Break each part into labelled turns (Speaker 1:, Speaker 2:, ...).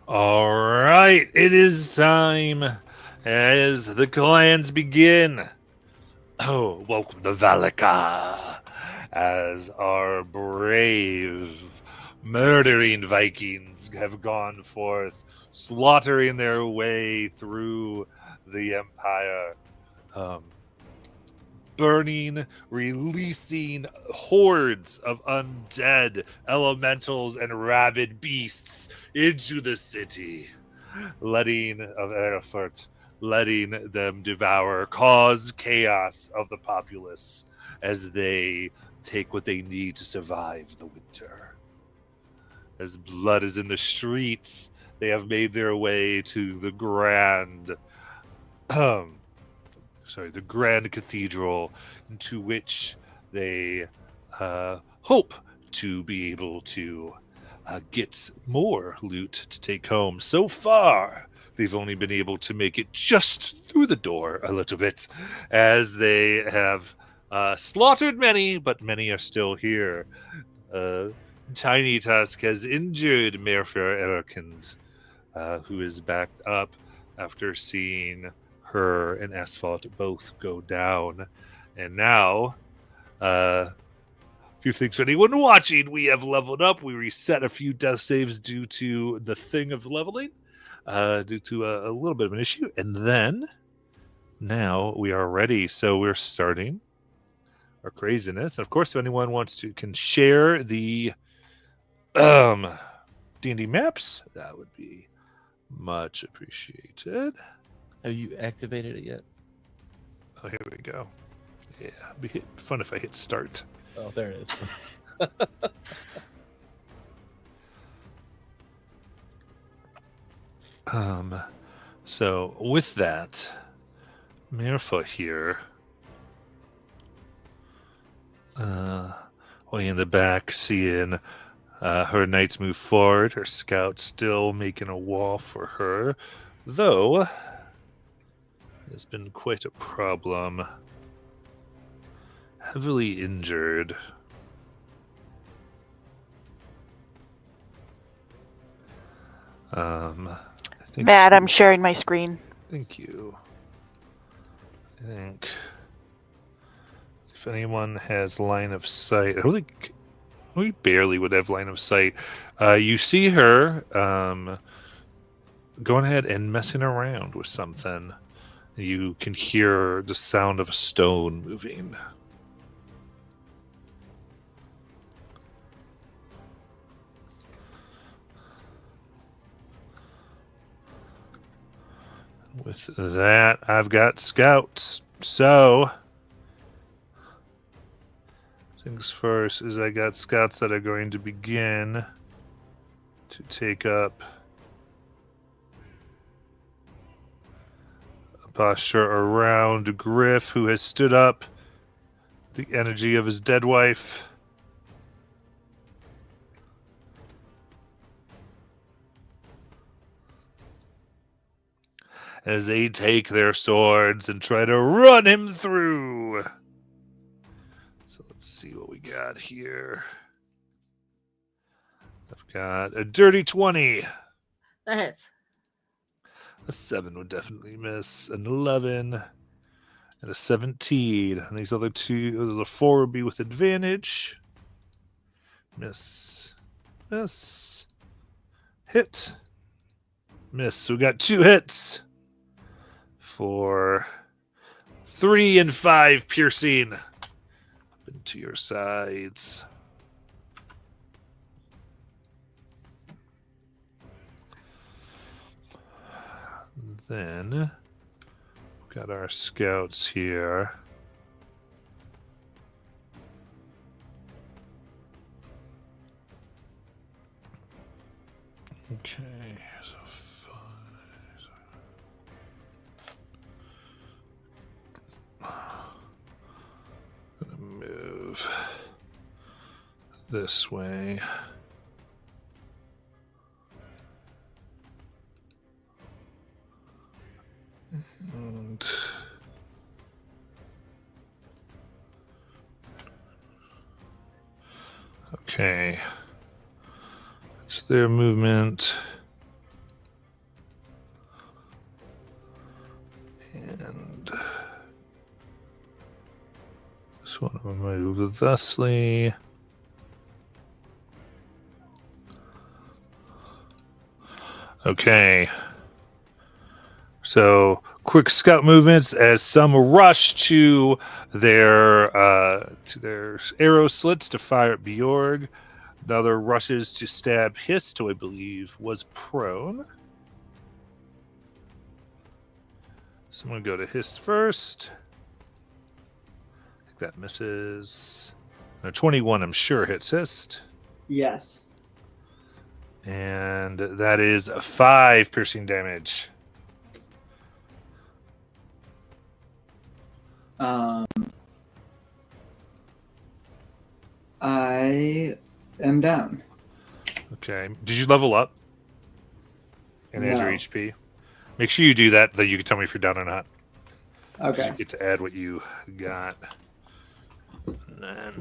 Speaker 1: All right, it is time as the clans begin. Oh, welcome to Valaka, as our brave, murdering Vikings have gone forth, slaughtering their way through the Empire. Um, Burning, releasing hordes of undead elementals and rabid beasts into the city, letting of Erfurt, letting them devour, cause chaos of the populace as they take what they need to survive the winter. As blood is in the streets, they have made their way to the um, the grand cathedral, into which they hope to be able to get more loot to take home. So far, they've only been able to make it just through the door a little bit, as they have slaughtered many, but many are still here. Uh, Tiny Tusk has injured Merfer Erikend, who is backed up after seeing her and Asphalt both go down. And now, a few things for anyone watching. We have leveled up. We reset a few death saves due to the thing of leveling, due to a little bit of an issue. And then, now we are ready. So we're starting our craziness. And of course, if anyone wants to, can share the D&D maps, that would be much appreciated.
Speaker 2: Have you activated it yet?
Speaker 1: Oh, here we go. Yeah, it'd be fun if I hit start.
Speaker 2: Oh, there it is.
Speaker 1: So with that, Mirfa here, way in the back, seeing her knights move forward, her scouts still making a wall for her, though it's been quite a problem. Heavily injured. I think
Speaker 3: Matt, I'm sharing my screen.
Speaker 1: Thank you. I think if anyone has line of sight, I don't think we barely would have line of sight. You see her going ahead and messing around with something. You can hear the sound of a stone moving. With that, I've got scouts. So, things first is I got scouts that are going to begin to take up a posture around Griff, who has stood up the energy of his dead wife. As they take their swords and try to run him through. So let's see what we got here. I've got a dirty 20.
Speaker 4: That hits.
Speaker 1: A 7 would definitely miss. An 11. And a 17. And these other two, the 4 would be with advantage. Miss. Miss. Hit. Miss. So we got 2 hits. For 3 and 5 piercing up into your sides. Then we've got our scouts here. Okay, so 5. Gonna move this way. And okay. It's their movement. move thusly. Okay. So quick scout movements as some rush to their arrow slits to fire at Bjorg. Another rushes to stab Hist, who I believe was prone. So I'm going to go to Hist first. I think that misses. No, 21, I'm sure, hits Hist.
Speaker 3: Yes.
Speaker 1: And that is 5 piercing damage.
Speaker 3: I am down.
Speaker 1: Okay. Did you level up? And add your
Speaker 3: No.
Speaker 1: HP? Make sure you do that, that you can tell me if you're down or not.
Speaker 3: Okay.
Speaker 1: You get to add what you got. And then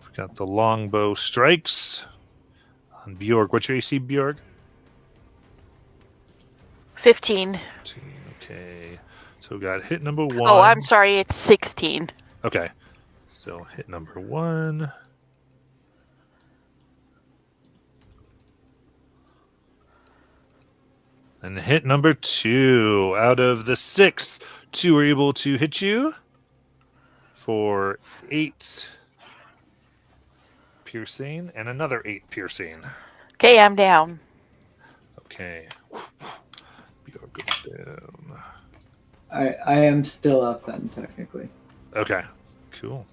Speaker 1: we've got the longbow strikes on Bjorg. What's your AC, Bjorg?
Speaker 4: 15.
Speaker 1: Okay. So we got hit number 1.
Speaker 4: Oh, I'm sorry, it's 16.
Speaker 1: Okay. So hit number 1. And hit number 2. Out of the 6, 2 are able to hit you for 8 piercing and another 8 piercing.
Speaker 4: Okay, I'm down.
Speaker 1: Okay. Bjorg goes down.
Speaker 3: I am still up then, technically.
Speaker 1: Okay. Cool.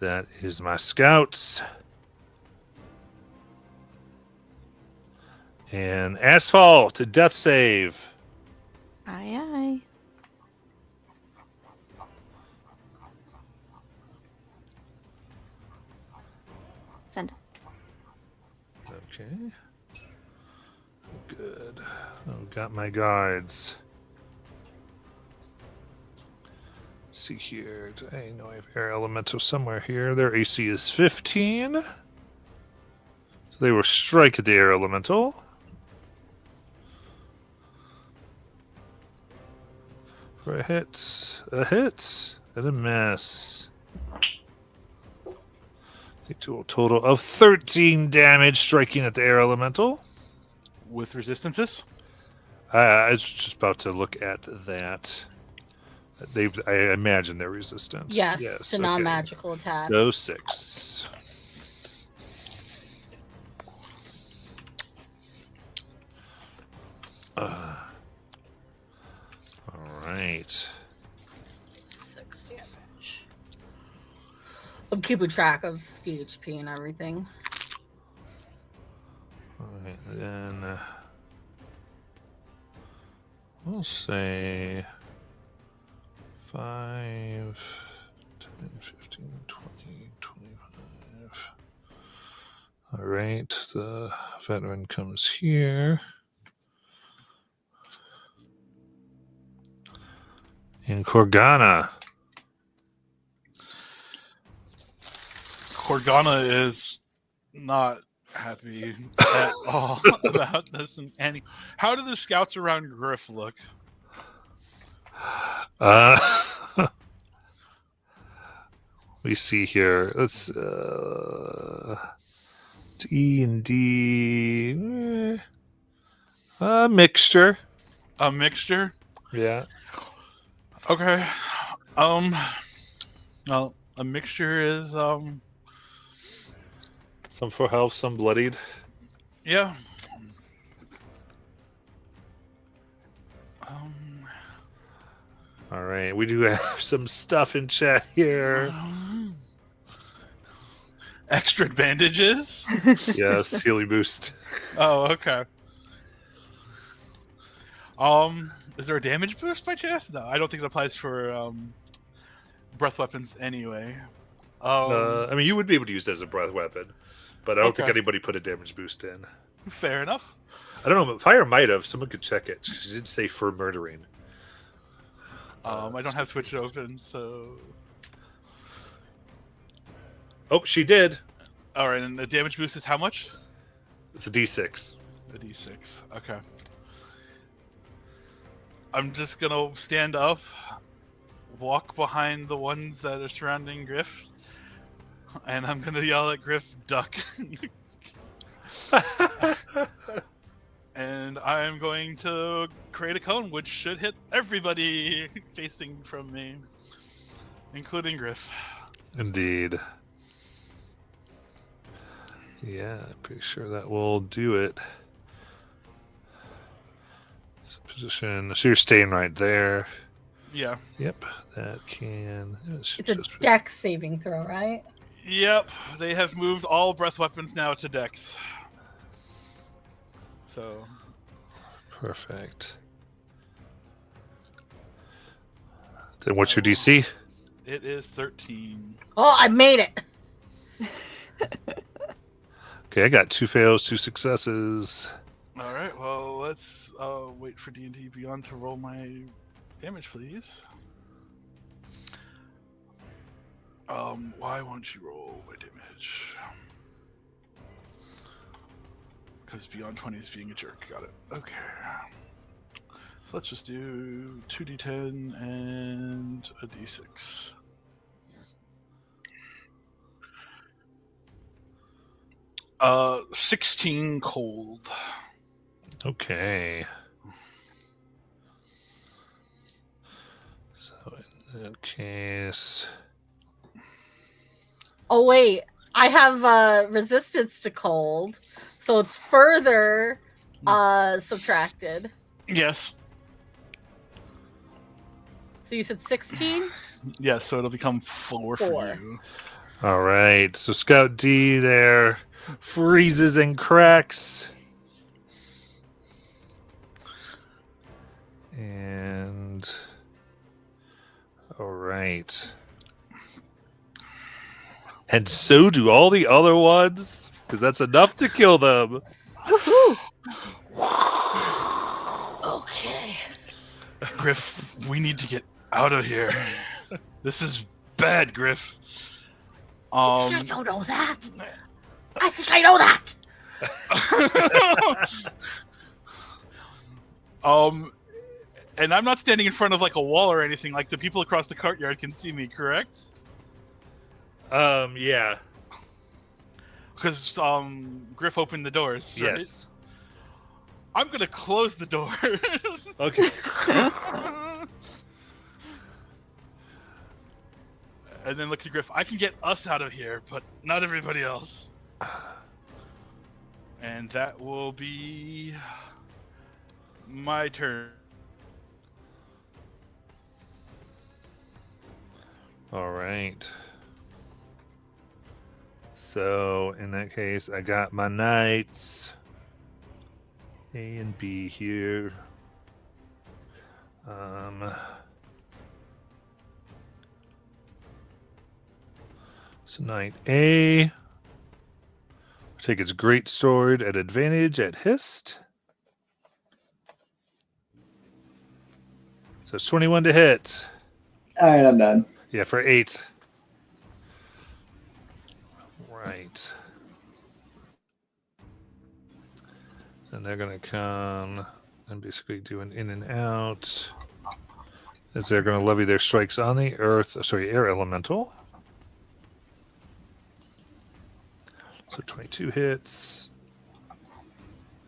Speaker 1: That is my scouts. And Asphalt, a death save.
Speaker 5: Aye, aye. Send.
Speaker 1: Okay. Good. I've got my guards. Let's see here. I know I have air elemental somewhere here. Their AC is 15. So they will strike at the air elemental. For a hit, and a miss. To a total of 13 damage striking at the air elemental.
Speaker 6: With resistances?
Speaker 1: I was just about to look at that. I imagine they're resistant.
Speaker 7: Yes, to
Speaker 1: okay.
Speaker 7: non-magical attacks.
Speaker 1: So 6. All right.
Speaker 7: 6 damage. I'm keeping track of the HP and everything.
Speaker 1: All right. Then we'll say 5, 10, 15, 20, 25. All right. The veteran comes here. In Korgana.
Speaker 6: Korgana is not happy at all about this. And how do the scouts around Griff look?
Speaker 1: We see here. Let's it's E and D. A mixture.
Speaker 6: A mixture?
Speaker 1: Yeah.
Speaker 6: Okay. Well, a mixture is
Speaker 1: Some full health, some bloodied.
Speaker 6: yeah.
Speaker 1: All right, we do have some stuff in chat here.
Speaker 6: Extra bandages?
Speaker 1: Yes, healing boost.
Speaker 6: Oh, okay. Is there a damage boost by chance? No, I don't think it applies for breath weapons anyway.
Speaker 1: I mean, you would be able to use it as a breath weapon, but I don't think
Speaker 6: Okay.
Speaker 1: anybody put a damage boost in.
Speaker 6: Fair enough.
Speaker 1: I don't know, but Fire might have. Someone could check it. She did say for murdering.
Speaker 6: I don't have Twitch open, so
Speaker 1: Oh, she did.
Speaker 6: all right. And the damage boost is how much?
Speaker 1: It's a D6.
Speaker 6: The D6. Okay. I'm just gonna stand up, walk behind the ones that are surrounding Griff, and I'm gonna yell at Griff, "Duck!" And I'm going to create a cone, which should hit everybody facing from me, including Griff.
Speaker 1: Indeed. Yeah, I'm pretty sure that will do it. So position. So you're staying right there.
Speaker 6: Yeah.
Speaker 1: Yep, that can.
Speaker 7: It's a dex saving throw, right?
Speaker 6: Yep. They have moved all breath weapons now to Dex. So.
Speaker 1: Perfect. Then what's your DC?
Speaker 6: It is 13.
Speaker 7: Oh, I made it.
Speaker 1: Okay, I got 2 fails, 2 successes.
Speaker 6: All right. Well, let's wait for D&D Beyond to roll my damage, please. Why won't you roll my damage? Because Beyond 20 is being a jerk. Got it. Okay. So let's just do 2d10 and a d6. Uh, 16 cold.
Speaker 1: Okay. So in that case,
Speaker 7: Oh wait, I have resistance to cold, so it's further subtracted.
Speaker 6: Yes.
Speaker 7: So you said 16?
Speaker 6: Yes, so it'll become 4 for
Speaker 7: 4.
Speaker 6: you.
Speaker 1: all right. So Scout D there freezes and cracks. And all right. And so do all the other ones, because that's enough to kill them.
Speaker 7: Okay.
Speaker 6: Griff, we need to get out of here. This is bad, Griff.
Speaker 7: I don't know that. I think I know that.
Speaker 6: And I'm not standing in front of like a wall or anything. Like the people across the courtyard can see me, correct?
Speaker 1: Yeah.
Speaker 6: Because Griff opened the doors. Right?
Speaker 1: Yes.
Speaker 6: I'm gonna close the doors.
Speaker 1: Okay.
Speaker 6: And then look at Griff. I can get us out of here, but not everybody else. And that will be my turn.
Speaker 1: All right. So in that case, I got my knights A and B here. So knight A. Take its great sword at advantage at hist. So it's 21 to hit.
Speaker 3: All right, I'm done.
Speaker 1: Yeah, for 8. Right. And they're going to come and basically do an in and out. As they're going to levy their strikes on the air elemental. So 22 hits.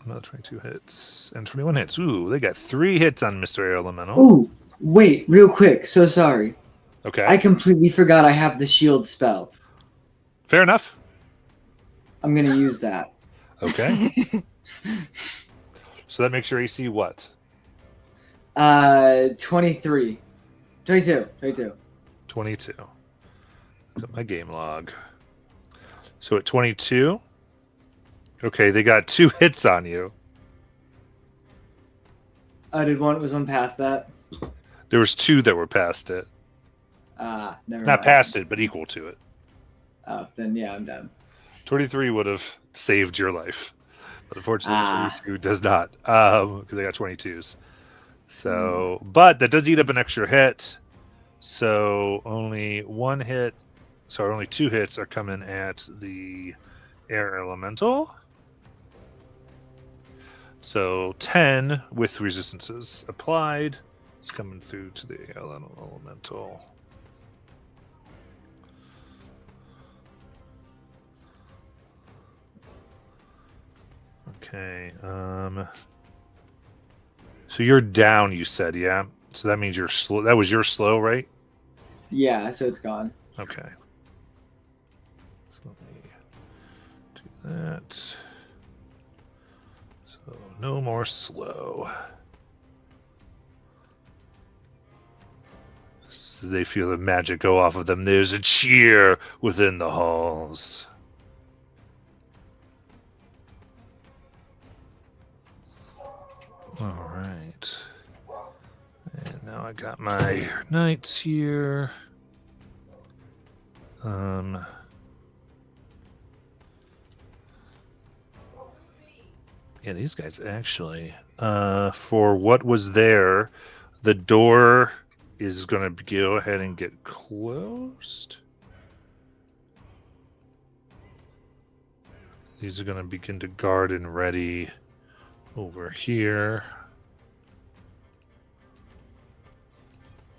Speaker 1: Another 22 hits. And 21 hits. Ooh, they got 3 hits on Mr. Air Elemental.
Speaker 3: Ooh, wait, real quick. So sorry.
Speaker 1: Okay.
Speaker 3: I completely forgot I have the shield spell.
Speaker 1: Fair enough.
Speaker 3: I'm going to use that.
Speaker 1: Okay. So that makes your AC what?
Speaker 3: 22.
Speaker 1: 22. Look at my game log. So at 22. Okay, they got 2 hits on you.
Speaker 3: Was one past that?
Speaker 1: There was 2 that were past it.
Speaker 3: Never mind.
Speaker 1: Not past it, but equal to it.
Speaker 3: Oh, then yeah, I'm done.
Speaker 1: 23 would have saved your life. But unfortunately, 22 does not. Because I got 22s. So, but that does eat up an extra hit. So only 1 hit. So only 2 hits are coming at the air elemental. So 10 with resistances applied. It's coming through to the elemental. Okay. So you're down, you said, yeah? So that means you're slow. That was your slow, right?
Speaker 3: Yeah, so it's gone.
Speaker 1: Okay. So let me do that. So no more slow. As they feel the magic go off of them, there's a cheer within the halls. All right. And now I got my knights here. Yeah, these guys actually. For what was there, the door is going to go ahead and get closed. These are going to begin to guard and ready over here.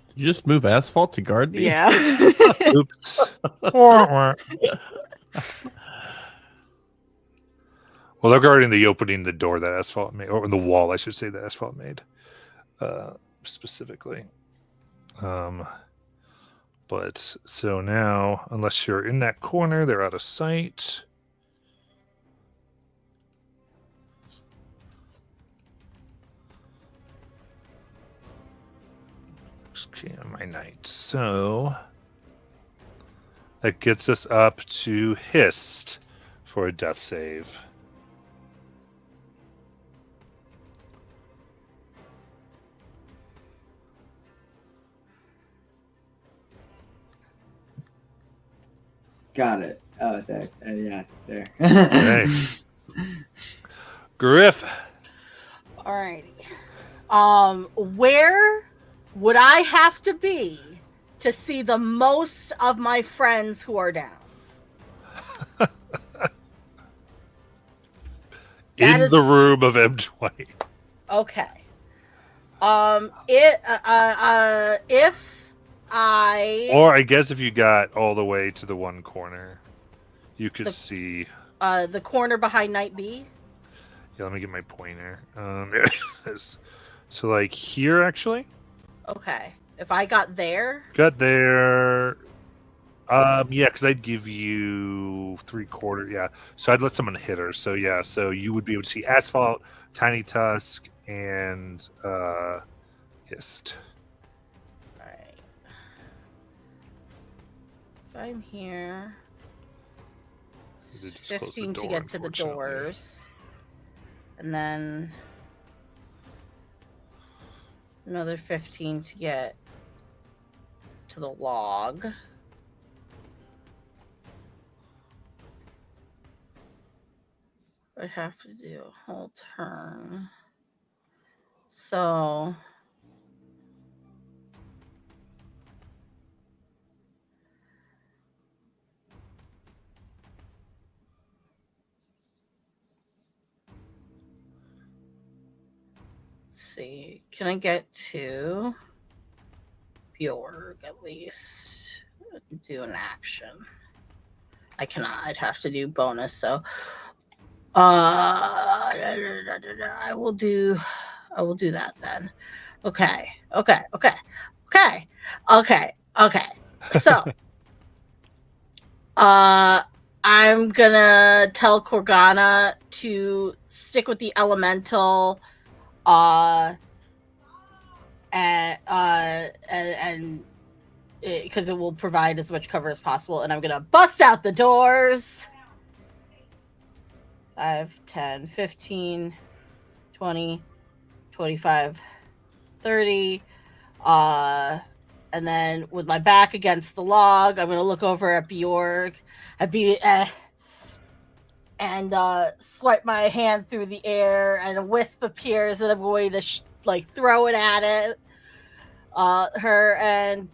Speaker 2: Did you just move asphalt to guard me?
Speaker 5: Yeah.
Speaker 1: Oops. Well, they're guarding the opening, the door that asphalt made, or the wall, I should say, that asphalt made, specifically. But so now, unless you're in that corner, they're out of sight. Okay, on my knight. So that gets us up to Hist for a death save.
Speaker 3: Got it. Oh, there. Yeah, there.
Speaker 1: Okay. Griff.
Speaker 7: Alrighty. Where would I have to be to see the most of my friends who are down?
Speaker 1: In the room of M20.
Speaker 7: Okay. If I
Speaker 1: Or I guess if you got all the way to the one corner, you could
Speaker 7: The-
Speaker 1: see.
Speaker 7: the corner behind Knight B.
Speaker 1: Yeah, let me get my pointer. There it is. So like here, actually.
Speaker 7: Okay. If I got there,
Speaker 1: Got there. Yeah, because I'd give you 3/4. Yeah, so I'd let someone hit her. So yeah, so you would be able to see Asphalt, Tiny Tusk, and Hist.
Speaker 7: alright. If I'm here,
Speaker 1: They just closed the
Speaker 7: 15 to
Speaker 1: door,
Speaker 7: get to the
Speaker 1: unfortunately.
Speaker 7: doors, and then another 15 to get to the log. I'd have to do a whole turn. So let's see. Can I get to Bjorg at least? Do an action. I cannot. I'd have to do bonus. So I will do that then. Okay. So I'm gonna tell Korgana to stick with the elemental and because it will provide as much cover as possible, and I'm gonna bust out the doors. 5, 10, 15, 20, 25, 30. And then with my back against the log, I'm going to look over at Bjorg and swipe my hand through the air, and a wisp appears, and I'm going to throw it at it. Her, and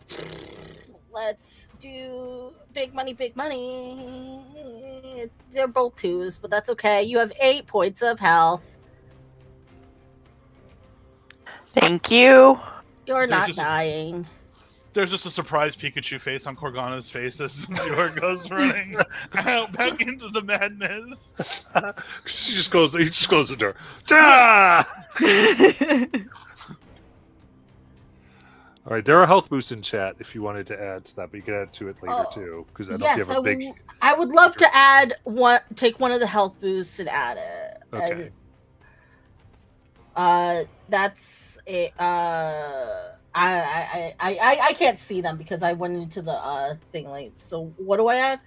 Speaker 7: let's do big money. They're both 2s, but that's okay. You have 8 points of health.
Speaker 4: Thank you.
Speaker 7: You're
Speaker 6: There's
Speaker 7: not
Speaker 6: just-
Speaker 7: dying.
Speaker 6: There's just a surprised Pikachu face on Corgana's face as Bjorn goes running out back into the madness.
Speaker 1: She just goes. He just closes the door. Ah! All right, there are health boosts in chat if you wanted to add to that, but you can add to it later
Speaker 7: Oh,
Speaker 1: too, because I don't know if you have a big.
Speaker 7: I would love to add one. Take one of the health boosts and add it.
Speaker 1: Okay.
Speaker 7: And, that's a. I can't see them because I went into the thing late. So what do I add?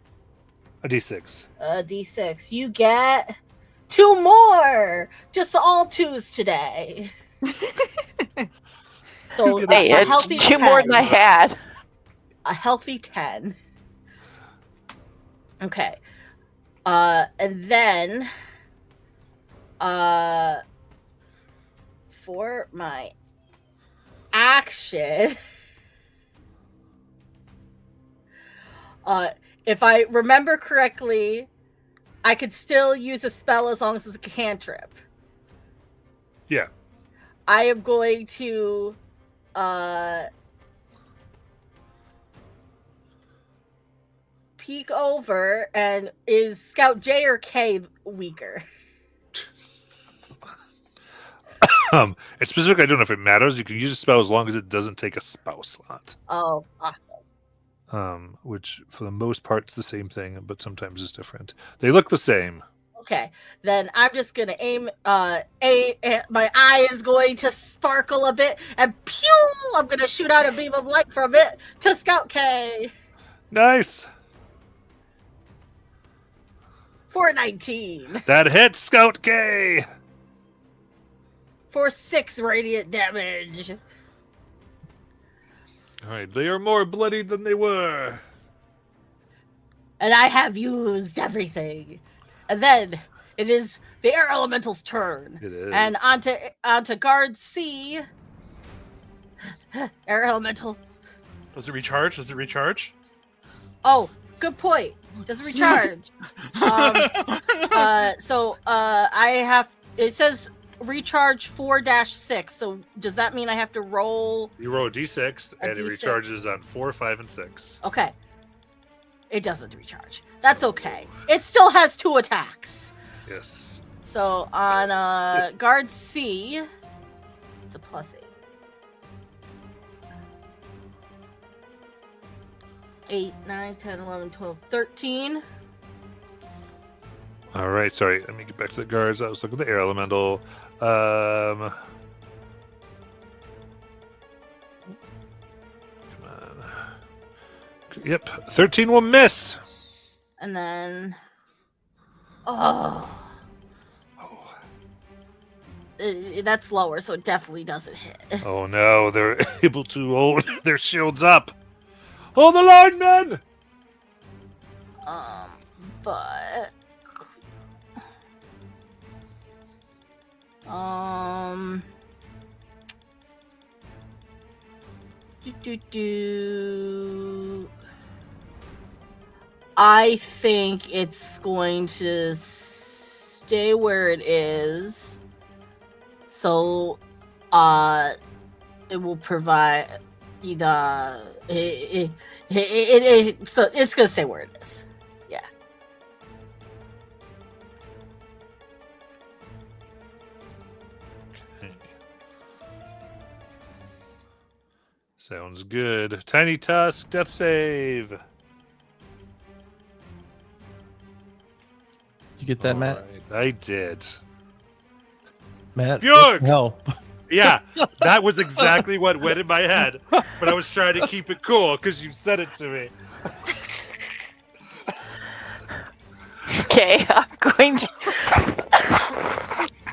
Speaker 1: A D6.
Speaker 7: D6. You get 2 more. Just all 2s today. So
Speaker 1: You get
Speaker 7: that's
Speaker 4: Hey,
Speaker 7: a
Speaker 4: it's
Speaker 7: healthy
Speaker 4: 2 more
Speaker 7: 10.
Speaker 4: than I had.
Speaker 7: A healthy 10. Okay. And then for my action, if I remember correctly, I could still use a spell as long as it's a cantrip.
Speaker 1: Yeah.
Speaker 7: I am going to peek over, and is Scout J or K weaker?
Speaker 1: It's specific. I don't know if it matters. You can use a spell as long as it doesn't take a spell slot.
Speaker 7: Oh, awesome.
Speaker 1: Which for the most part is the same thing, but sometimes it's different. They look the same.
Speaker 7: Okay, then I'm just gonna aim. My eye is going to sparkle a bit, and pew! I'm gonna shoot out a beam of light from it to Scout K
Speaker 1: Nice.
Speaker 7: for 19
Speaker 1: That hits Scout K.
Speaker 7: for 6 radiant damage.
Speaker 1: All right, they are more bloody than they were.
Speaker 7: And I have used everything. And then it is the Air Elemental's turn.
Speaker 1: It is.
Speaker 7: And onto guard C. Air Elemental.
Speaker 6: Does it recharge? Does it recharge?
Speaker 7: Oh, good point. Does recharge. So I have. It says recharge 4-6. So does that mean I have to roll?
Speaker 1: You roll a D6,
Speaker 7: A
Speaker 1: and it
Speaker 7: D6.
Speaker 1: recharges on 4, 5, and 6.
Speaker 7: Okay. It doesn't recharge. That's okay. It still has 2 attacks.
Speaker 1: Yes.
Speaker 7: So on guard C, it's a +8. 8, 9, 10, 11, 12, 13.
Speaker 1: All right. Sorry. Let me get back to the guards. I was looking at the air elemental. Come on. Yep. 13 will miss.
Speaker 7: And then. Oh. That's lower, so it definitely doesn't hit.
Speaker 1: Oh no, they're able to hold their shields up. Hold the line, men!
Speaker 7: But. I think it's going to stay where it is. So, it will provide either. So it's gonna stay where it is. Yeah.
Speaker 1: Sounds good. Tiny Tusk, death save.
Speaker 2: You get that, Matt?
Speaker 1: Alright, I did.
Speaker 2: Matt?
Speaker 1: Bjorn!
Speaker 2: No.
Speaker 1: Yeah, that was exactly what went in my head, but I was trying to keep it cool because you said it to me.
Speaker 4: Okay, I'm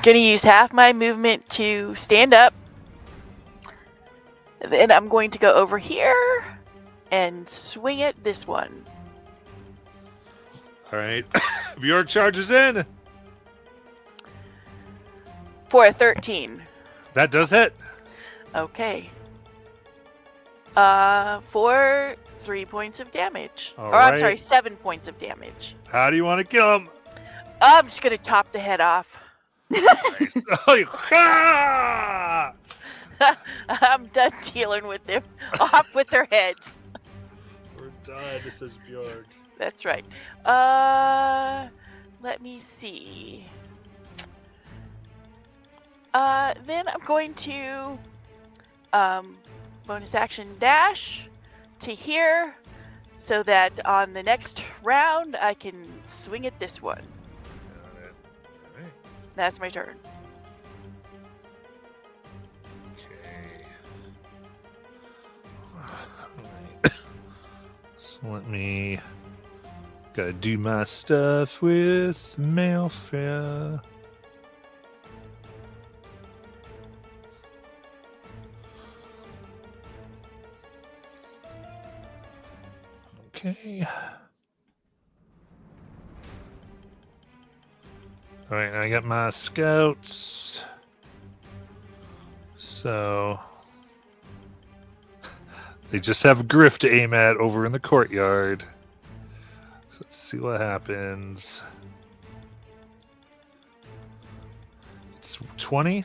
Speaker 4: gonna use half my movement to stand up. Then I'm going to go over here and swing at this one.
Speaker 1: All right, Bjorn charges in.
Speaker 4: For a 13.
Speaker 1: That does hit.
Speaker 4: Okay. For 3 points of damage.
Speaker 1: All
Speaker 4: or I'm
Speaker 1: right.
Speaker 4: sorry, 7 points of damage.
Speaker 1: How do you want to kill him?
Speaker 4: I'm just gonna chop the head off.
Speaker 1: Nice. Oh, you- ah!
Speaker 4: I'm done dealing with them. Off with their heads.
Speaker 1: We're done, says Bjorg.
Speaker 4: That's right. Let me see. Then I'm going to bonus action dash to here so that on the next round I can swing at this one.
Speaker 1: Got it. Alright.
Speaker 4: That's my turn.
Speaker 1: Okay. Alright. So let me. Gotta do my stuff with Malfair. Okay. Alright, I got my scouts. So they just have Griff to aim at over in the courtyard. So let's see what happens. It's 20.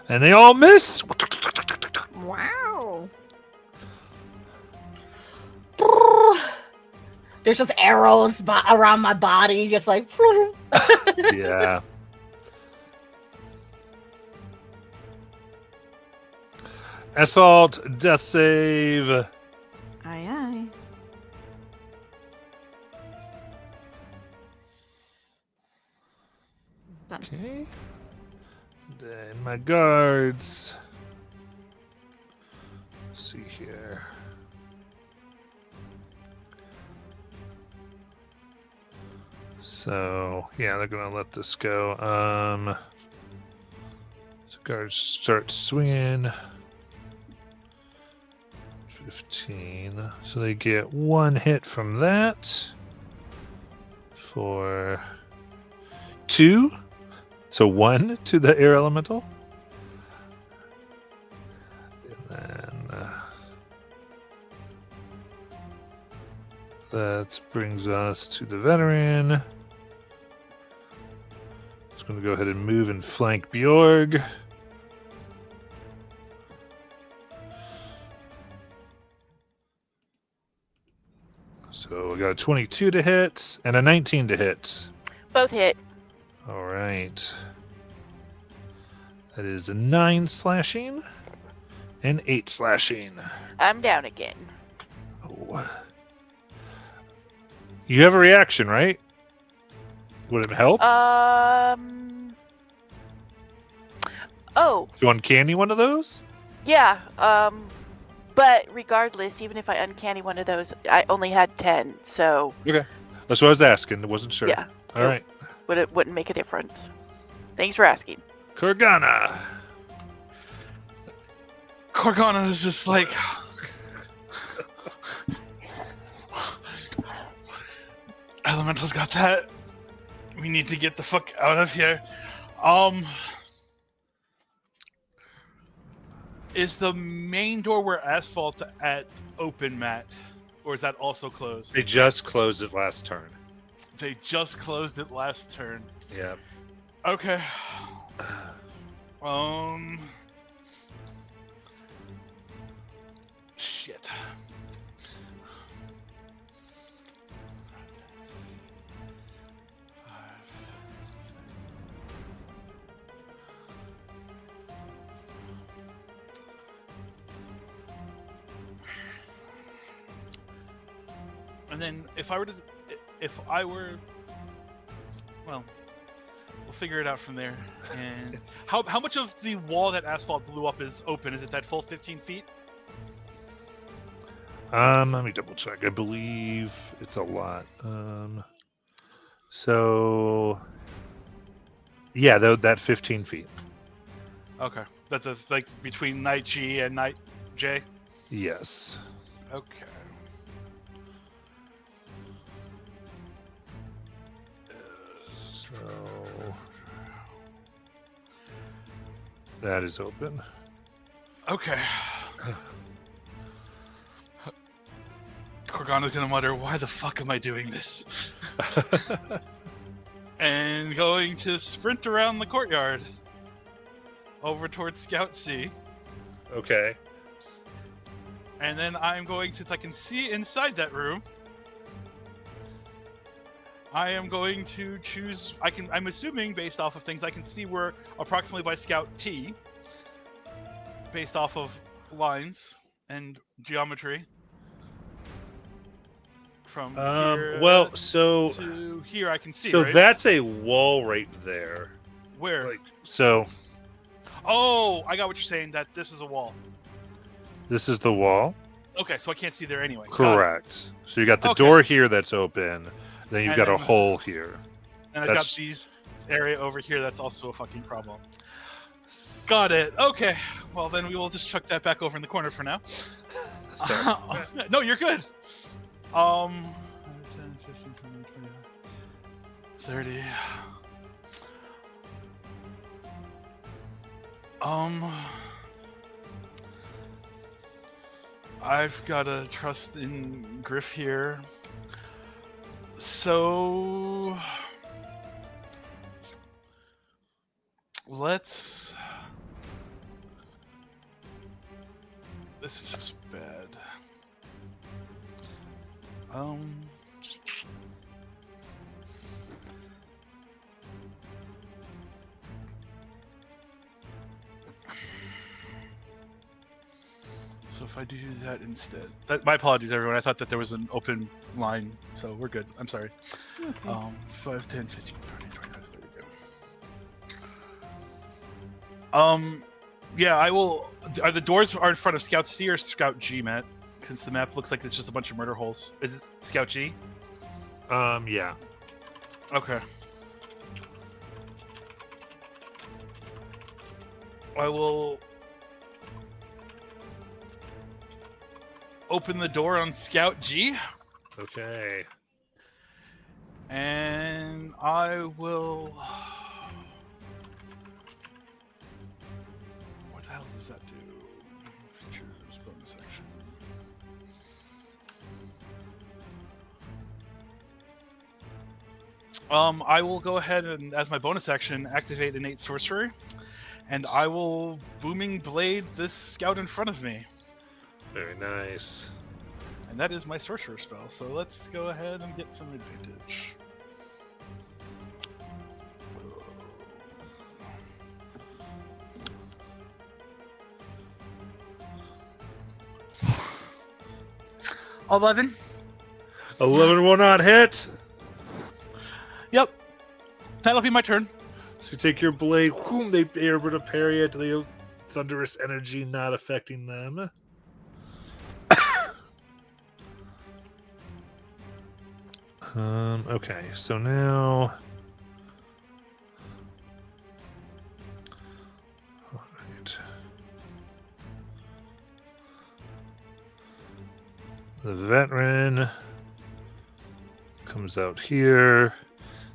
Speaker 1: And they all miss.
Speaker 5: Wow.
Speaker 7: There's just arrows around my body, just like.
Speaker 1: Yeah. Assault, death save.
Speaker 5: Aye, aye. Done.
Speaker 1: Okay. Then my guards. Let's see here. So yeah, they're gonna let this go. So guards start swinging. 15. So they get 1 hit from that. For 2. So 1 to the air elemental. And then that brings us to the veteran. Just going to go ahead and move and flank Bjorg. So we got a 22 to hit and a 19 to hit.
Speaker 4: Both hit.
Speaker 1: All right. That is a 9 slashing and 8 slashing.
Speaker 4: I'm down again.
Speaker 1: Oh. You have a reaction, right? Would it help?
Speaker 4: Oh,
Speaker 1: Do you uncanny one of those?
Speaker 4: yeah. But regardless, even if I uncanny one of those, I only had 10, so
Speaker 1: Okay. That's what I was asking. I wasn't sure.
Speaker 4: yeah,
Speaker 1: All right.
Speaker 4: wouldn't make a difference. Thanks for asking.
Speaker 1: Kurgana.
Speaker 6: Korgana is just like. Elemental's got that. We need to get the fuck out of here. Is the main door where Asphalt at open, Matt? Or is that also closed?
Speaker 1: They just closed it last turn.
Speaker 6: They just closed it last turn.
Speaker 1: Yeah.
Speaker 6: Okay. Shit. And then if I were, well, we'll figure it out from there. And how much of the wall that Asphalt blew up is open? Is it that full 15 feet?
Speaker 1: Let me double check. I believe it's a lot. So yeah, that 15 feet.
Speaker 6: Okay, that's like between Night G and Night J.
Speaker 1: Yes.
Speaker 6: Okay.
Speaker 1: So that is open.
Speaker 6: Okay. Korgana's gonna mutter, "Why the fuck am I doing this?" and going to sprint around the courtyard over towards Scout C.
Speaker 1: Okay.
Speaker 6: And then I'm going, since I can see inside that room, I am going to choose. I'm assuming based off of things I can see, we're approximately by Scout T, based off of lines and geometry. From here
Speaker 1: Well, so
Speaker 6: to here, I can see.
Speaker 1: so
Speaker 6: right?
Speaker 1: that's a wall right there.
Speaker 6: Where?
Speaker 1: Like so,
Speaker 6: Oh, I got what you're saying. That this is a wall.
Speaker 1: this is the wall.
Speaker 6: Okay, so I can't see there anyway. Got it.
Speaker 1: Correct. So you got the
Speaker 6: Okay.
Speaker 1: door here that's open. Then you've
Speaker 6: And
Speaker 1: got a
Speaker 6: then-
Speaker 1: hole here.
Speaker 6: And I've got
Speaker 1: That's-
Speaker 6: these area over here. That's also a fucking problem. Got it. Okay. Well, then we will just chuck that back over in the corner for now.
Speaker 1: Sorry.
Speaker 6: No, you're good. 10, 15, 20, 30. I've got to trust in Griff here. So let's. This is just bad. So if I do that instead, my apologies, everyone. I thought that there was an open line, so we're good. I'm sorry. 5, 10, 15, 20, 25, 30. Yeah, I will. Are the doors in front of Scout C or Scout G, Matt? Because the map looks like it's just a bunch of murder holes. Is it Scout G?
Speaker 1: Yeah.
Speaker 6: Okay. I will open the door on Scout G,
Speaker 1: Okay.
Speaker 6: and I will. What the hell does that do? Features, bonus action. I will go ahead and, as my bonus action, activate innate sorcery, and I will booming blade this scout in front of me.
Speaker 1: Very nice.
Speaker 6: And that is my sorcerer spell, so let's go ahead and get some advantage. Uh, 11.
Speaker 1: 11 will not hit.
Speaker 6: Yep. That'll be my turn.
Speaker 1: So you take your blade. Whoom, they are able to parry it. The thunderous energy not affecting them. Okay, so now. All right. The veteran comes out here.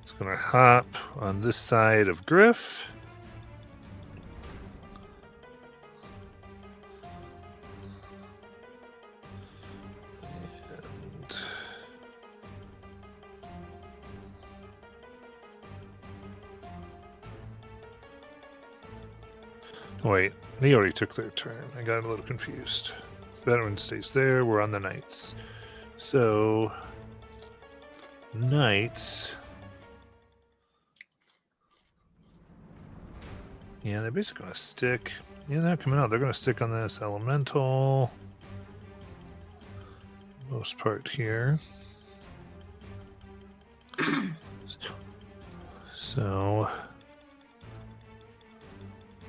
Speaker 1: It's going to hop on this side of Griff. And wait, he already took their turn. I got a little confused. Veteran stays there. We're on the knights. So, knights. Yeah, they're basically going to stick. Yeah, they're not coming out. They're going to stick on this elemental. Most part here. So,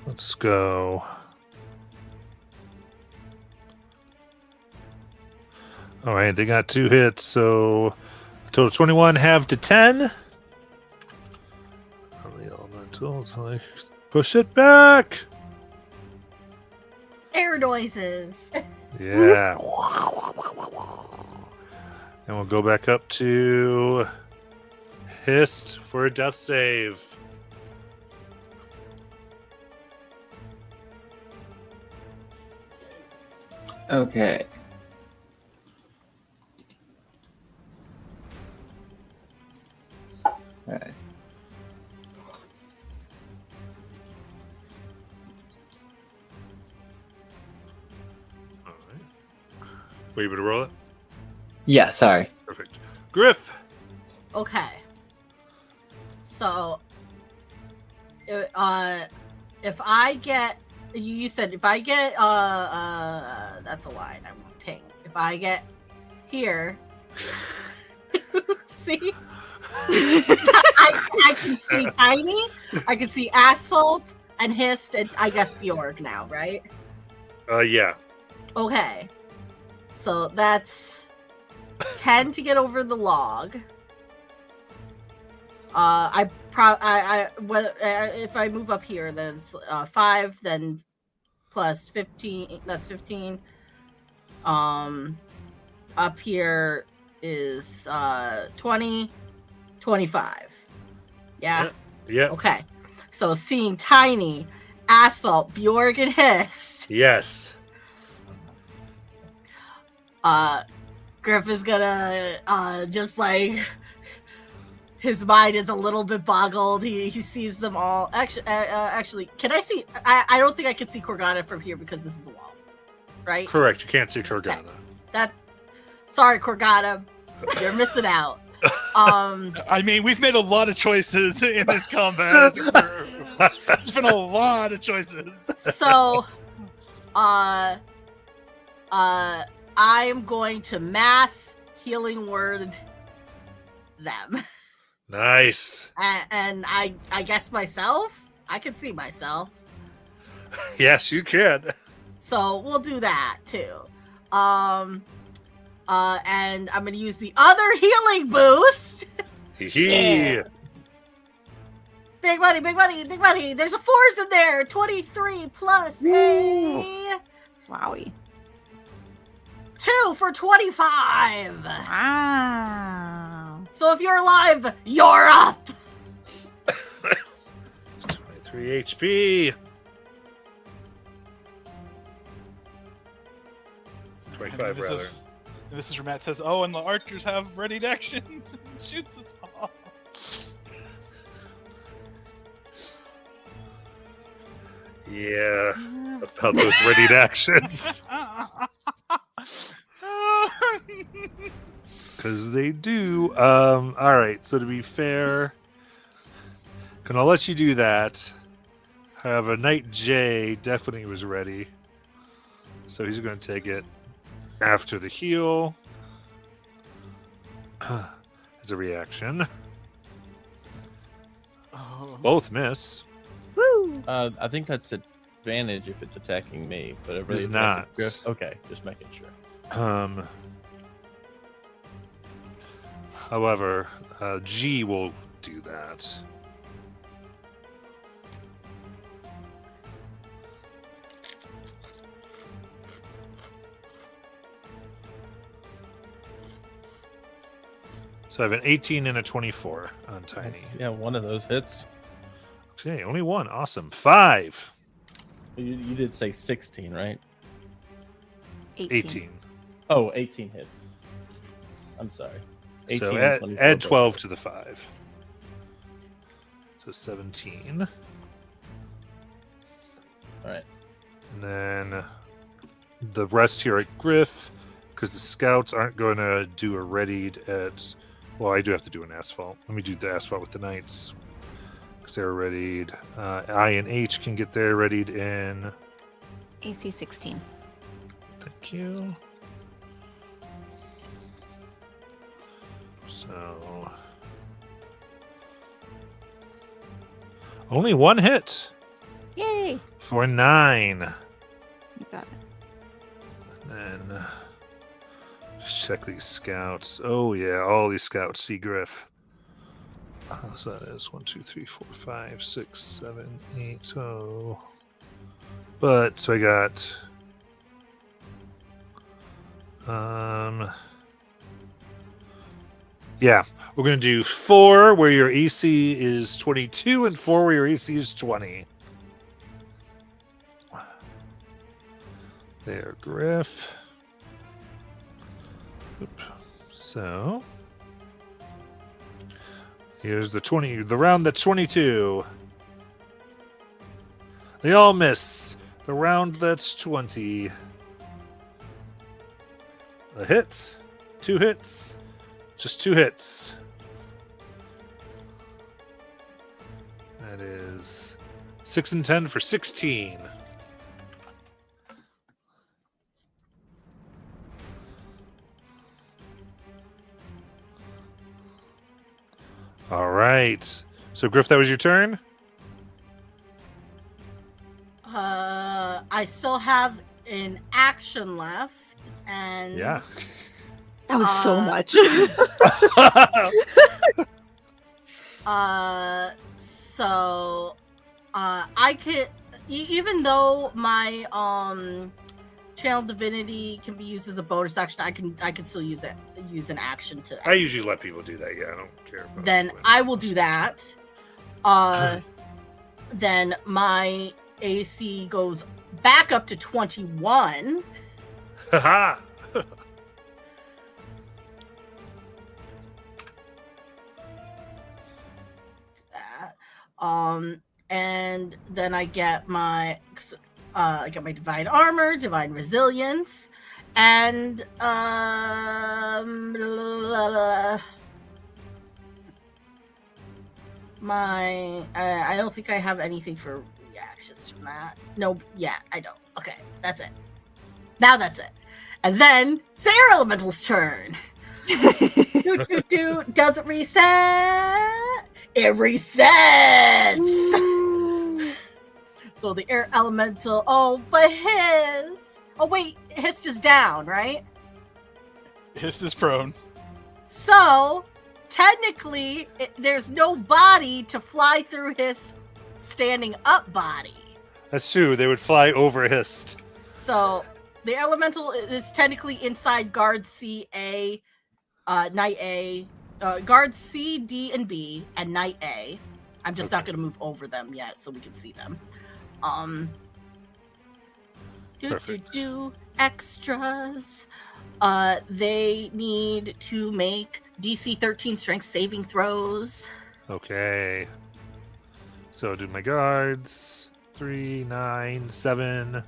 Speaker 1: let's go. All right, they got 2 hits, so total 21, half to 10. On the elemental, so I push it back.
Speaker 7: Air noises.
Speaker 1: Yeah. And we'll go back up to Hist for a death save.
Speaker 3: Okay. Alright.
Speaker 1: Were you able to roll it?
Speaker 3: Yeah, sorry.
Speaker 1: Perfect. Griff.
Speaker 7: Okay. So, if I get, you said if I get, that's a line. I'm ping. If I get here, see, I can see Tiny, I can see Asphalt and Hist, and I guess Bjorg now, right?
Speaker 1: Yeah.
Speaker 7: Okay. So that's 10 to get over the log. If I move up here, then it's 5, then plus 15. That's 15. Up here is 20, 25. Yeah.
Speaker 1: Yeah.
Speaker 7: Okay. So seeing Tiny, Asphalt, Bjorg, and Hist.
Speaker 1: Yes.
Speaker 7: Griff is gonna just like his mind is a little bit boggled. He sees them all. Actually, can I see? I don't think I can see Corgana from here because this is a wall, right?
Speaker 1: Correct. You can't see Corgana.
Speaker 7: Sorry, Corgana, you're missing out.
Speaker 6: I mean, we've made a lot of choices in this combat as a group. There's been a lot of choices.
Speaker 7: So, I'm going to mass healing word them.
Speaker 1: Nice.
Speaker 7: And I guess myself? I can see myself.
Speaker 1: Yes, you can.
Speaker 7: So we'll do that too. And I'm gonna use the other healing boost.
Speaker 1: Yeah.
Speaker 7: Big money, big money, big money. There's a 4s in there. 23 plus a
Speaker 5: Wowie.
Speaker 7: 2 for 25.
Speaker 5: Wow.
Speaker 7: So if you're alive, you're up.
Speaker 1: 23 HP. 25 rather.
Speaker 6: This is where Matt says, "Oh, and the archers have readied actions." And shoots us all.
Speaker 1: Yeah. About those readied actions. Because they do. Alright, so to be fair, gonna let you do that. However, Knight J definitely was ready. So he's gonna take it after the heal. As a reaction.
Speaker 6: Oh.
Speaker 1: Both miss.
Speaker 5: Woo!
Speaker 2: I think that's advantage if it's attacking me, but it really
Speaker 1: It's
Speaker 2: attacking
Speaker 1: not.
Speaker 2: Griff. Okay, just making sure.
Speaker 1: However, G will do that. So I have an 18 and a 24 on Tiny.
Speaker 2: Yeah, one of those hits.
Speaker 1: Okay, only one. Awesome. 5.
Speaker 2: You did say 16, right?
Speaker 1: 18.
Speaker 2: Oh, 18 hits. I'm sorry. 18
Speaker 1: So
Speaker 2: and 24
Speaker 1: add
Speaker 2: both.
Speaker 1: 12 to the 5. So 17.
Speaker 2: All right.
Speaker 1: And then the rest here at Griff, because the scouts aren't going to do a readied at. Well, I do have to do an asphalt. Let me do the asphalt with the knights. Because they're readied. I and H can get there readied in.
Speaker 5: AC 16.
Speaker 1: Thank you. So. Only one hit
Speaker 5: Yay!
Speaker 1: for 9.
Speaker 5: You got it.
Speaker 1: And then just check these scouts. Oh yeah, all these scouts see Griff. So that is 1, 2, 3, 4, 5, 6, 7, 8. So, but so I got yeah, we're gonna do 4 where your AC is 22 and 4 where your AC is 20. There, Griff. Oop. So here's the round that's 22. They all miss. The round that's 20. A hit. 2 hits. Just 2 hits. That is 6 and 10 for 16. All right. So, Griff, that was your turn?
Speaker 7: I still have an action left, and
Speaker 1: Yeah.
Speaker 5: That was so
Speaker 7: Uh,
Speaker 5: much.
Speaker 7: So, I could, even though my channel divinity can be used as a bonus action, I can still use an action to.
Speaker 1: I usually let people do that. Yeah, I don't care. About
Speaker 7: Then
Speaker 1: when-
Speaker 7: I will do that. Then my AC goes back up to 21.
Speaker 1: Haha.
Speaker 7: That. And then I get my divine armor, divine resilience, and my I don't think I have anything for reactions from that. No, yeah, I don't. Okay, that's it. Now that's it. And then it's the air elemental's turn. Does it reset? It resets. So the air elemental. Oh, but his. Oh wait, his is down, right?
Speaker 6: Hist is prone.
Speaker 7: So technically, there's no body to fly through his standing up body.
Speaker 1: That's true. They would fly over Hist.
Speaker 7: So the elemental is technically inside guard C, A, Knight A, guard C, D, and B, and Knight A. I'm just not going to move over them yet, so we can see them.
Speaker 1: Perfect.
Speaker 7: Extras. They need to make DC 13 strength saving throws.
Speaker 1: Okay. So do my guards. 3, 9, 7.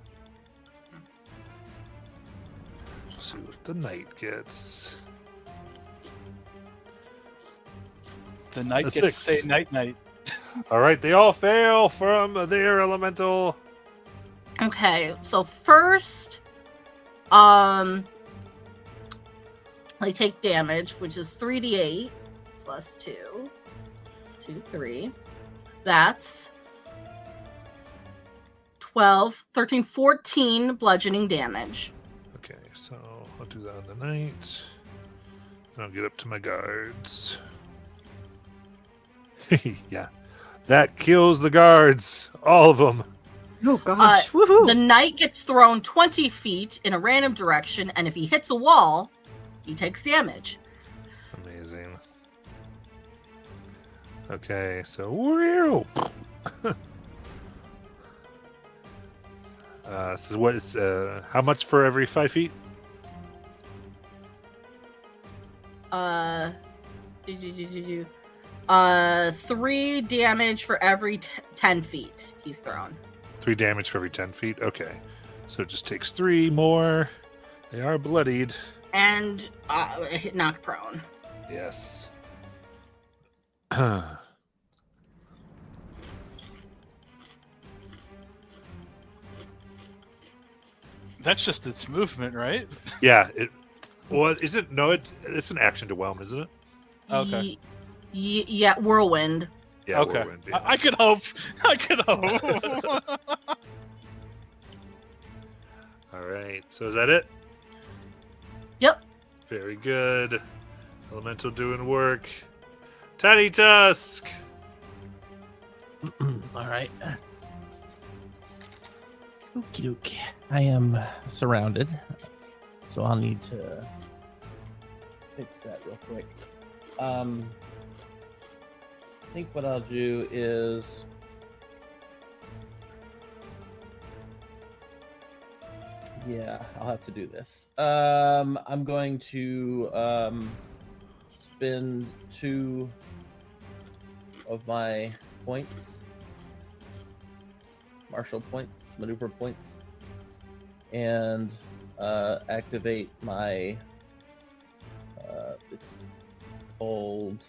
Speaker 1: See what the knight gets.
Speaker 6: The knight
Speaker 1: A
Speaker 6: gets to
Speaker 1: 6.
Speaker 6: say night night.
Speaker 1: All right, they all fail from their elemental.
Speaker 7: Okay, so first, they take damage, which is 3d8 plus 2, 2, 3. That's 12, 13, 14 bludgeoning damage.
Speaker 1: Okay, so I'll do that on the knight. And I'll get up to my guards. Yeah, that kills the guards, all of them.
Speaker 5: Oh gosh. Woohoo.
Speaker 7: The knight gets thrown 20 feet in a random direction, and if he hits a wall, he takes damage.
Speaker 1: Amazing. Okay, so woo! This is what it's. How much for every 5 feet?
Speaker 7: 3 damage for every 10 feet he's thrown.
Speaker 1: 3 damage for every 10 feet. Okay, so it just takes 3 more. They are bloodied.
Speaker 7: And knock prone.
Speaker 1: Yes.
Speaker 6: That's just its movement, right?
Speaker 1: Yeah. It. Well, is it? No, it's an action to whelm, isn't it?
Speaker 6: Okay.
Speaker 7: Yeah, whirlwind.
Speaker 1: Yeah.
Speaker 6: Okay.
Speaker 1: Whirlwind, yeah.
Speaker 6: I could hope. I could hope.
Speaker 1: All right. So is that it?
Speaker 7: Yep.
Speaker 1: Very good. Elemental doing work. Tiny Tusk.
Speaker 2: All right. Okie doke. I am surrounded, so I'll need to fix that real quick. I think what I'll do is I'll have to do this. I'm going to spend 2 of my points, martial points, maneuver points, and activate my It's called.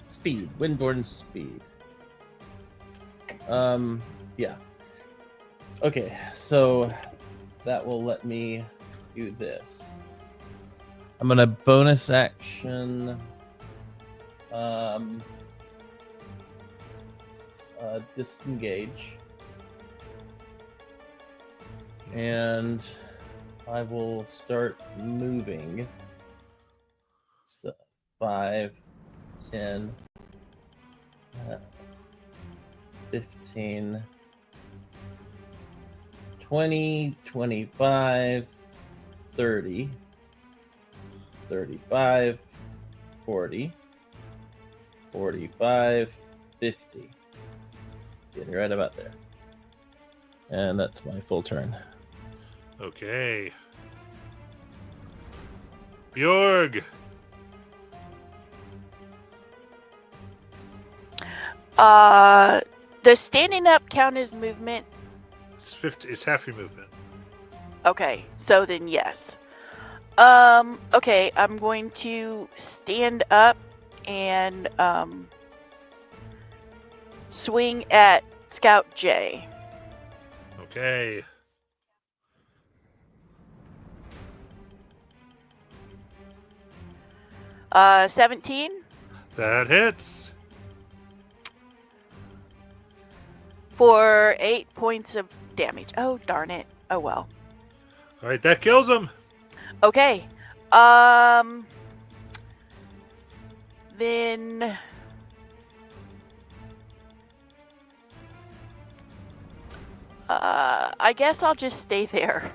Speaker 2: Speed. Windborne Speed. Yeah. Okay, so that will let me do this. I'm gonna bonus action disengage. And I will start moving. So 5, 10, 15, 20, 25, 30, 35, 40, 45, 50. Getting right about there. And that's my full turn.
Speaker 1: Okay. Bjorg.
Speaker 4: Does standing up count as movement?
Speaker 1: It's 50. It's half your movement.
Speaker 4: Okay, so then yes. Okay, I'm going to stand up and swing at Scout J.
Speaker 1: Okay.
Speaker 4: Uh, 17
Speaker 1: That hits.
Speaker 4: for 8 points of damage. Oh, darn it. Oh, well.
Speaker 1: All right, that kills him.
Speaker 4: Okay. Then I guess I'll just stay there.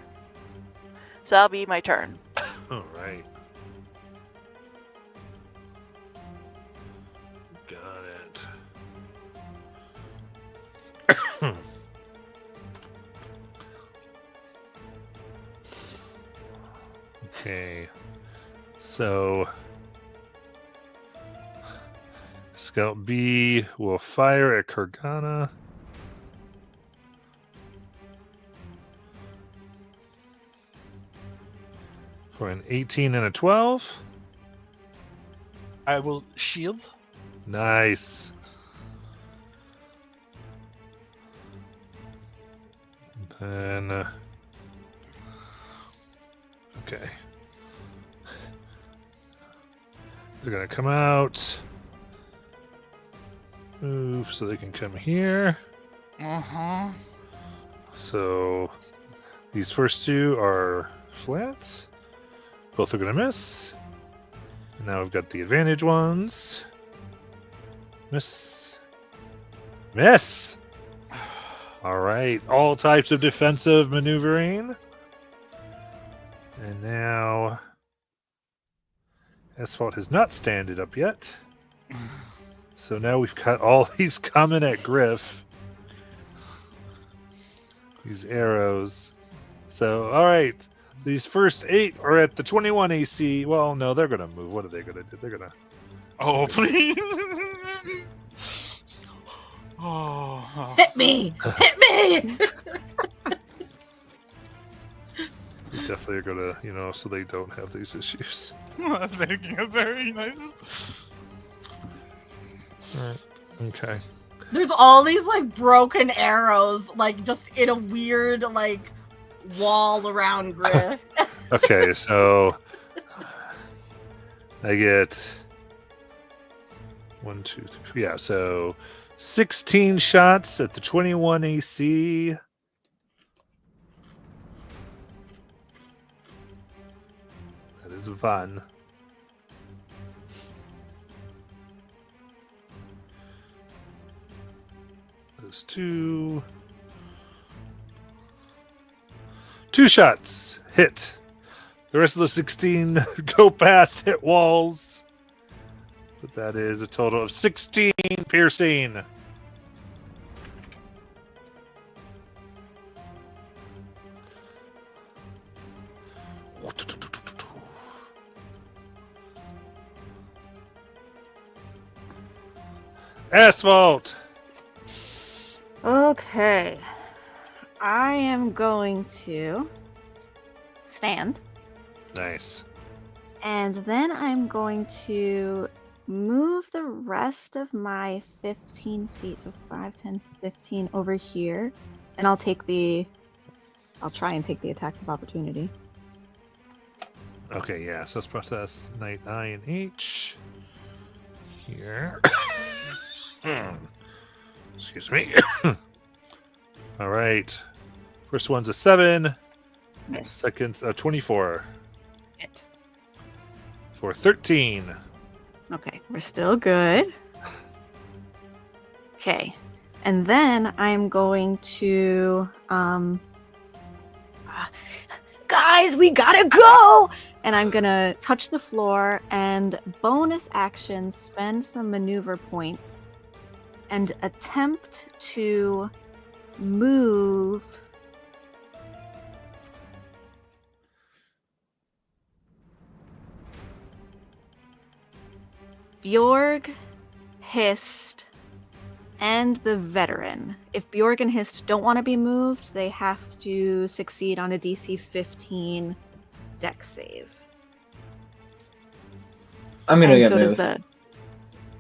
Speaker 4: So that'll be my turn.
Speaker 1: All right. Got it. Okay. So Scout B will fire at Kurgana. For an 18 and a 12.
Speaker 6: I will shield.
Speaker 1: Nice. Then, okay. They're gonna come out. Move so they can come here.
Speaker 6: Uh-huh.
Speaker 1: So these first two are flat. Both are gonna miss. And now we've got the advantage ones. Miss. Miss! All right, all types of defensive maneuvering. And now Asphalt has not standed up yet. So now we've got all these coming at Griff. These arrows. So, all right. These first 8 are at the 21 AC. Well, no, they're going to move. What are they going to do? They're going to...
Speaker 6: Oh, please. Oh.
Speaker 5: Hit me! Hit me!
Speaker 1: They definitely are going to, so they don't have these issues.
Speaker 6: That's making it very nice.
Speaker 1: All right. Okay.
Speaker 7: There's all these like broken arrows, like just in a weird like wall around Griff.
Speaker 1: Okay, so I get 1, 2, 3. Yeah, so 16 shots at the 21 AC. That is fun. There's 2. 2 shots. Hit. The rest of the 16 go past, hit walls. But that is a total of 16 piercing. Asphalt.
Speaker 5: Okay.
Speaker 8: I am going to stand,
Speaker 1: Nice.
Speaker 8: and then I'm going to move the rest of my 15 feet, so 5, 10, 15 over here, and I'll try and take the attacks of opportunity.
Speaker 1: Okay, yeah. So let's process Night Eye and H here. Excuse me. All right. First one's a 7.
Speaker 8: Miss.
Speaker 1: Second's a 24
Speaker 8: Hit.
Speaker 1: for 13.
Speaker 8: Okay, we're still good. Okay, and then I'm going to guys, we gotta go! And I'm gonna touch the floor and bonus action spend some maneuver points and attempt to move Bjorg, Hist, and the veteran. If Bjorg and Hist don't want to be moved, they have to succeed on a DC 15 dex save.
Speaker 3: I'm gonna
Speaker 8: And
Speaker 3: get
Speaker 8: so does
Speaker 3: moved.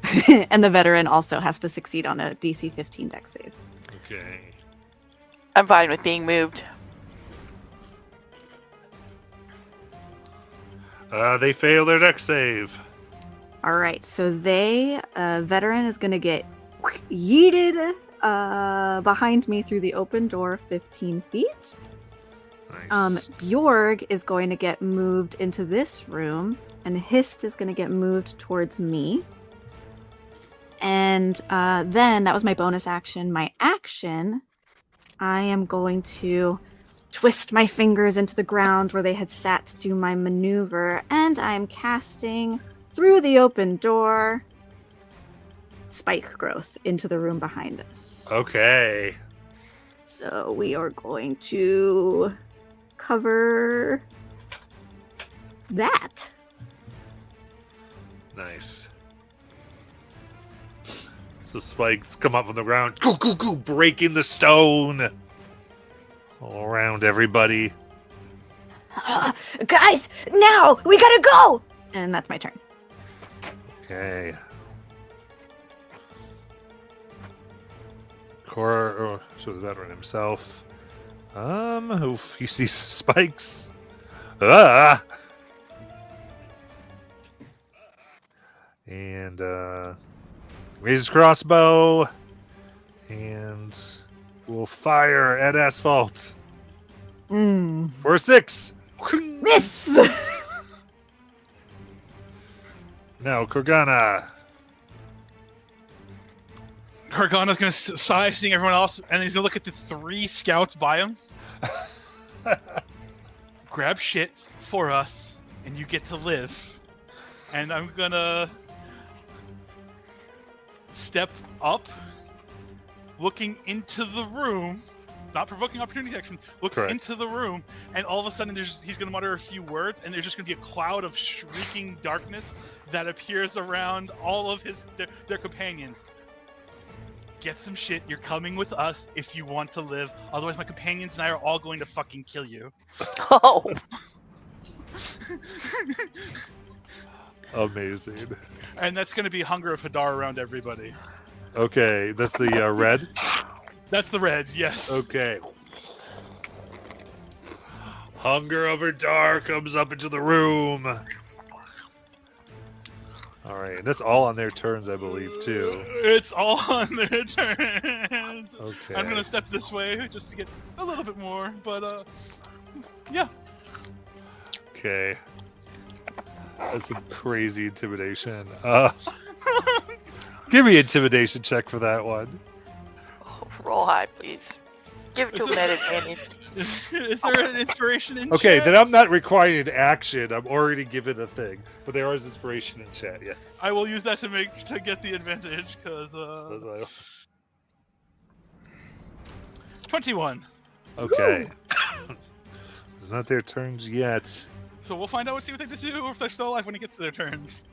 Speaker 8: the and the veteran also has to succeed on a DC 15 dex save.
Speaker 1: Okay.
Speaker 4: I'm fine with being moved.
Speaker 1: They fail their dex save.
Speaker 8: All right, so veteran is going to get yeeted behind me through the open door 15 feet.
Speaker 1: Nice.
Speaker 8: Bjorg is going to get moved into this room, and Hist is going to get moved towards me. And then, that was my bonus action. My action, I am going to twist my fingers into the ground where they had sat to do my maneuver, and I'm casting through the open door spike growth into the room behind us.
Speaker 1: Okay.
Speaker 8: So we are going to cover that.
Speaker 1: Nice. So spikes come up from the ground, goo, goo, goo, breaking the stone all around everybody.
Speaker 8: Guys, now we gotta go! And that's my turn.
Speaker 1: Okay. So the veteran himself. Oof, he sees spikes. Ah! And raises crossbow and will fire at asphalt for a 6.
Speaker 8: Miss!
Speaker 1: Now Kurgana.
Speaker 6: Gargana's gonna sigh, seeing everyone else, and he's gonna look at the 3 scouts by him. Grab shit for us, and you get to live. And I'm gonna step up, looking into the room, not provoking opportunity action, look
Speaker 1: Correct.
Speaker 6: into the room, and all of a sudden he's gonna mutter a few words, and there's just gonna be a cloud of shrieking darkness that appears around all of their companions. Get some shit. You're coming with us if you want to live. Otherwise, my companions and I are all going to fucking kill you.
Speaker 4: Oh,
Speaker 1: Amazing.
Speaker 6: And that's going to be Hunger of Hadar around everybody.
Speaker 1: Okay, that's the red.
Speaker 6: That's the red, yes.
Speaker 1: Okay. Hunger over Dar comes up into the room. All right, and that's all on their turns, I believe, too.
Speaker 6: It's all on their turns.
Speaker 1: Okay.
Speaker 6: I'm going to step this way just to get a little bit more, but yeah.
Speaker 1: Okay. That's some crazy intimidation. Give me an intimidation check for that one.
Speaker 4: roll high, please. Give it to him at advantage.
Speaker 6: Is there an inspiration in
Speaker 1: Okay,
Speaker 6: chat?
Speaker 1: then I'm not requiring an action. I'm already given a thing. But there is inspiration in chat, yes.
Speaker 6: I will use that to get the advantage, because
Speaker 1: That's why-
Speaker 6: 21.
Speaker 1: Okay. It's not their turns yet.
Speaker 6: So we'll find out, see what they do, or if they're still alive when it gets to their turns.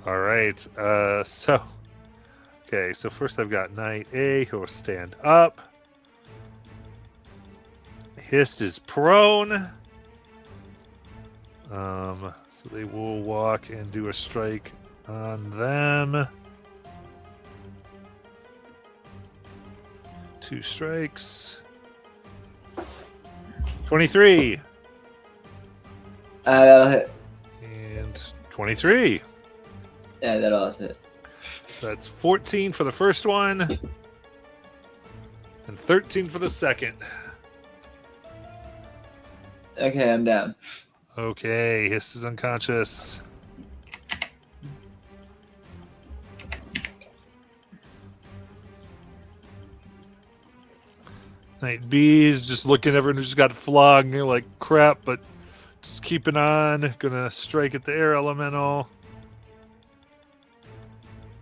Speaker 1: All right. So Okay, so first I've got Knight A, who will stand up. Hist is prone. So they will walk and do a strike on them. 2 strikes. 23
Speaker 3: That'll hit.
Speaker 1: and 23.
Speaker 3: Yeah, that'll also hit.
Speaker 1: That's 14 for the first one and 13 for the second.
Speaker 3: Okay, I'm down.
Speaker 1: Okay, Hist is unconscious. Knight B is just looking at everyone who just got flung. You're like, crap, but just keeping on. Gonna strike at the air elemental.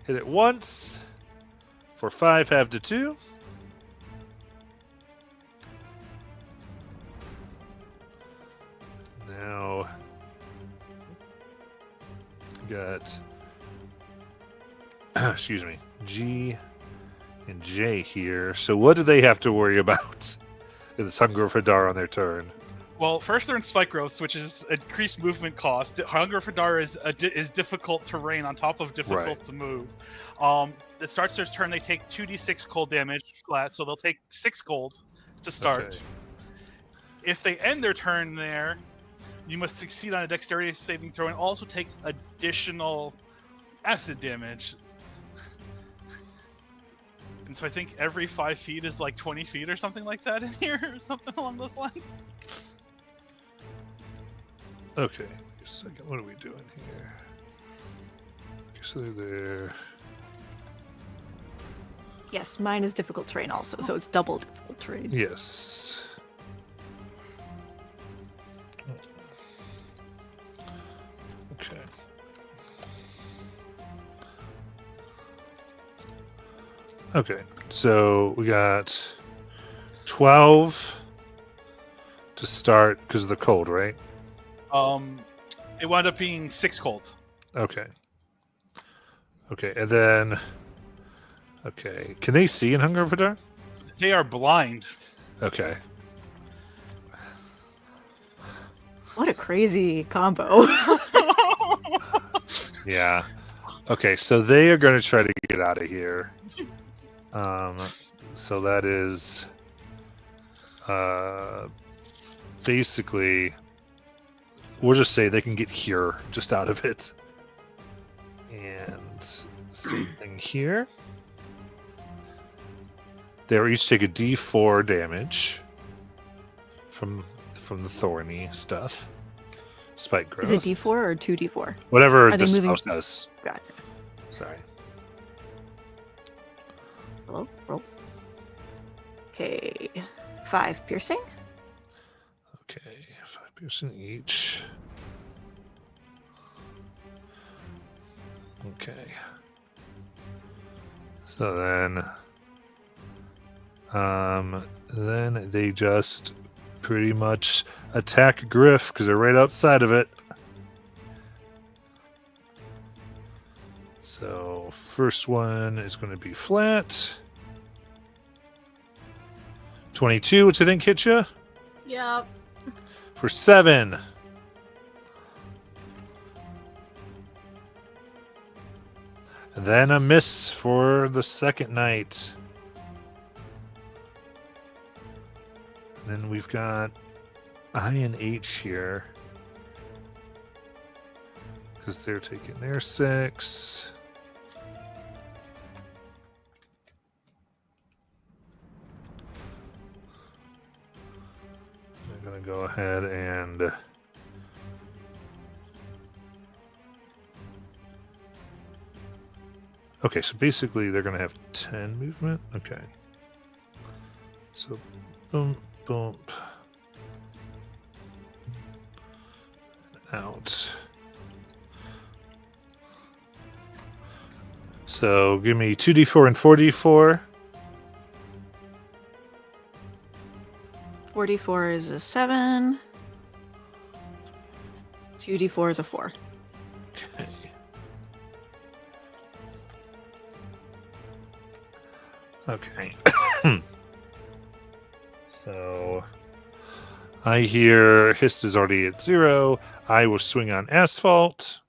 Speaker 1: Hit it once for 5, half to 2. Now got excuse me, G and J here. So what do they have to worry about? It's Hunger of Hadar on their turn.
Speaker 6: Well, first they're in spike growths, which is increased movement cost. Hunger for Hadar is difficult terrain on top of difficult
Speaker 1: Right.
Speaker 6: to move. It starts their turn. They take 2d6 cold damage flat, so they'll take 6 gold to start.
Speaker 1: Okay.
Speaker 6: If they end their turn there, you must succeed on a dexterity saving throw and also take additional acid damage. And so I think every 5 feet is like 20 feet or something like that in here, or something along those lines.
Speaker 1: Okay, just a second. What are we doing here? Okay, so they're
Speaker 8: Yes, mine is difficult terrain also, so it's double difficult terrain.
Speaker 1: yes. Okay. Okay, so we got 12 to start because of the cold, right?
Speaker 6: It wound up being 6 cold.
Speaker 1: Okay. Okay, and then okay, can they see in Hunger of Hadar?
Speaker 6: They are blind.
Speaker 1: Okay.
Speaker 8: What a crazy combo.
Speaker 1: Yeah. Okay, so they are going to try to get out of here. So that is basically we'll just say they can get here just out of it. And same thing here. They'll each take a D4 damage from the thorny stuff. Spike growth.
Speaker 8: Is it D4 or 2D4?
Speaker 1: Whatever
Speaker 8: Are
Speaker 1: the
Speaker 8: they moving-
Speaker 1: spell says.
Speaker 8: Got it.
Speaker 1: Sorry.
Speaker 8: Hello? Roll. Okay. 5 piercing.
Speaker 1: Okay, 5 piercing each. Okay. So then they just pretty much attack Griff because they're right outside of it. So first one is going to be flat. 22, which I think hit you
Speaker 7: Yep.
Speaker 1: for 7. And then a miss for the second night. And then we've got I and H here. Because they're taking their 6. I'm going to go ahead and okay, so basically they're going to have 10 movement. Okay. So, boom, boom. Out. So, give me 2d4 and 4d4.
Speaker 8: 4d4 is a 7. 2d4 is a 4.
Speaker 1: Okay. Okay. So I hear Hist is already at 0. I will swing on Asphalt.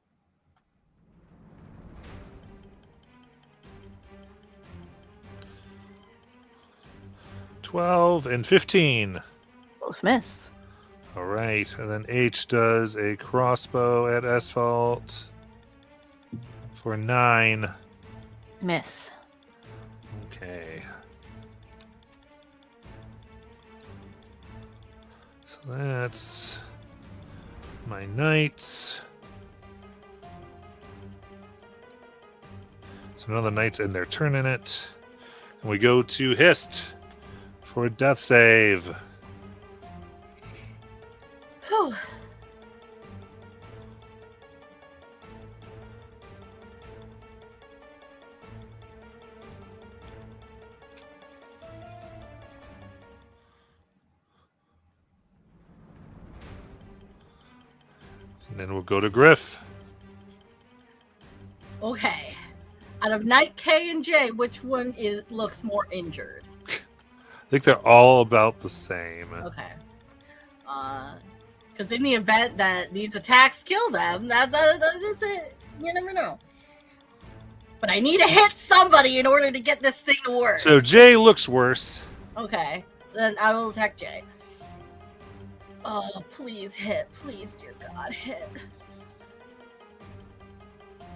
Speaker 1: $12 and 15.
Speaker 8: Both miss.
Speaker 1: All right, and then H does a crossbow at Asphalt for 9.
Speaker 8: Miss.
Speaker 1: Okay. So that's my knights. So another knight's in their turn in it. And we go to Hist for a death save.
Speaker 7: Whew.
Speaker 1: And then we'll go to Griff.
Speaker 7: Okay. Out of Knight K and J, which one looks more injured?
Speaker 1: I think they're all about the same.
Speaker 7: Okay. Because in the event that these attacks kill them, that's it. You never know. But I need to hit somebody in order to get this thing to work.
Speaker 1: So Jay looks worse.
Speaker 7: Okay. Then I will attack Jay. Oh, please hit. Please, dear God, hit.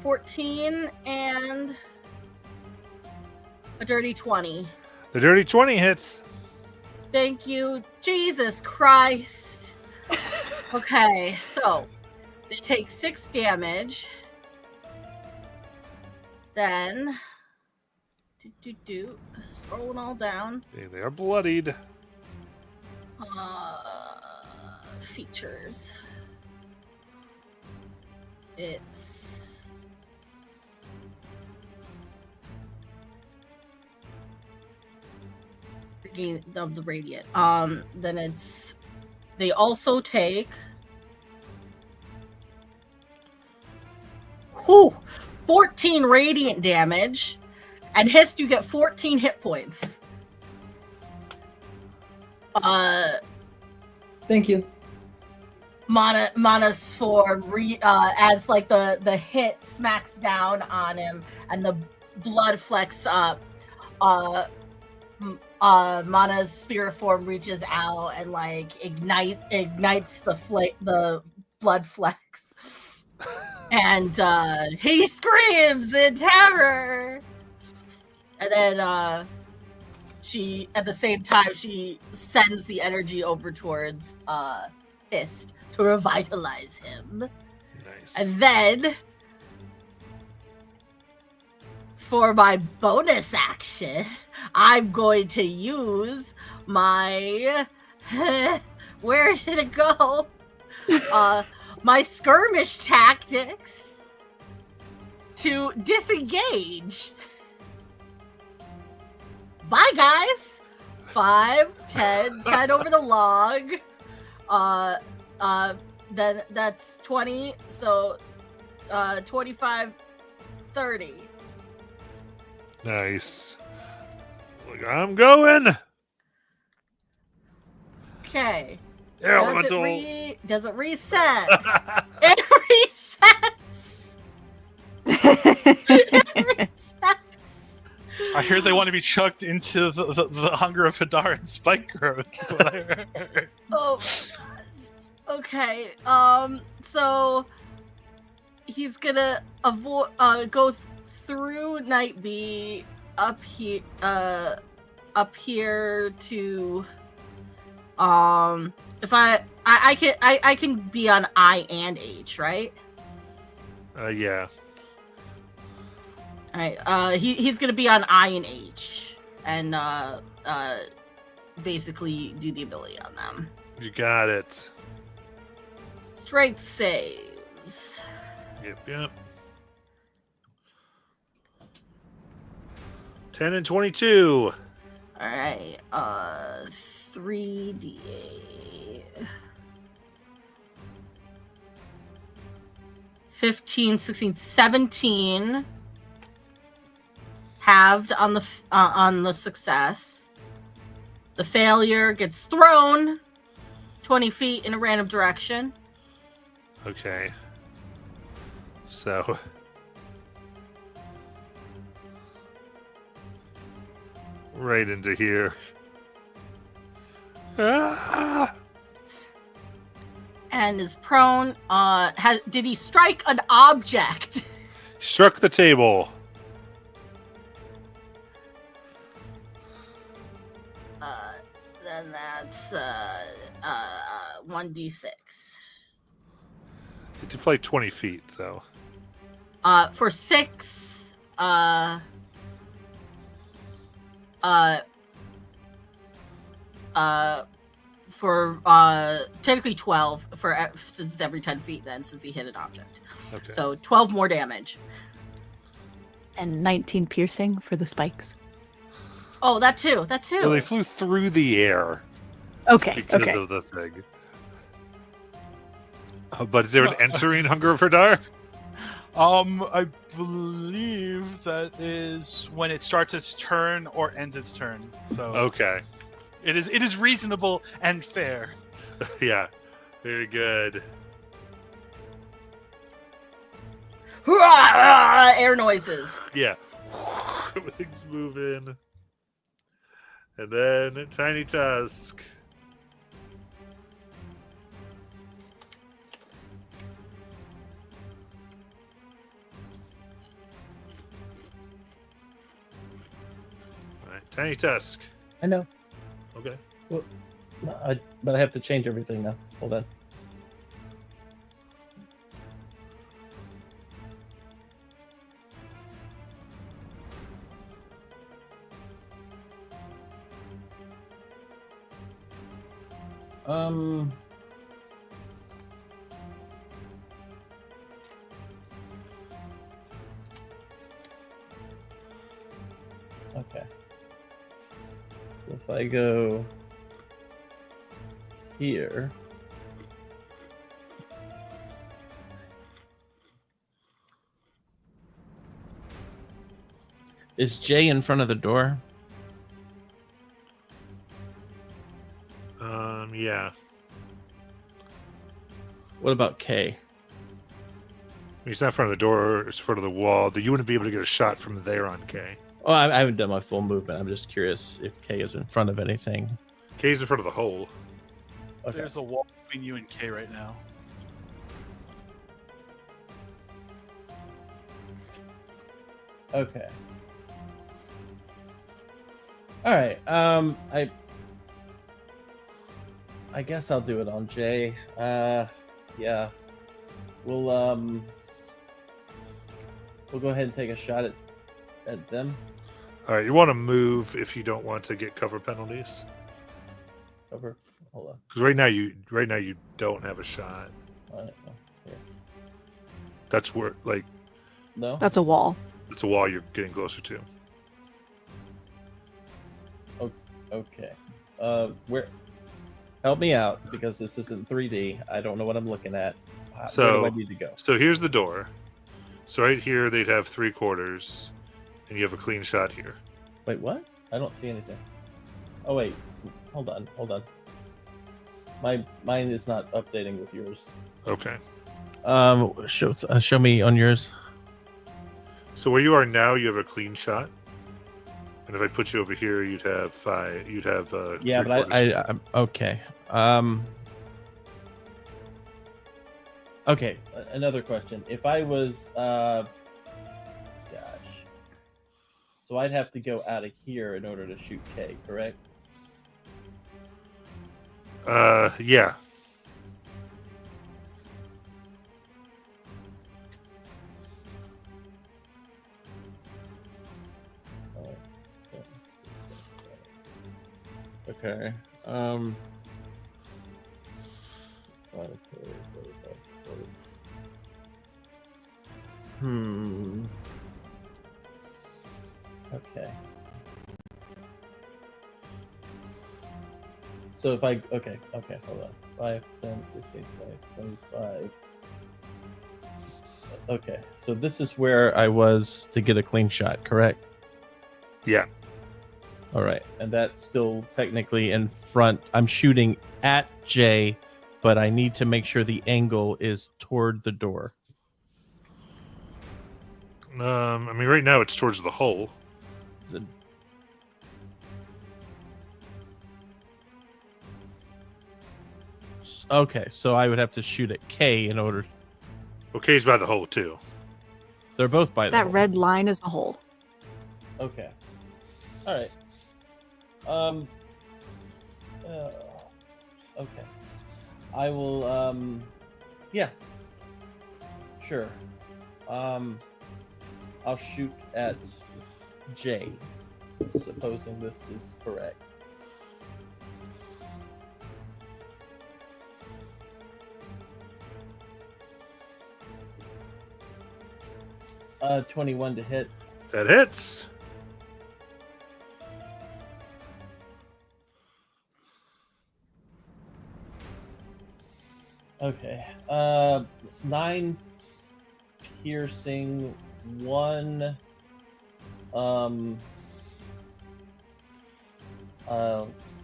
Speaker 7: 14 and a dirty 20.
Speaker 1: The dirty 20 hits.
Speaker 7: Thank you. Jesus Christ. Okay, so they take 6 damage. Then scrolling all down.
Speaker 1: They are bloodied.
Speaker 7: Features. It's Regain of the Radiant. Then it's they also take 14 radiant damage, and Hist, you get 14 hit points.
Speaker 3: Thank you.
Speaker 7: Mana's form as like the hit smacks down on him and the blood flecks up. Mana's spirit form reaches out and like ignites the blood flecks, and he screams in terror. And then she, at the same time, she sends the energy over towards Hist to revitalize him.
Speaker 1: Nice.
Speaker 7: And then, for my bonus action, I'm going to use my where did it go? My skirmish tactics to disengage. Bye, guys. 5, 10 over the log. Then that's 20. So, 25, 30.
Speaker 1: Nice. Look, I'm going.
Speaker 7: Okay.
Speaker 1: Elemental.
Speaker 7: Does it reset? It resets. It resets.
Speaker 6: I hear they want to be chucked into the hunger of Hadar and spike growth. That's what I heard.
Speaker 7: Oh my gosh. Okay. So he's gonna go through Night B up here to if I can be on I and H, right?
Speaker 1: Yeah.
Speaker 7: All right. He's gonna be on I and H, and basically do the ability on them.
Speaker 1: You got it.
Speaker 7: Strength saves.
Speaker 1: Yep. 10 and 22.
Speaker 7: All right. 3d8. 15, 16, 17. halved on the success. The failure gets thrown 20 feet in a random direction.
Speaker 1: Okay. So. Right into here. Ah!
Speaker 7: And is prone. Did he strike an object?
Speaker 1: Struck the table.
Speaker 7: Then that's 1d6.
Speaker 1: It did fly 20 feet, so.
Speaker 7: For 6, for technically 12 for since it's every 10 feet then since he hit an object.
Speaker 1: Okay.
Speaker 7: So 12 more damage.
Speaker 8: And 19 piercing for the spikes.
Speaker 7: Oh, that too.
Speaker 1: Well, they flew through the air
Speaker 8: Okay.
Speaker 1: because
Speaker 8: Okay.
Speaker 1: of the thing. But is there an entering Hunger of Hadar?
Speaker 6: I believe that is when it starts its turn or ends its turn. So
Speaker 1: Okay.
Speaker 6: it is reasonable and fair.
Speaker 1: Yeah. Very good.
Speaker 7: Air noises.
Speaker 1: Yeah. Everything's moving. And then Tiny Tusk. All right, Tiny Tusk.
Speaker 2: I know.
Speaker 1: Okay.
Speaker 2: But I have to change everything now. Hold on. Okay. So if I go here. Is Jay in front of the door?
Speaker 1: Yeah.
Speaker 2: What about K?
Speaker 1: He's not in front of the door, it's in front of the wall. You wouldn't be able to get a shot from there on K.
Speaker 2: Oh, I haven't done my full movement. I'm just curious if K is in front of anything.
Speaker 1: K's in front of the hole.
Speaker 2: Okay.
Speaker 6: There's a wall between you and Kay right now.
Speaker 2: Okay. All right. I guess I'll do it on Jay. Yeah. We'll go ahead and take a shot at them.
Speaker 1: All right, you want to move if you don't want to get cover penalties.
Speaker 2: Over. Hold on.
Speaker 1: Because right now you don't have a shot.
Speaker 2: All right. Oh, here.
Speaker 1: That's where
Speaker 2: No.
Speaker 8: That's a wall.
Speaker 1: it's a wall you're getting closer to.
Speaker 2: Okay. Where? Help me out because this isn't 3D. I don't know what I'm looking at. Where
Speaker 1: So-
Speaker 2: do I need to go?
Speaker 1: So here's the door. So right here they'd have 3/4, and you have a clean shot here.
Speaker 2: Wait, what? I don't see anything. Oh wait, hold on. Mine is not updating with yours.
Speaker 1: Okay.
Speaker 2: Show me on yours.
Speaker 1: So where you are now, you have a clean shot. And if I put you over here, you'd have five. You'd have
Speaker 2: Yeah, but
Speaker 1: 3/4.
Speaker 2: I'm okay. Okay, another question. If I was, gosh, so I'd have to go out of here in order to shoot K, correct?
Speaker 1: Yeah.
Speaker 2: Okay. Okay. So if I okay, hold on. 5, 10, 15, 20, 25. Okay, so this is where I was to get a clean shot, correct?
Speaker 1: Yeah.
Speaker 2: All right, and that's still technically in front. I'm shooting at Jay, but I need to make sure the angle is toward the door.
Speaker 1: I mean, right now it's towards the hole.
Speaker 2: The- Okay, so I would have to shoot at K in order.
Speaker 1: Okay's by the hole too.
Speaker 2: They're both by the
Speaker 8: That
Speaker 2: hole.
Speaker 8: red line is the hole.
Speaker 2: Okay. All right. Okay. I will. Yeah. Sure. I'll shoot at J, supposing this is correct. 21 to hit.
Speaker 1: That hits.
Speaker 2: Okay. It's 9 piercing, 1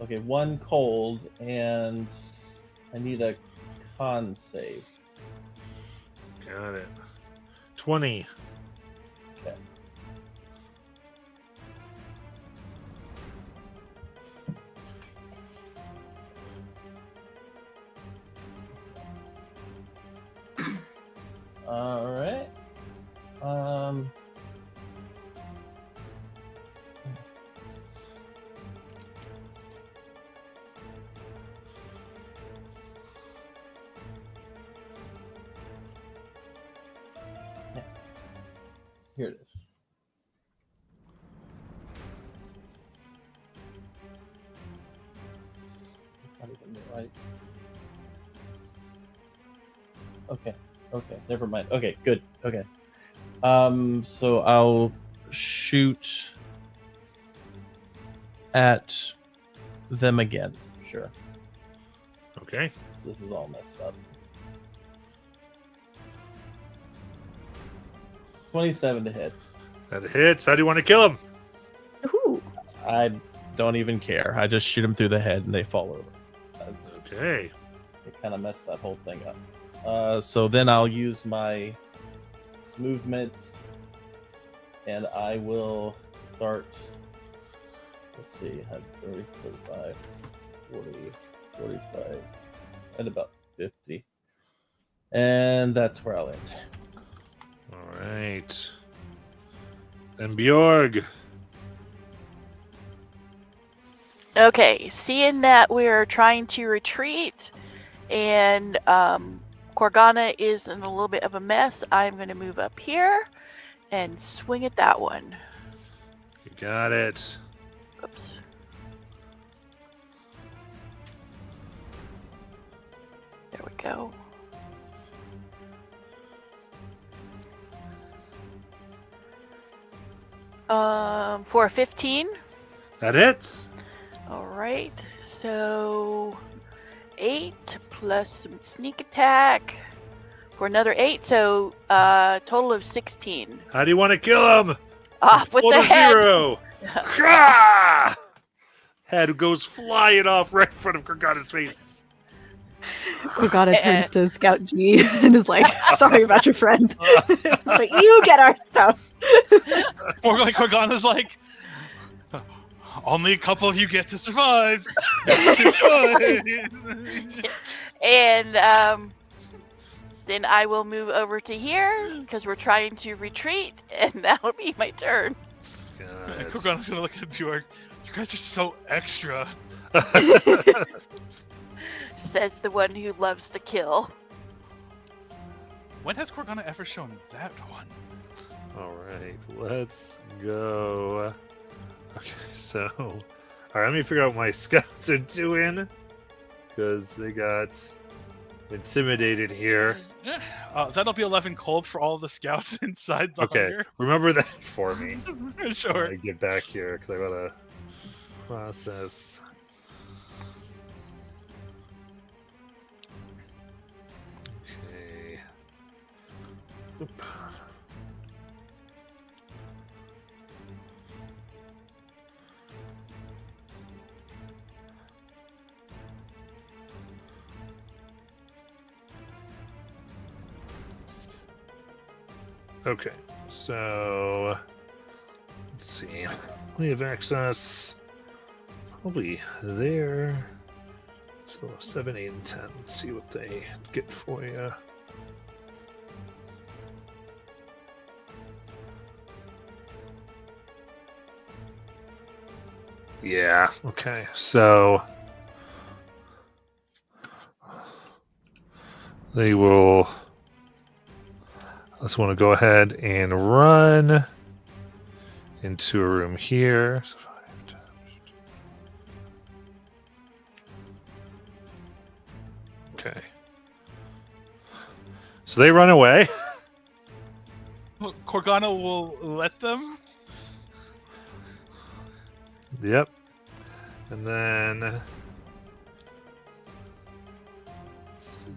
Speaker 2: okay, 1 cold, and I need a con save.
Speaker 1: Got it. 20.
Speaker 2: Okay. All right. Yeah. Here it is. It's not even right. Okay. Okay. Never mind. Okay. Good. Okay. So I'll shoot at them again. Sure.
Speaker 1: Okay.
Speaker 2: This is all messed up. 27 to hit.
Speaker 1: That hits. How do you want to kill him?
Speaker 8: Ooh.
Speaker 2: I don't even care. I just shoot them through the head and they fall over.
Speaker 1: Okay.
Speaker 2: It kind of messed that whole thing up. So then I'll use my movement and I will start. Let's see, I had 30, 45, 40, 45, and about 50. And that's where I'll end.
Speaker 1: All right. And Bjorg.
Speaker 4: Okay, seeing that we're trying to retreat and Korgana is in a little bit of a mess, I'm going to move up here and swing at that one.
Speaker 1: You got it.
Speaker 4: Oops. There we go. For a 15.
Speaker 1: That hits.
Speaker 4: All right, so 8 plus some sneak attack for another 8, so total of 16.
Speaker 1: How do you want to kill him?
Speaker 4: Off with
Speaker 1: Full
Speaker 4: the
Speaker 1: to
Speaker 4: head.
Speaker 1: zero. Krah! Head goes flying off right in front of Korgana's face.
Speaker 8: Korgana turns to Scout G and is like, sorry about your friend. But you get our stuff.
Speaker 6: Korgana's like, only a couple of you get to survive. Enjoy.
Speaker 4: And then I will move over to here because we're trying to retreat, and that'll be my turn.
Speaker 1: God.
Speaker 6: Korgana's gonna look at Bjork. You guys are so extra.
Speaker 4: Says the one who loves to kill.
Speaker 6: When has Korgana ever shown that one?
Speaker 1: All right, let's go. Okay, so, all right, let me figure out what my scouts are doing because they got intimidated here.
Speaker 6: That'll be 11 cold for all the scouts inside the
Speaker 1: Okay,
Speaker 6: hunger.
Speaker 1: remember that for me.
Speaker 6: Sure.
Speaker 1: When I get back here because I gotta process. Okay. Oop. Okay, so let's see. We have access probably there. So 7, 8, and 10. Let's see what they get for you. Yeah, okay. So they will. Let's want to go ahead and run into a room here. So 5, 10. Okay. So they run away.
Speaker 6: Well, Corgana will let them.
Speaker 1: Yep. And then. Let's see.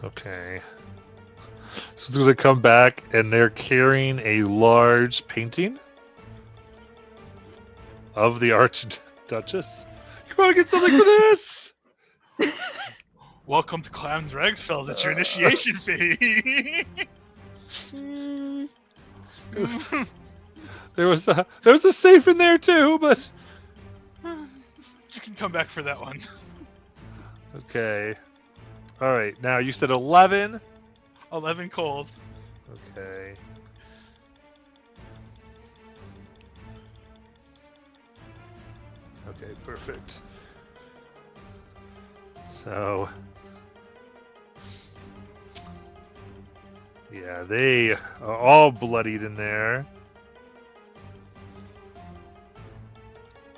Speaker 1: Okay. So it's going to come back, and they're carrying a large painting of the Archduchess. You want to get something for this?
Speaker 6: Welcome to Clown Dragsfeld. It's your initiation fee.
Speaker 1: There was a safe in there too, but
Speaker 6: You can come back for that one.
Speaker 1: okay. All right. Now you said 11.
Speaker 6: 11 cold.
Speaker 1: Okay. Okay, perfect. So, yeah, they are all bloodied in there.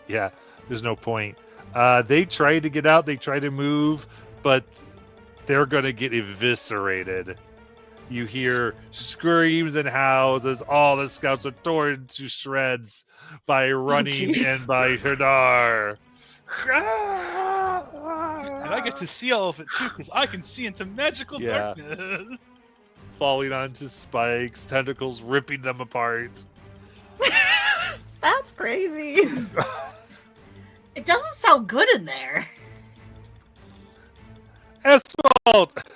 Speaker 1: Yeah, there's no point. They tried to get out, they tried to move, but they're going to get eviscerated. You hear screams and howls as all the scouts are torn to shreds by running
Speaker 8: jeez.
Speaker 1: and by Hadar.
Speaker 6: And I get to see all of it too, because I can see into magical
Speaker 1: Yeah.
Speaker 6: darkness.
Speaker 1: Falling onto spikes, tentacles ripping them apart.
Speaker 8: That's crazy.
Speaker 7: It doesn't sound good in there.
Speaker 1: Asphalt!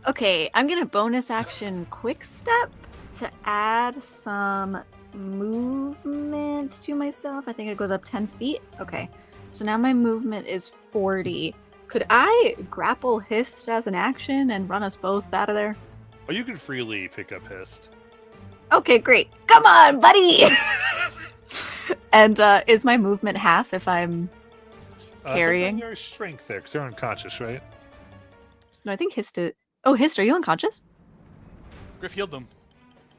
Speaker 8: Okay, I'm gonna bonus action quick step to add some movement to myself. I think it goes up 10 feet. Okay, so now my movement is 40. Could I grapple Hist as an action and run us both out of there?
Speaker 1: Well, you can freely pick up Hist.
Speaker 8: Okay, great. Come on, buddy! And is my movement half if I'm... Carrying?
Speaker 1: Your strength there, because they're unconscious, right?
Speaker 8: No, I think Hist is... Oh, Hist, are you unconscious?
Speaker 6: Griff healed them.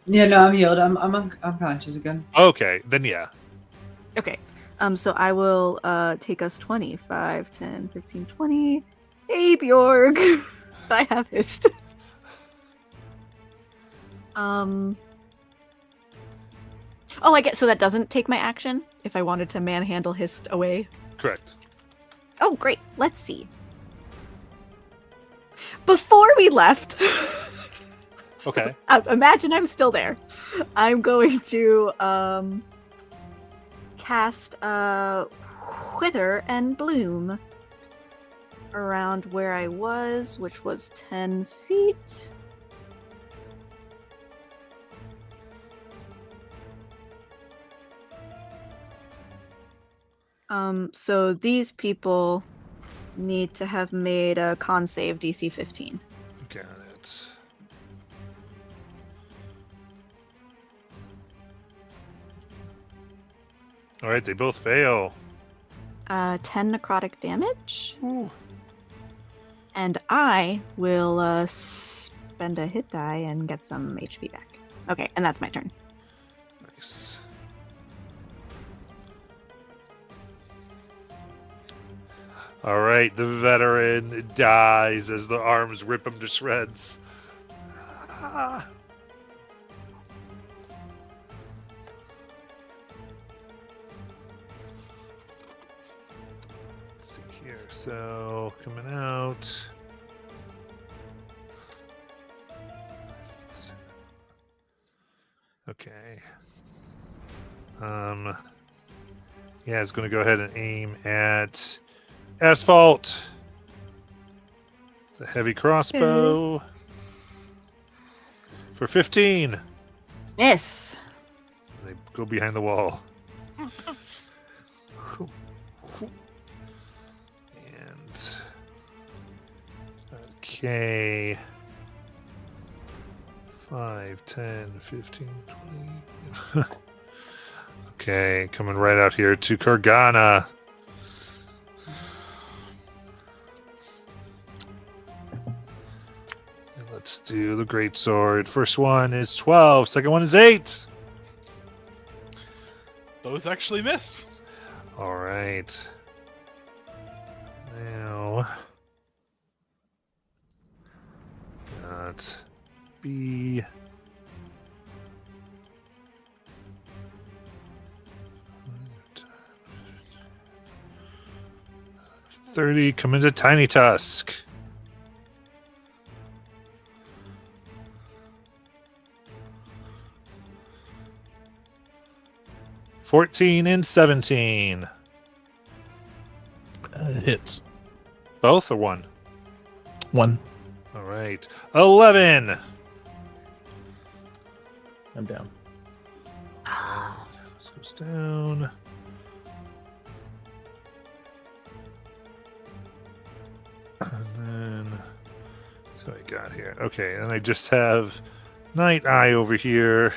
Speaker 3: Yeah, no, I'm healed. I'm unconscious again.
Speaker 1: Okay, then yeah.
Speaker 8: Okay. So I will take us 20, 5, 10, 15, 20. Hey, Bjorg! I have Hist. Oh, I get so that doesn't take my action if I wanted to manhandle Hist away.
Speaker 1: Correct.
Speaker 8: Oh, great. Let's see. Before we left, so,
Speaker 1: Okay.
Speaker 8: imagine I'm still there. I'm going to cast Wither and Bloom around where I was, which was 10 feet. So these people need to have made a con save DC 15.
Speaker 1: Got it. All right, they both fail.
Speaker 8: 10 necrotic damage. And I will spend a hit die and get some HP back. Okay, and that's my turn.
Speaker 1: Nice. All right, the veteran dies as the arms rip him to shreds. Ah. Let's see here. So, coming out. Okay. Yeah, it's going to go ahead and aim at Asphalt. The heavy crossbow for 15.
Speaker 8: Miss.
Speaker 1: They go behind the wall. And okay. 5, 10, 15, 20. Okay, coming right out here to Kurgana. And let's do the great sword. First one is 12, second one is 8.
Speaker 6: Those actually miss.
Speaker 1: All right. Now, got B. 30, come into Tiny Tusk. $14 and 17.
Speaker 2: Hits.
Speaker 1: Both or one?
Speaker 2: 1.
Speaker 1: All right. 11.
Speaker 2: I'm down.
Speaker 1: This goes down. And then, so I got here. Okay, and I just have Night Eye over here.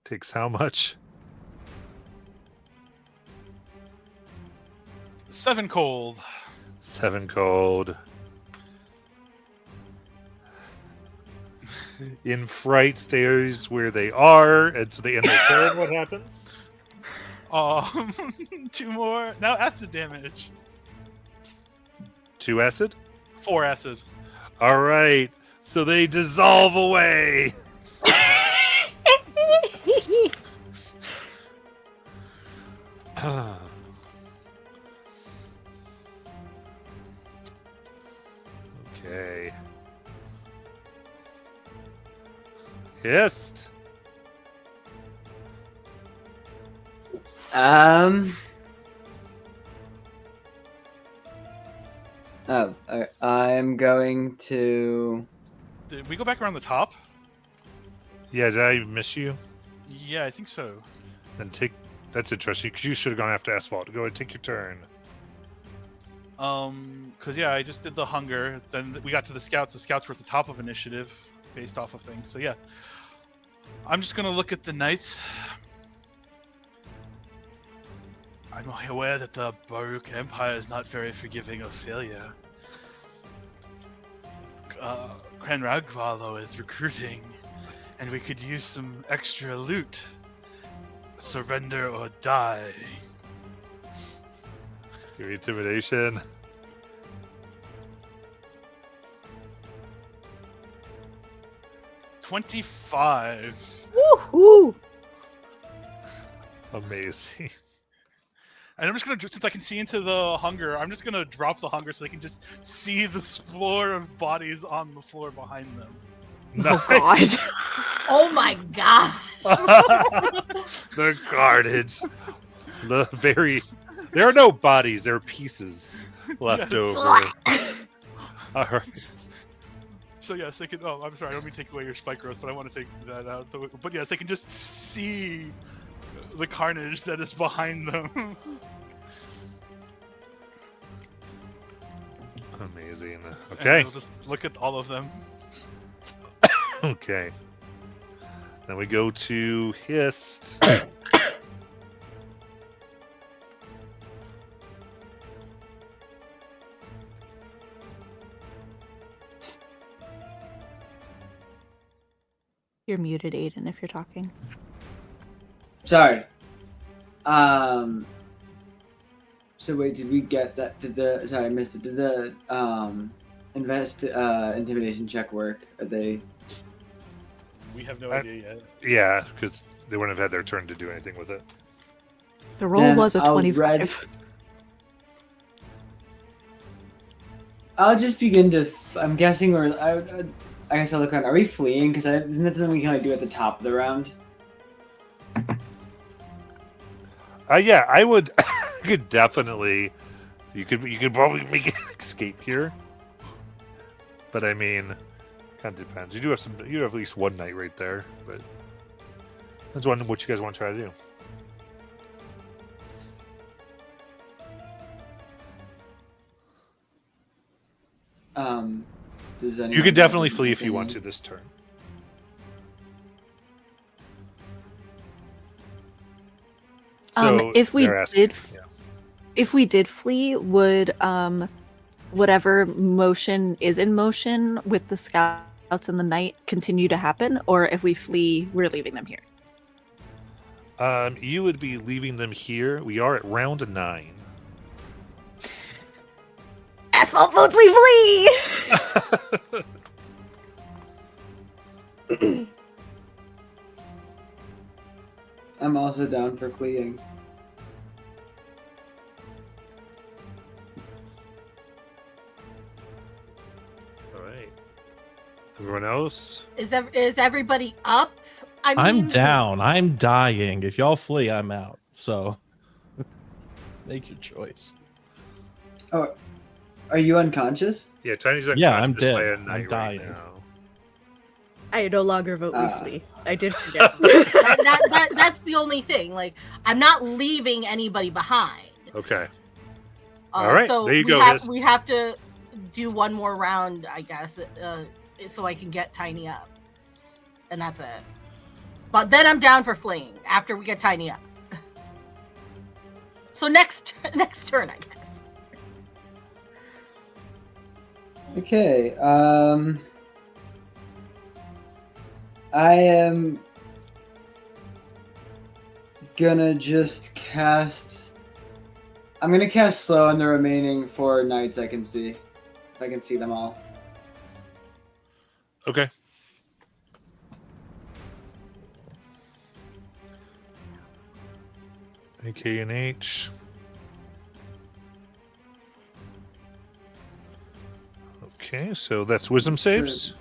Speaker 1: Takes how much?
Speaker 6: 7 cold.
Speaker 1: 7 cold. In fright stays where they are, and so they end their turn. What happens?
Speaker 6: 2 more. Now acid damage.
Speaker 1: 2 acid?
Speaker 6: 4 acid.
Speaker 1: All right. So they dissolve away. Okay. Hist.
Speaker 3: I'm going to.
Speaker 6: Did we go back around the top?
Speaker 1: Yeah, did I miss you?
Speaker 6: Yeah, I think so.
Speaker 1: Then take. That's interesting because you should have gone after Asphalt. Go ahead and take your turn.
Speaker 6: Because yeah, I just did the hunger. Then we got to the scouts. The scouts were at the top of initiative, based off of things. So yeah, I'm just gonna look at the knights. I'm aware that the Baruch Empire is not very forgiving of failure. Clan Ragvalo is recruiting, and we could use some extra loot. Surrender or die.
Speaker 1: Give me intimidation.
Speaker 6: $25.
Speaker 8: Woohoo!
Speaker 1: Amazing.
Speaker 6: And I'm just gonna, since I can see into the hunger, I'm just gonna drop the hunger so they can just see the floor of bodies on the floor behind them.
Speaker 8: Oh god.
Speaker 7: Oh my god.
Speaker 1: The carnage. The very. There are no bodies. There are pieces left over. All right.
Speaker 6: So yes, they can. Oh, I'm sorry. I don't mean to take away your spike growth, but I want to take that out. But yes, they can just see the carnage that is behind them.
Speaker 1: Amazing.
Speaker 6: And
Speaker 1: Okay.
Speaker 6: we'll just look at all of them.
Speaker 1: Okay. Then we go to Hist.
Speaker 8: You're muted, Aiden, if you're talking.
Speaker 3: Sorry. So wait, did we get that? Did the sorry, I missed it. Did the intimidation check work? Are they?
Speaker 6: We have no idea yet.
Speaker 1: Yeah, because they wouldn't have had their turn to do anything with it.
Speaker 8: The roll
Speaker 3: Then
Speaker 8: was a
Speaker 3: I'll
Speaker 8: 25.
Speaker 3: I'll just begin to. I'm guessing, or I guess I'll look around. Are we fleeing? Because isn't that something we can like do at the top of the round?
Speaker 1: Yeah, I would. Could definitely. You could probably make an escape here. But I mean, kind of depends. You do have some. You have at least one night right there, but depends on what you guys want to try to do.
Speaker 3: Does anyone
Speaker 1: You could
Speaker 3: have
Speaker 1: definitely
Speaker 3: an
Speaker 1: flee if you want to
Speaker 3: opinion?
Speaker 1: this turn. So
Speaker 8: If we
Speaker 1: they're asking,
Speaker 8: did,
Speaker 1: yeah.
Speaker 8: if we did flee, would whatever motion is in motion with the scouts in the night continue to happen, or if we flee, we're leaving them here?
Speaker 1: You would be leaving them here. We are at round 9.
Speaker 8: Asphalt votes, we flee.
Speaker 3: I'm also down for fleeing.
Speaker 1: All right. Everyone else?
Speaker 7: Is everybody up? I mean,
Speaker 2: I'm down. I'm dying. If y'all flee, I'm out. So make your choice.
Speaker 3: Oh, are you unconscious?
Speaker 1: Yeah, Tiny's
Speaker 2: Yeah, I'm
Speaker 1: unconscious by
Speaker 2: dead.
Speaker 1: a night
Speaker 2: I'm
Speaker 1: right
Speaker 2: dying.
Speaker 1: now.
Speaker 8: I no longer vote
Speaker 3: Ah.
Speaker 8: we flee. I did forget.
Speaker 7: that's the only thing. Like, I'm not leaving anybody behind.
Speaker 1: Okay. All right,
Speaker 7: So
Speaker 1: there you
Speaker 7: we
Speaker 1: go,
Speaker 7: have
Speaker 1: Hiss.
Speaker 7: we have to do one more round, I guess, so I can get Tiny up, and that's it. But then I'm down for fleeing after we get Tiny up. So next turn, I guess.
Speaker 3: Okay. I am gonna just cast. I'm gonna cast slow on the remaining 4 knights I can see. If I can see them all.
Speaker 1: Okay. AK and H. Okay, so that's wisdom saves.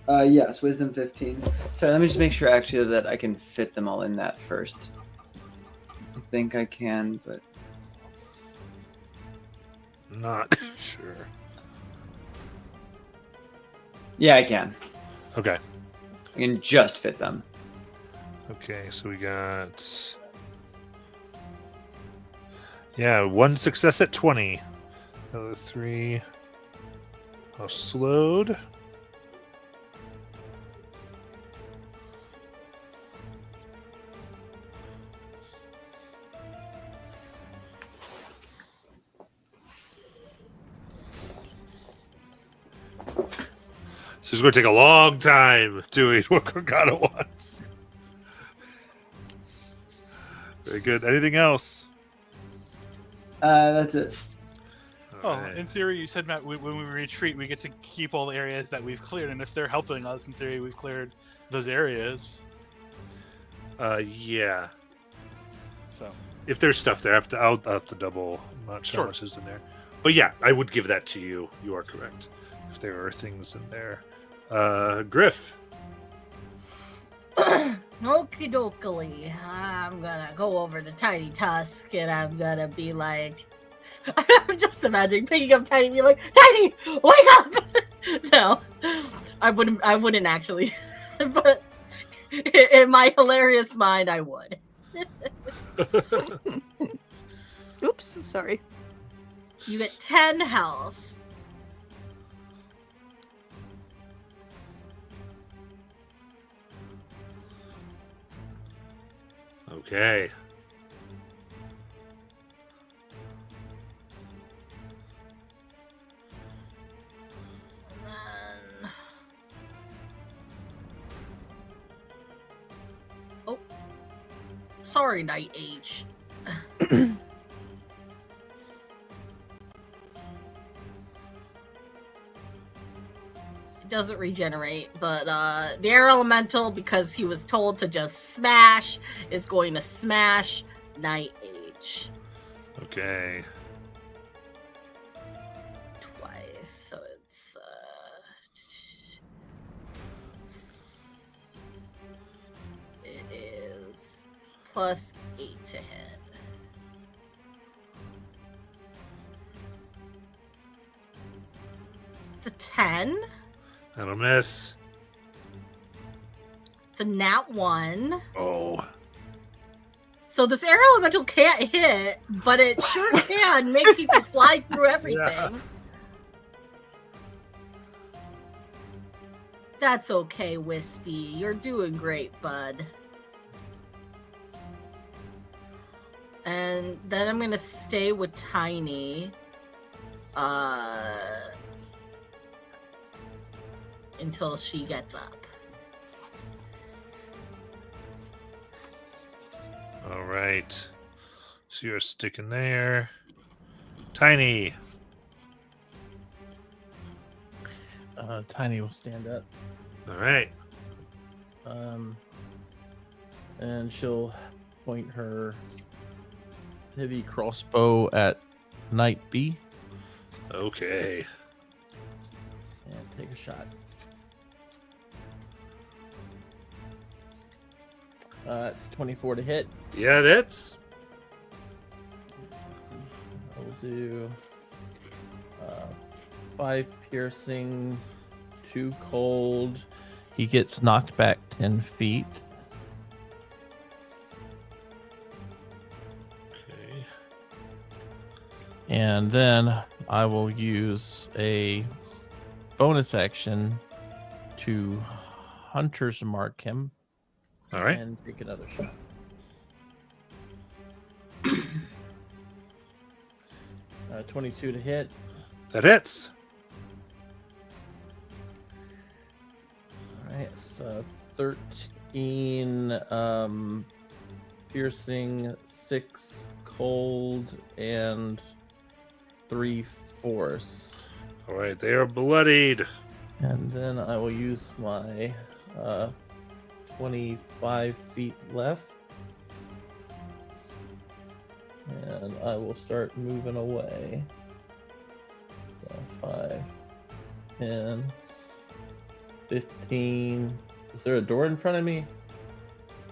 Speaker 3: Yes, wisdom 15. Sorry, let me just make sure actually that I can fit them all in that first. I think I can, but
Speaker 1: Not sure.
Speaker 3: yeah, I can.
Speaker 1: Okay.
Speaker 3: I can just fit them.
Speaker 1: Okay, so we got. Yeah, 1 success at 20. Another 3. Oh, slowed. So it's going to take a long time doing what Gorgana wants. Very good. Anything else?
Speaker 3: That's it.
Speaker 6: Oh,
Speaker 1: Alright.
Speaker 6: in theory, you said, Matt, when we retreat, we get to keep all the areas that we've cleared, and if they're helping us, in theory, we've cleared those areas.
Speaker 1: Yeah.
Speaker 6: So,
Speaker 1: If there's stuff there, I'll have to double. I'm not sure how much is in there. But yeah, I would give that to you. You are correct. If there are things in there. Griff.
Speaker 7: Okie dokie. I'm gonna go over to Tiny Tusk and I'm gonna be like, I'm just imagining picking up Tiny and be like, Tiny, wake up! No, I wouldn't actually, but in my hilarious mind, I would.
Speaker 8: Oops, sorry.
Speaker 7: You get 10 health.
Speaker 1: Okay.
Speaker 7: And then... Oh. Sorry, Knight H. It doesn't regenerate, but the air elemental, because he was told to just smash, is going to smash Knight H
Speaker 1: Okay.
Speaker 7: twice. So it's plus 8 to hit. It's a 10.
Speaker 1: That'll miss.
Speaker 7: It's a nat 1.
Speaker 1: Oh.
Speaker 7: So this air elemental can't hit, but it sure can make people fly through everything.
Speaker 1: Yeah.
Speaker 7: That's okay, Wispy. You're doing great, bud. And then I'm gonna stay with Tiny. Until she gets up.
Speaker 1: All right. So you're sticking there. Tiny.
Speaker 2: Tiny will stand up.
Speaker 1: All right.
Speaker 2: And she'll point her heavy crossbow at Knight B
Speaker 1: Okay.
Speaker 2: and take a shot. It's 24 to hit.
Speaker 1: Yeah, that's.
Speaker 2: I'll do 5 piercing, 2 cold. He gets knocked back 10 feet.
Speaker 1: Okay.
Speaker 2: And then I will use a bonus action to Hunter's Mark him
Speaker 1: All right.
Speaker 2: and take another shot. Uh, 22 to hit.
Speaker 1: That hits.
Speaker 2: All right, so 13 piercing, 6 cold, and 3 force.
Speaker 1: All right. They are bloodied.
Speaker 2: And then I will use my 25 feet left. And I will start moving away. So 5, 10, 15. Is there a door in front of me?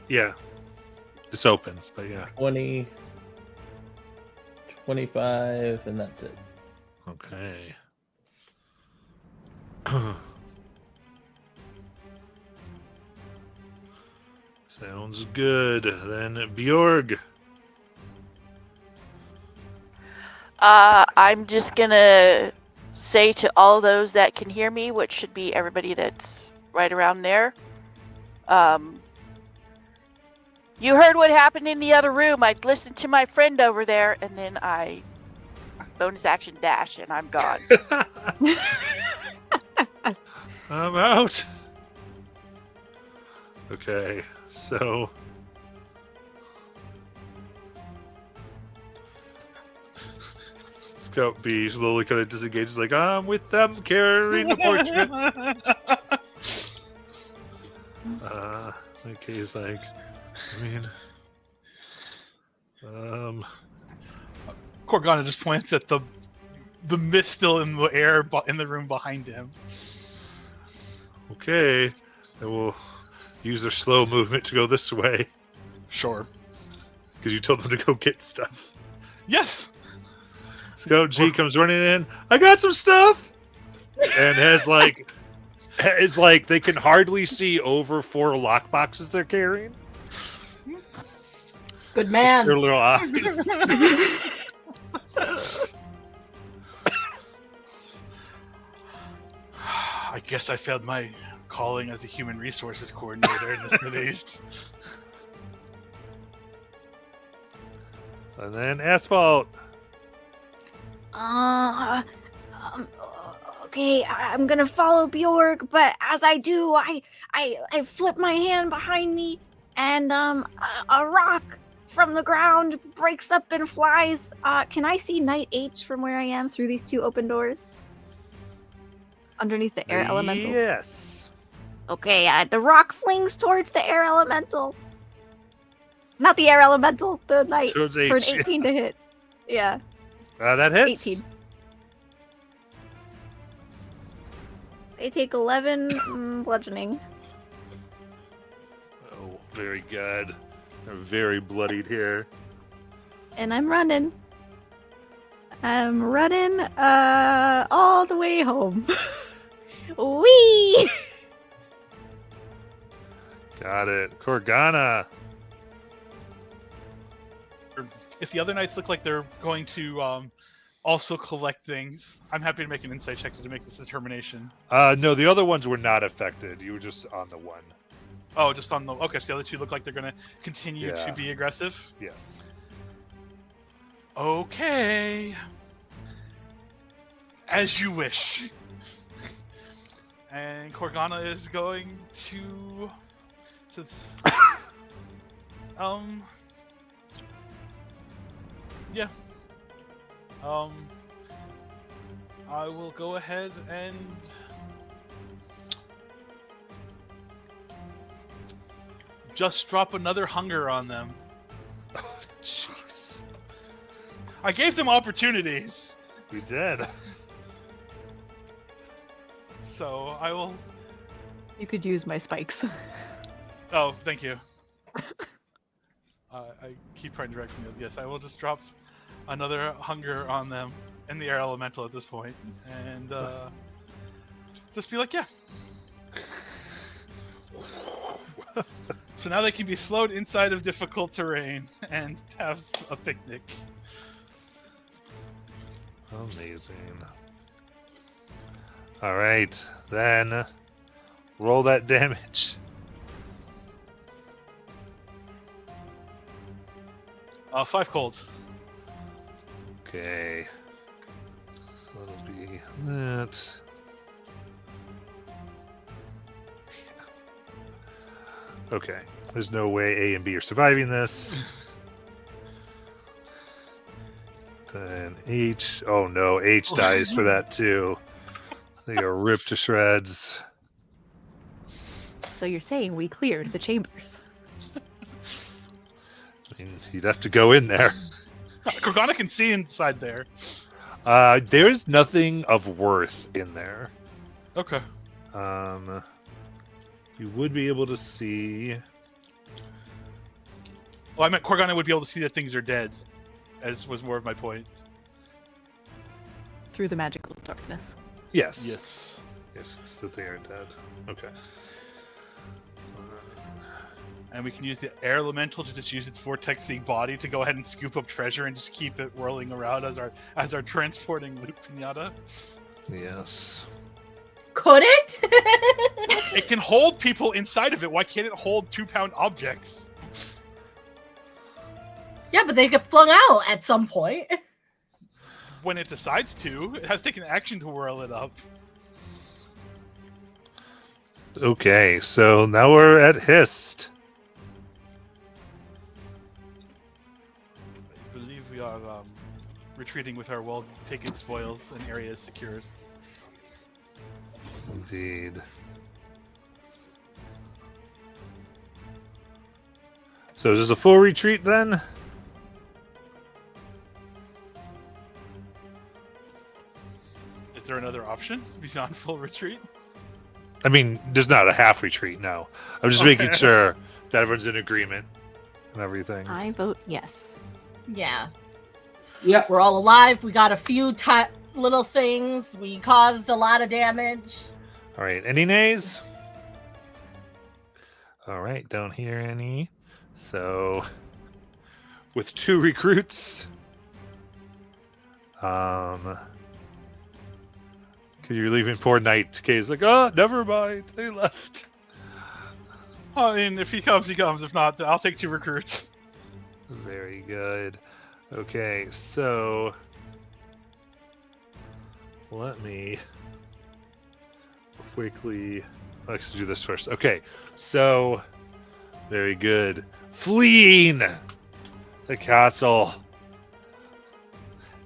Speaker 1: Yeah. It's open, but yeah.
Speaker 2: 20, 25, and that's it.
Speaker 1: Okay. Sounds good. Then Bjorg.
Speaker 4: I'm just gonna say to all those that can hear me, which should be everybody that's right around there. You heard what happened in the other room. I listened to my friend over there, and then I bonus action dash, and I'm gone.
Speaker 1: I'm out. Okay, so Scout B slowly kind of disengages, like, I'm with them carrying the portrait. Okay, he's like, I mean,
Speaker 6: Corgana just points at the mist still in the air in the room behind him.
Speaker 1: okay, they will use their slow movement to go this way
Speaker 6: Sure.
Speaker 1: because you told them to go get stuff.
Speaker 6: Yes.
Speaker 1: Scout G comes running in. I got some stuff, and has like, it's like they can hardly see over 4 lock boxes they're carrying.
Speaker 7: Good man.
Speaker 1: Their little eyes.
Speaker 6: I guess I failed my calling as a human resources coordinator in this release.
Speaker 1: And then Asphalt.
Speaker 8: Okay, I'm gonna follow Bjorg, but as I do, I flip my hand behind me, and a rock from the ground breaks up and flies. Can I see Knight H from where I am through these 2 open doors? Underneath the air elemental.
Speaker 1: Yes.
Speaker 8: Okay, the rock flings towards the air elemental. Not the air elemental, the knight.
Speaker 1: Towards
Speaker 8: For an
Speaker 1: H.
Speaker 8: 18 to hit. Yeah,
Speaker 1: That hits.
Speaker 8: 18. They take 11 bludgeoning.
Speaker 1: Oh, very good. They're very bloodied here.
Speaker 8: And I'm running. I'm running all the way home. Wee!
Speaker 1: Got it. Corgana.
Speaker 6: If the other knights look like they're going to also collect things, I'm happy to make an insight check to make this determination.
Speaker 1: No, the other ones were not affected. You were just on the one.
Speaker 6: Oh, just on the... Okay, so the other two look like they're going to continue
Speaker 1: Yeah.
Speaker 6: to be aggressive.
Speaker 1: Yes.
Speaker 6: Okay. As you wish. And Corgana is going to... Since... Yeah. I will go ahead and... just drop another hunger on them.
Speaker 1: Oh, jeez.
Speaker 6: I gave them opportunities.
Speaker 1: You did.
Speaker 6: So I will...
Speaker 8: You could use my spikes.
Speaker 6: Oh, thank you. I keep trying to direct from you. Yes, I will just drop another hunger on them and the air elemental at this point, and just be like, yeah. So now they can be slowed inside of difficult terrain and have a picnic.
Speaker 1: Amazing. All right, then roll that damage.
Speaker 6: 5 cold.
Speaker 1: Okay. So it'll be that. Okay. There's no way A and B are surviving this. Then H. Oh no, H dies for that too. They are ripped to shreds.
Speaker 8: So you're saying we cleared the chambers?
Speaker 1: I mean, you'd have to go in there.
Speaker 6: Corgana can see inside there.
Speaker 1: There's nothing of worth in there.
Speaker 6: Okay.
Speaker 1: You would be able to see.
Speaker 6: Well, I meant Corgana would be able to see that things are dead, as was more of my point.
Speaker 8: Through the magical darkness.
Speaker 1: Yes.
Speaker 6: Yes.
Speaker 1: Yes, so that they are dead. Okay.
Speaker 6: And we can use the air elemental to just use its vortexing body to go ahead and scoop up treasure and just keep it whirling around as our transporting loot pinata.
Speaker 1: Yes.
Speaker 7: Could it?
Speaker 6: It can hold people inside of it. Why can't it hold 2-pound objects?
Speaker 7: Yeah, but they get flung out at some point.
Speaker 6: When it decides to, it has taken action to whirl it up.
Speaker 1: Okay, so now we're at Hist.
Speaker 6: I believe we are retreating with our well-taken spoils and areas secured.
Speaker 1: Indeed. So is this a full retreat then?
Speaker 6: Is there another option beyond full retreat?
Speaker 1: I mean, there's not a half retreat now. I'm just making sure that everyone's in agreement and everything.
Speaker 8: I vote yes.
Speaker 7: Yeah.
Speaker 3: Yeah.
Speaker 7: We're all alive. We got a few little things. We caused a lot of damage.
Speaker 1: All right, any nays? All right, don't hear any. So, with 2 recruits, because you're leaving poor Knight. Kay's like, oh, never mind, they left.
Speaker 6: I mean, if he comes, he comes. If not, I'll take 2 recruits.
Speaker 1: Very good. Okay, so let me quickly let's do this first. Okay, so very good. Fleeing the castle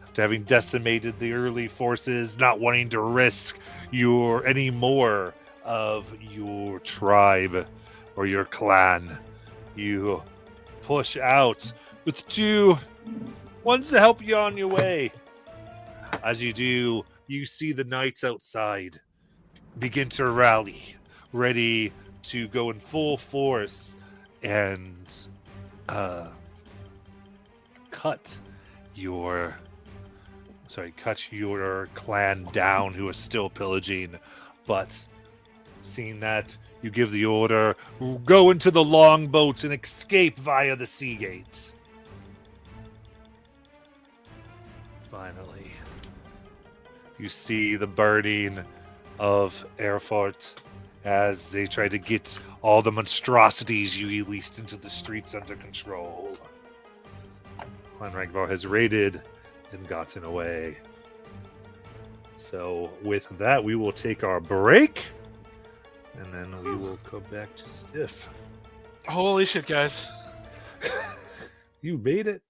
Speaker 1: after having decimated the early forces, not wanting to risk any more of your tribe or your clan. You push out with 2 ones to help you on your way. As you do, you see the knights outside begin to rally, ready to go in full force and uh, cut your clan down who are still pillaging, but seeing that, you give the order, go into the longboats and escape via the sea gates. Finally, you see the burning of Erfurt as they try to get all the monstrosities you released into the streets under control. Clan Ragvar has raided and gotten away. So with that, we will take our break, and then we will come back to Stiff.
Speaker 6: Holy shit, guys.
Speaker 1: You made it.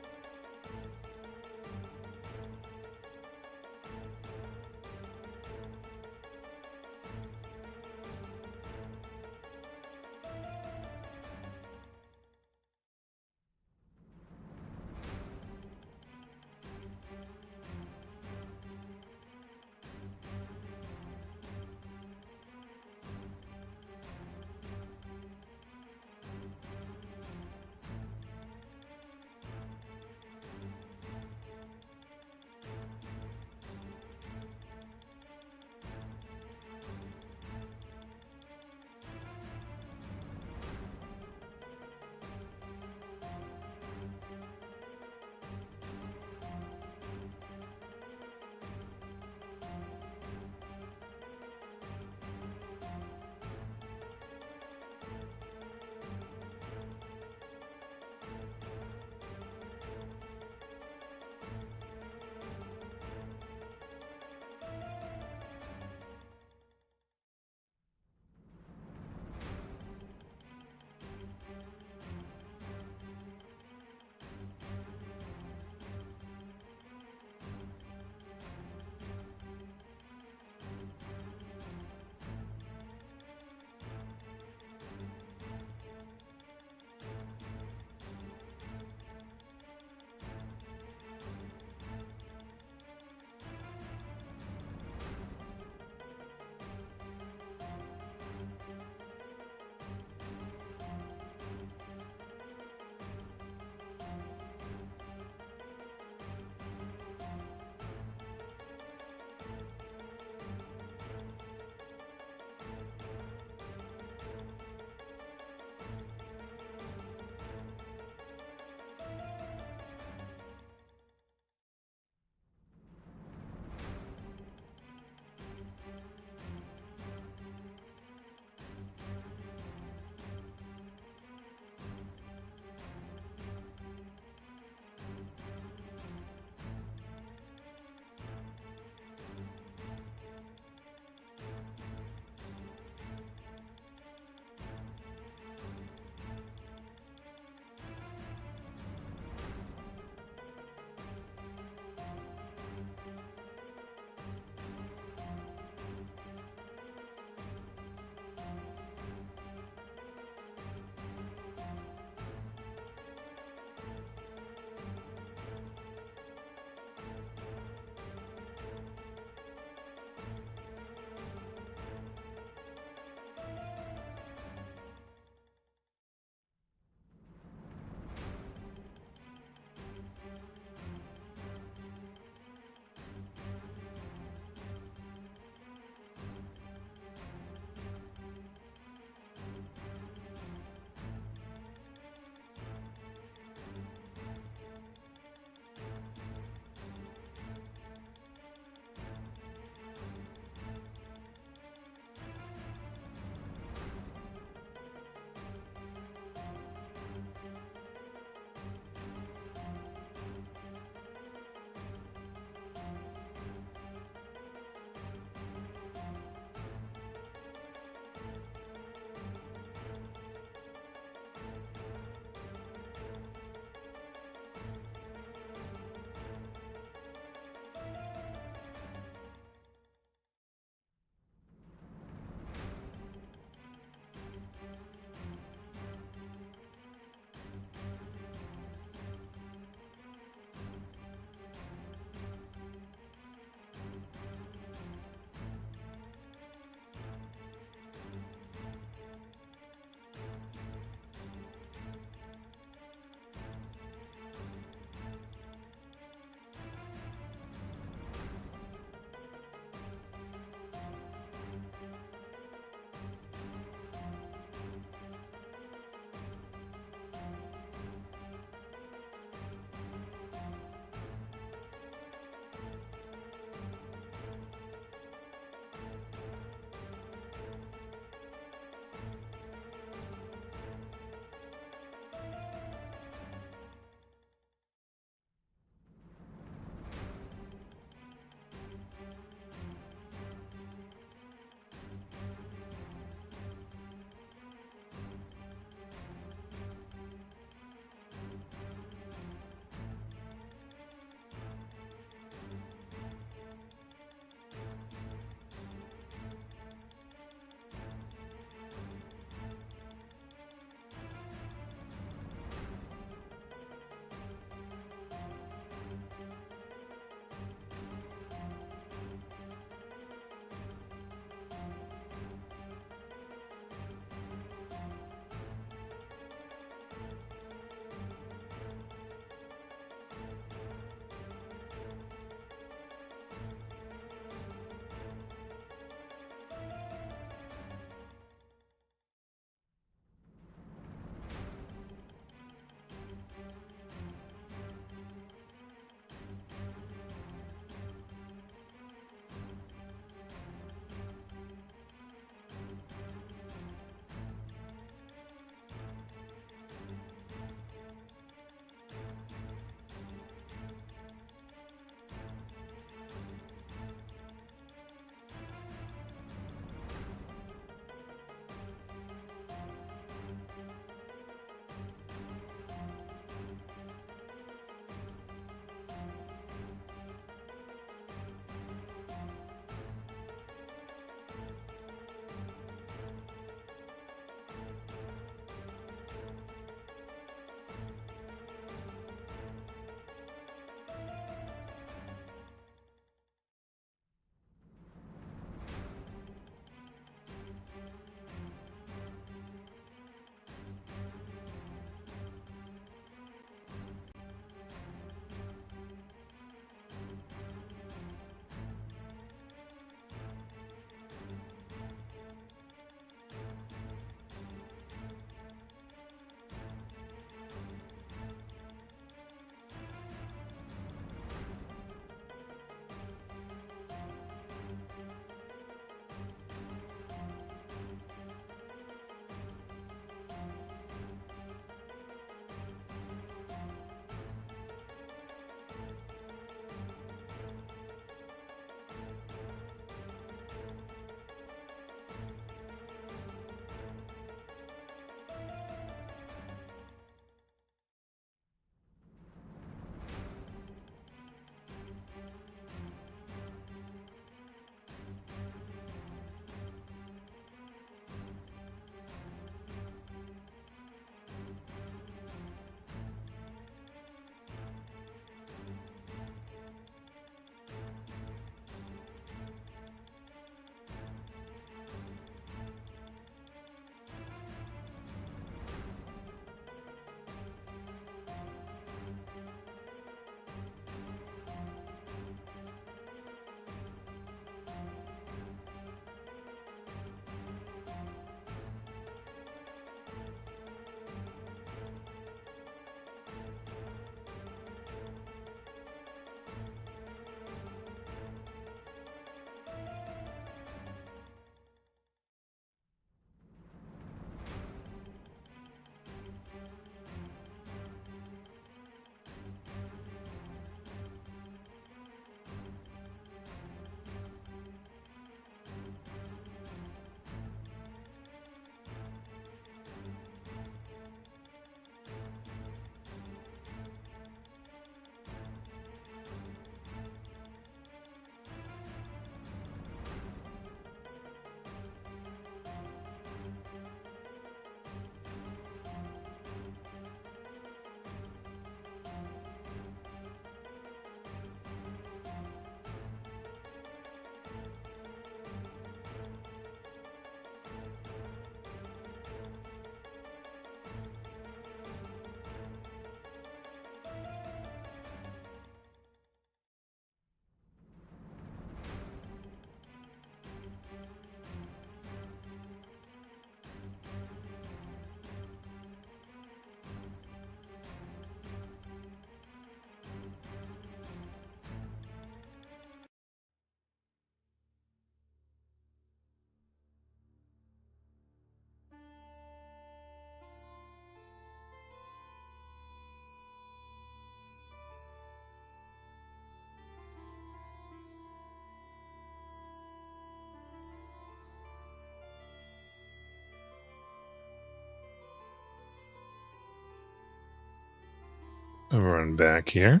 Speaker 1: run back here.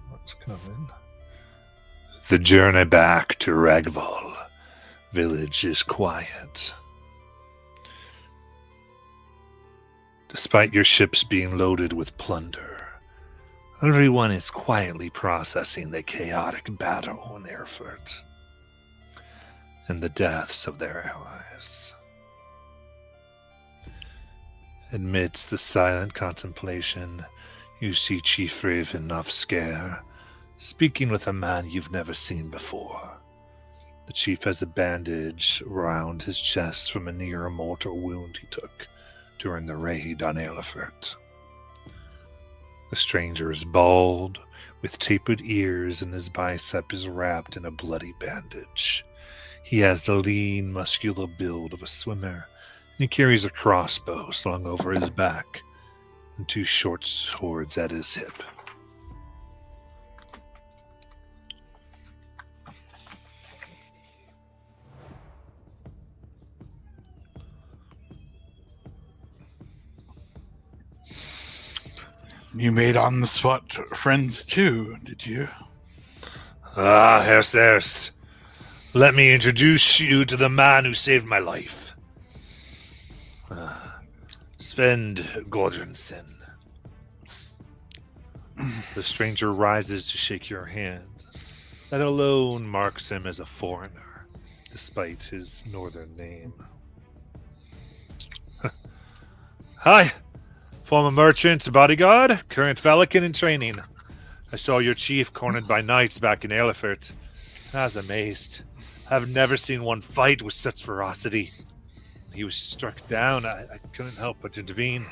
Speaker 1: What's coming? The journey back to Ragval village is quiet. Despite your ships being loaded with plunder, everyone is quietly processing the chaotic battle in Erfurt and the deaths of their allies. Amidst the silent contemplation, you see Chief Raven Novskar speaking with a man you've never seen before. The chief has a bandage around his chest from a near mortal wound he took during the raid on Elefert. The stranger is bald, with tapered ears, and his bicep is wrapped in a bloody bandage. He has the lean, muscular build of a swimmer, and he carries a crossbow slung over his back and 2 short swords at his hip.
Speaker 6: You made on-the-spot friends too, did you?
Speaker 1: Ah, Herr Sers, let me introduce you to the man who saved my life. Sven Gordrensen. The stranger rises to shake your hand. That alone marks him as a foreigner, despite his northern name. Hi, former merchant, bodyguard, current Velikan in training. I saw your chief cornered by knights back in Elefert. I was amazed. I've never seen one fight with such ferocity. He was struck down. I couldn't help but intervene.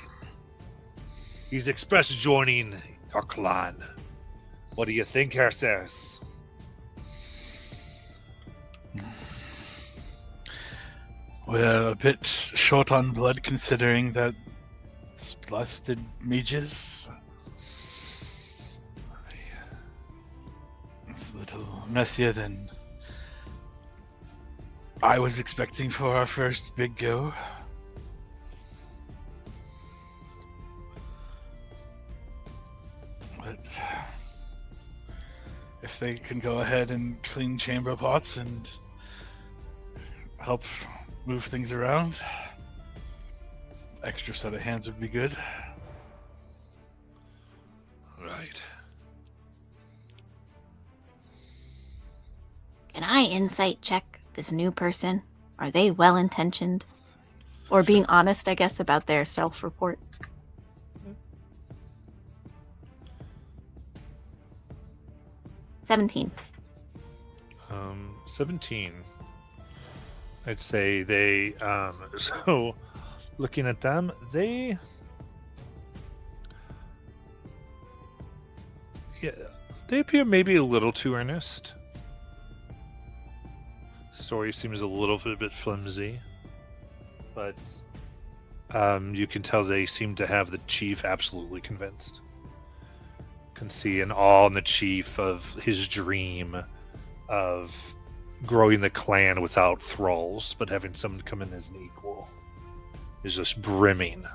Speaker 1: He's expressed joining our clan. What do you think, Herr Sers?
Speaker 6: We're a bit short on blood considering that it's blasted mages. It's a little messier than I was expecting for our first big go. But if they can go ahead and clean chamber pots and help move things around, extra set of hands would be good.
Speaker 1: Right.
Speaker 8: Can I insight check this new person? Are they well-intentioned? Or being honest, I guess, about their self-report? 17.
Speaker 1: 17. I'd say they, so looking at them, they appear maybe a little too earnest. Story seems a little bit flimsy, but you can tell they seem to have the chief absolutely convinced. Can see an awe in the chief of his dream of growing the clan without thralls, but having someone come in as an equal is just brimming.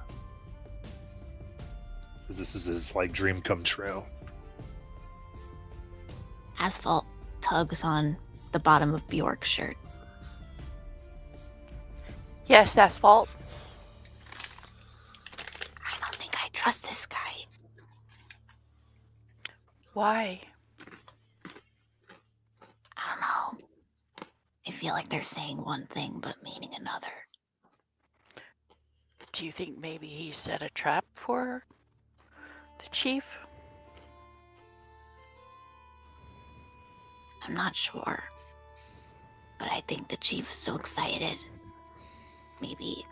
Speaker 1: Because this is his dream come true.
Speaker 8: Asphalt tugs on the bottom of Bjork's shirt.
Speaker 4: Yes, Asphalt.
Speaker 8: I don't think I trust this guy.
Speaker 4: Why?
Speaker 8: I don't know. I feel like they're saying one thing but meaning another.
Speaker 4: Do you think maybe he set a trap for the chief?
Speaker 8: I'm not sure. But I think the chief is so excited. Maybe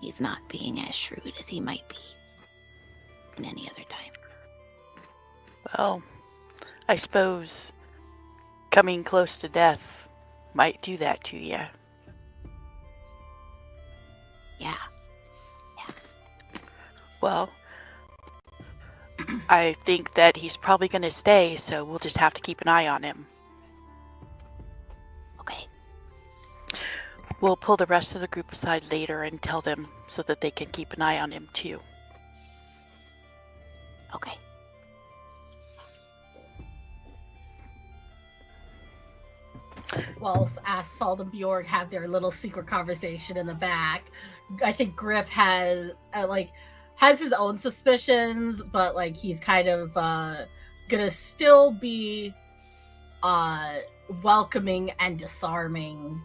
Speaker 8: he's not being as shrewd as he might be in any other time.
Speaker 4: Well, I suppose coming close to death might do that to you.
Speaker 8: Yeah.
Speaker 4: Well, I think that he's probably going to stay, so we'll just have to keep an eye on him.
Speaker 8: Okay.
Speaker 4: We'll pull the rest of the group aside later and tell them so that they can keep an eye on him too.
Speaker 8: Okay.
Speaker 7: While Asphalt and Bjorg have their little secret conversation in the back, I think Griff has has his own suspicions, but like he's kind of gonna still be welcoming and disarming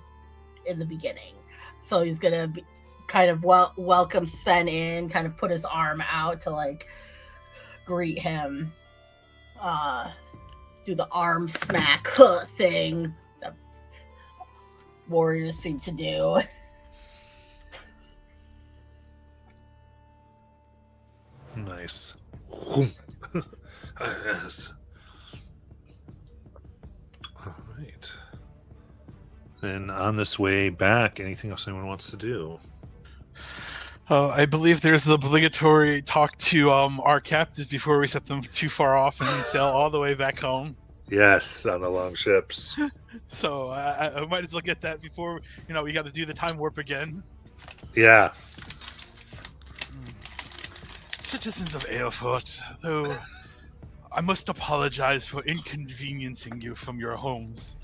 Speaker 7: in the beginning. So he's gonna be kind of welcome Sven in, kind of put his arm out to like greet him, do the arm smack thing that warriors seem to do.
Speaker 1: Nice. Yes. All right. Then on this way back, anything else anyone wants to do?
Speaker 6: I believe there's the obligatory talk to our captives before we set them too far off and sail all the way back home.
Speaker 1: Yes, on the long ships.
Speaker 6: So I might as well get that before we got to do the time warp again.
Speaker 1: Yeah.
Speaker 6: Citizens of Aerofort, though I must apologize for inconveniencing you from your homes.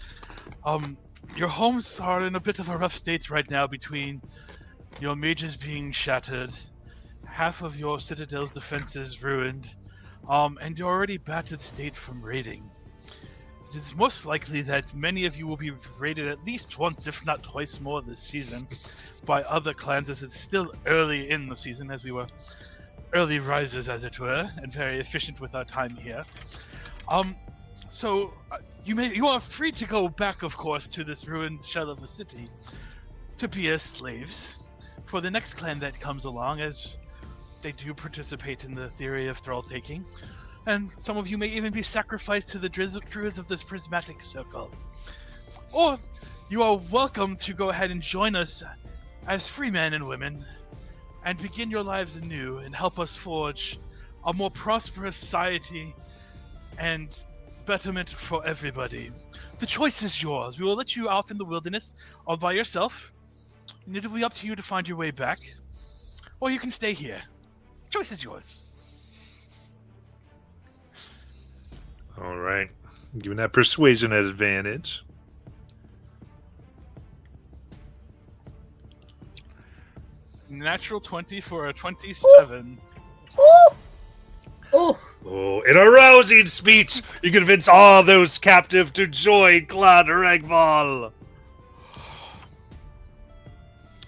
Speaker 6: Your homes are in a bit of a rough state right now between your mages being shattered, half of your citadel's defenses ruined, and your already battered state from raiding. It is most likely that many of you will be raided at least once, if not twice more this season, by other clans, as it's still early in the season, as we were early risers, as it were, and very efficient with our time here. So you are free to go back, of course, to this ruined shell of a city to be as slaves for the next clan that comes along, as they do participate in the theory of thrall taking, and some of you may even be sacrificed to the druids of this prismatic circle. Or you are welcome to go ahead and join us as free men and women and begin your lives anew and help us forge a more prosperous society and betterment for everybody. The choice is yours. We will let you off in the wilderness all by yourself, and it'll be up to you to find your way back. Or you can stay here. The choice is yours.
Speaker 1: All right. Giving that persuasion an advantage.
Speaker 6: Natural 20 for a 27.
Speaker 7: Oh,
Speaker 1: Oh, in a rousing speech, you convince all those captive to join Clan Ragval.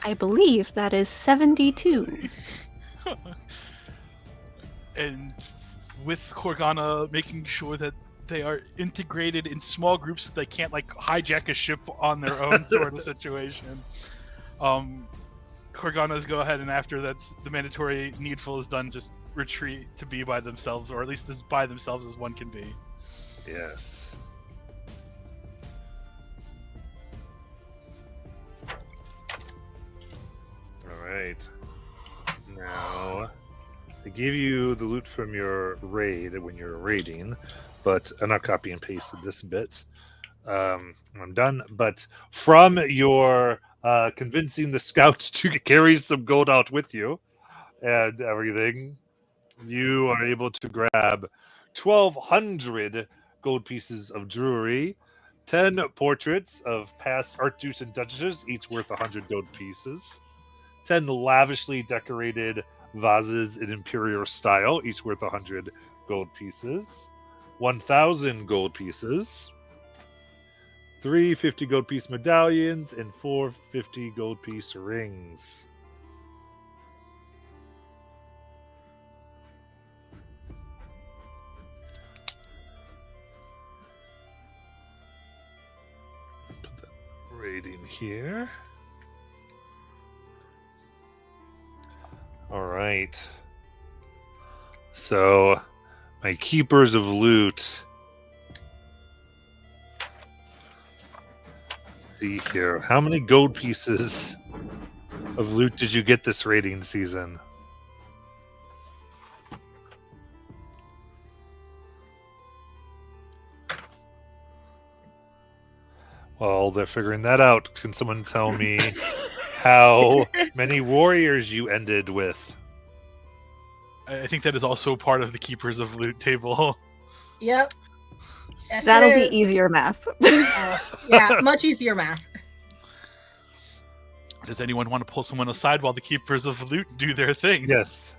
Speaker 8: I believe that is 72.
Speaker 6: And with Korgana making sure that they are integrated in small groups so they can't hijack a ship on their own sort of situation. Korgana's go ahead, and after that's the mandatory needful is done, just retreat to be by themselves, or at least as by themselves as one can be.
Speaker 1: Yes. All right. Now, they give you the loot from your raid when you're raiding, but I'm not copy and pasted this bit. I'm done. But from your convincing the scouts to carry some gold out with you and everything, you are able to grab 1,200 gold pieces of jewelry, 10 portraits of past archdukes and duchesses, each worth 100 gold pieces, 10 lavishly decorated vases in imperial style, each worth 100 gold pieces, 1,000 gold pieces, 3 50 gold piece medallions, and 4 50 gold piece rings. Put that rating here. All right. So, my keepers of loot. See here. How many gold pieces of loot did you get this raiding season? While they're figuring that out, can someone tell me how many warriors you ended with?
Speaker 6: I think that is also part of the Keepers of Loot table.
Speaker 7: Yep. Yes,
Speaker 8: That'll
Speaker 7: it
Speaker 8: be
Speaker 7: is.
Speaker 8: easier math.
Speaker 7: Yeah, much easier math.
Speaker 6: Does anyone want to pull someone aside while the Keepers of Loot do their thing?
Speaker 1: Yes.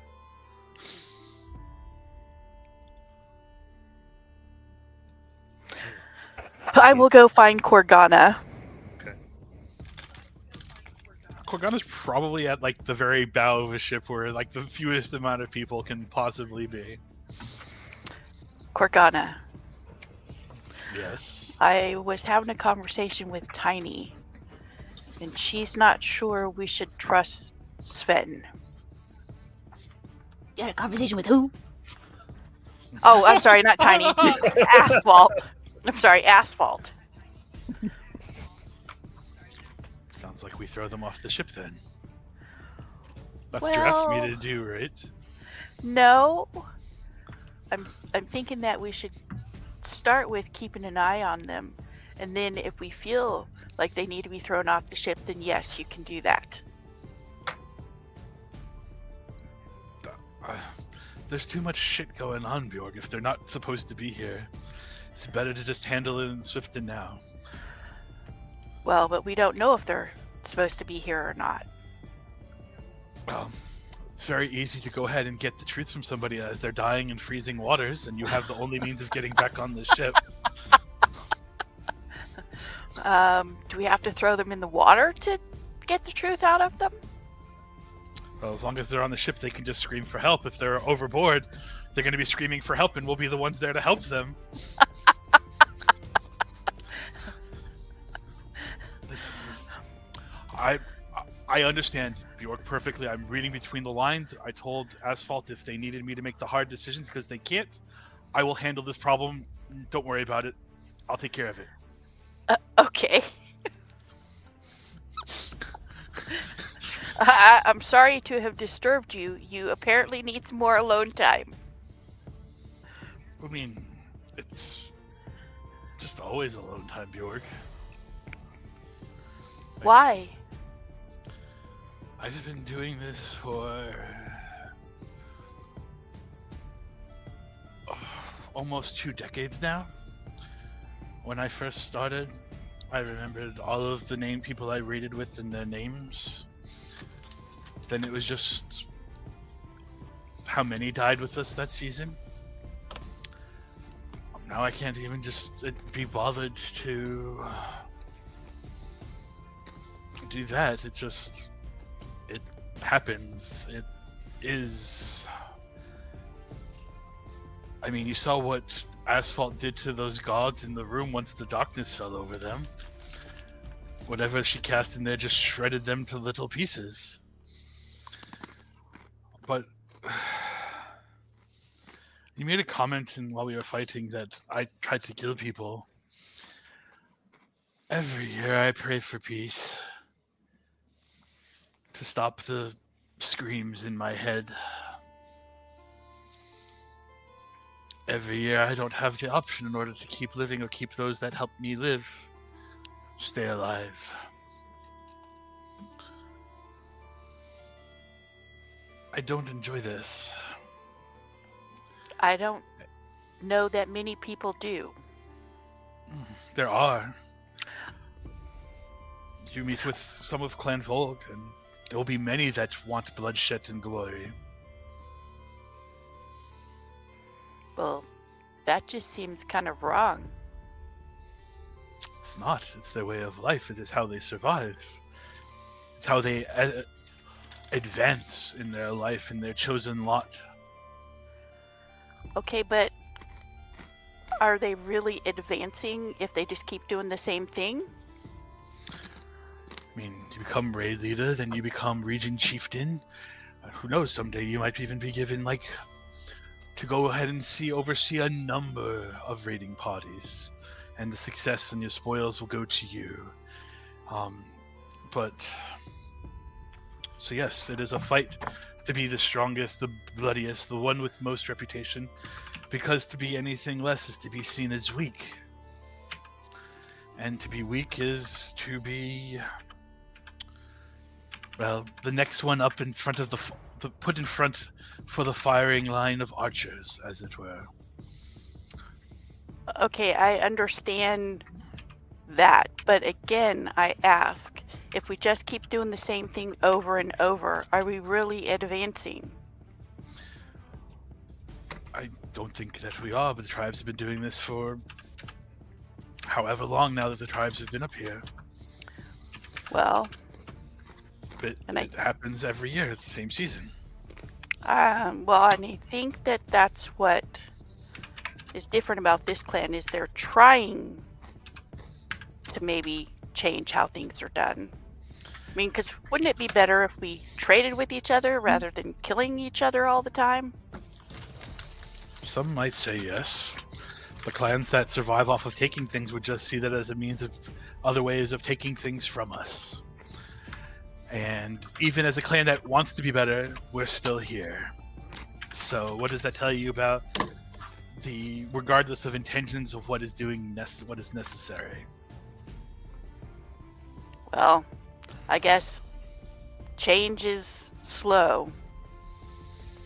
Speaker 4: I will go find Korgana.
Speaker 6: Korgana's probably at like the very bow of a ship where like the fewest amount of people can possibly be.
Speaker 4: Korgana.
Speaker 6: Yes.
Speaker 4: I was having a conversation with Tiny, and she's not sure we should trust Sven.
Speaker 5: You had a conversation with who?
Speaker 4: Oh, I'm sorry, not Tiny. Asphalt. I'm sorry, Asphalt.
Speaker 6: Sounds like we throw them off the ship then. That's what you're asking me
Speaker 4: Well-
Speaker 6: to do, right?
Speaker 4: No. I'm thinking that we should start with keeping an eye on them, and then if we feel like they need to be thrown off the ship, then yes, you can do that.
Speaker 6: There's too much shit going on, Bjorg. If they're not supposed to be here, it's better to just handle it in Swifton now.
Speaker 4: Well, but we don't know if they're supposed to be here or not.
Speaker 6: Well, it's very easy to go ahead and get the truth from somebody as they're dying in freezing waters, and you have the only means of getting back on the ship.
Speaker 4: Do we have to throw them in the water to get the truth out of them?
Speaker 6: Well, as long as they're on the ship, they can just scream for help. If they're overboard, they're going to be screaming for help, and we'll be the ones there to help them. This is... I understand Bjork perfectly. I'm reading between the lines. I told Asphalt if they needed me to make the hard decisions because they can't, I will handle this problem. Don't worry about it. I'll take care of it.
Speaker 4: Okay. I'm sorry to have disturbed you. You apparently need some more alone time.
Speaker 6: I mean, it's just always alone time, Bjork.
Speaker 4: Why?
Speaker 6: I've been doing this for almost 2 decades now. When I first started, I remembered all of the name people I raided with and their names. Then it was just how many died with us that season. Now I can't even just be bothered to do that. It happens. It is. I mean, you saw what Asphalt did to those gods in the room once the darkness fell over them. Whatever she cast in there just shredded them to little pieces. But you made a comment while we were fighting that I tried to kill people. Every year I pray for peace. To stop the screams in my head. Every year I don't have the option in order to keep living or keep those that help me live stay alive. I don't enjoy this.
Speaker 4: I don't know that many people do.
Speaker 6: There are. You meet with some of Clan Volk, and there will be many that want bloodshed and glory.
Speaker 4: Well, that just seems kind of wrong.
Speaker 6: It's not. It's their way of life. It is how they survive. It's how they advance in their life, in their chosen lot.
Speaker 4: Okay, but are they really advancing if they just keep doing the same thing?
Speaker 6: I mean, you become raid leader, then you become region chieftain. Who knows, someday you might even be given, to go ahead and oversee a number of raiding parties. And the success and your spoils will go to you. So yes, it is a fight to be the strongest, the bloodiest, the one with most reputation. Because to be anything less is to be seen as weak. And to be weak is to be... Well, the next one up in front of put in front for the firing line of archers, as it were.
Speaker 4: Okay, I understand that, but again, I ask, if we just keep doing the same thing over and over, are we really advancing?
Speaker 6: I don't think that we are, but the tribes have been doing this for however long now that the tribes have been up here.
Speaker 4: Well,
Speaker 6: But
Speaker 4: And
Speaker 6: it happens every year. It's the same season.
Speaker 4: well, and I think that that's what is different about this clan is they're trying to maybe change how things are done. I mean, because wouldn't it be better if we traded with each other rather than killing each other all the time?
Speaker 6: Some might say yes. The clans that survive off of taking things would just see that as a means of other ways of taking things from us. And even as a clan that wants to be better, we're still here. So what does that tell you about the, regardless of intentions of what is what is necessary?
Speaker 4: Well, I guess change is slow,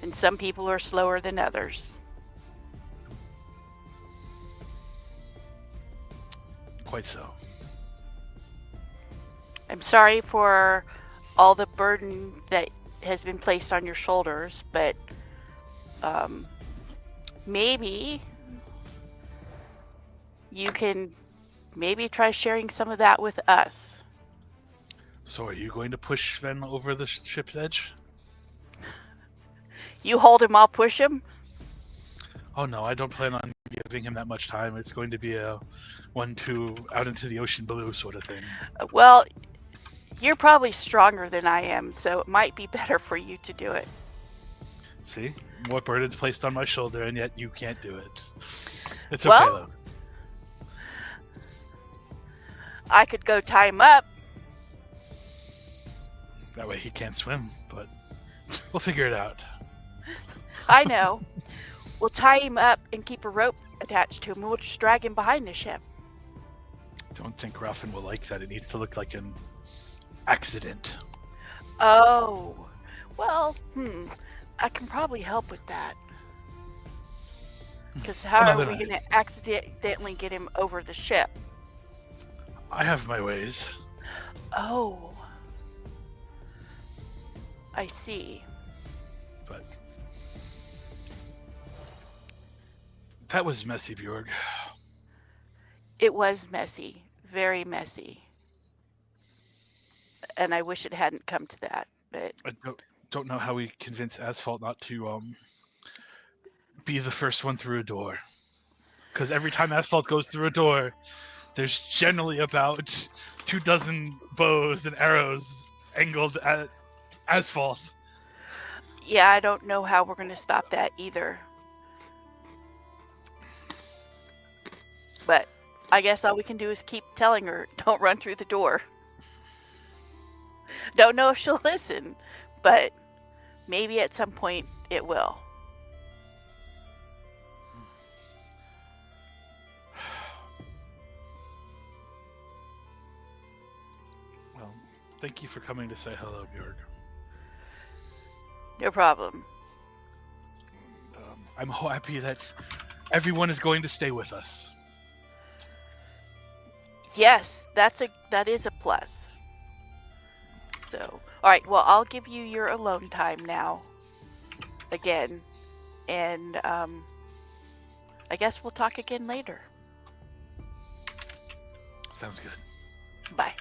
Speaker 4: and some people are slower than others.
Speaker 6: Quite so.
Speaker 4: I'm sorry for all the burden that has been placed on your shoulders, but maybe you can maybe try sharing some of that with us.
Speaker 6: So are you going to push Sven over the ship's edge?
Speaker 4: You hold him, I'll push him.
Speaker 6: Oh no, I don't plan on giving him that much time. It's going to be a 1-2 out into the ocean blue sort of thing.
Speaker 4: Well, you're probably stronger than I am, so it might be better for you to do it.
Speaker 6: See? More burdens placed on my shoulder, and yet you can't do it. It's okay,
Speaker 4: Well,
Speaker 6: though.
Speaker 4: I could go tie him up.
Speaker 6: That way he can't swim, but we'll figure it out.
Speaker 4: I know. We'll tie him up and keep a rope attached to him, and we'll just drag him behind the ship.
Speaker 6: Don't think Ruffin will like that. It needs to look like an accident.
Speaker 4: Oh. Well, I can probably help with that. Because how
Speaker 6: Another
Speaker 4: are we
Speaker 6: night.
Speaker 4: going to accidentally get him over the ship?
Speaker 6: I have my ways.
Speaker 4: Oh. I see.
Speaker 6: But that was messy, Bjorg.
Speaker 4: It was messy. Very messy. And I wish it hadn't come to that. But
Speaker 6: I don't know how we convince Asphalt not to be the first one through a door. Because every time Asphalt goes through a door, there's generally about 24 bows and arrows angled at Asphalt.
Speaker 4: yeah, I don't know how we're going to stop that either. But I guess all we can do is keep telling her, don't run through the door. Don't know if she'll listen, but maybe at some point it will.
Speaker 6: Well, thank you for coming to say hello, Bjorg.
Speaker 4: No problem.
Speaker 6: I'm happy that everyone is going to stay with us.
Speaker 4: Yes, that is a plus. So, all right. Well, I'll give you your alone time now. Again, and I guess we'll talk again later.
Speaker 6: Sounds good.
Speaker 4: Bye.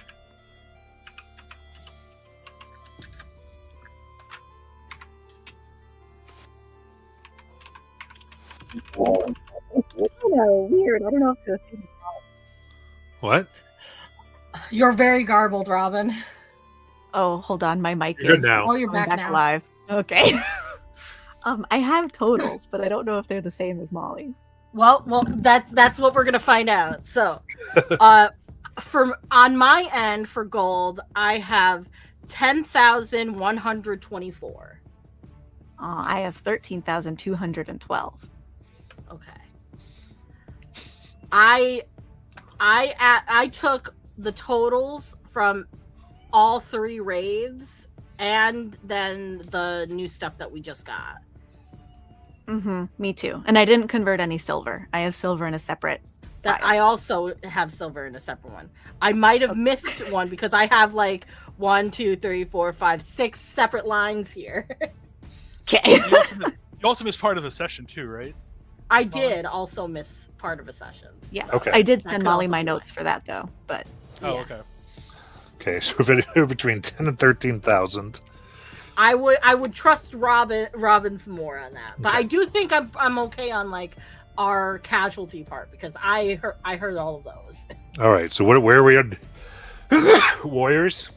Speaker 8: Weird. I don't know if this.
Speaker 1: What?
Speaker 7: You're very garbled, Robin.
Speaker 8: Oh, hold on. My mic
Speaker 1: You're
Speaker 8: is
Speaker 1: good now.
Speaker 7: Oh, you're
Speaker 8: I'm
Speaker 7: back now.
Speaker 8: live. Okay. I have totals, but I don't know if they're the same as Molly's.
Speaker 7: Well, that's what we're gonna find out. So, on my end for gold, I have 10,124.
Speaker 8: I have 13,212.
Speaker 7: Okay. I took the totals from all three raids and then the new stuff that we just got.
Speaker 8: Me too. And I didn't convert any silver. I have silver in a separate.
Speaker 7: That
Speaker 8: file.
Speaker 7: I also have silver in a separate one. I might have missed one because I have like 1, 2, 3, 4, 5, 6 separate lines here.
Speaker 8: Okay.
Speaker 6: You also missed part of the session too, right?
Speaker 7: I did also miss part of a session.
Speaker 8: Yes.
Speaker 1: Okay.
Speaker 8: I did
Speaker 7: That
Speaker 8: send
Speaker 7: could
Speaker 8: Molly
Speaker 7: also
Speaker 8: my
Speaker 7: be
Speaker 8: notes
Speaker 7: why.
Speaker 8: for that though, but
Speaker 6: Oh,
Speaker 7: Yeah.
Speaker 6: okay.
Speaker 1: Okay, so we're between 10 and 13,000.
Speaker 7: I would trust Robin's more on that, but
Speaker 1: Okay.
Speaker 7: I do think I'm okay on like our casualty part because I heard all of those.
Speaker 1: All right, so where are we at? Warriors?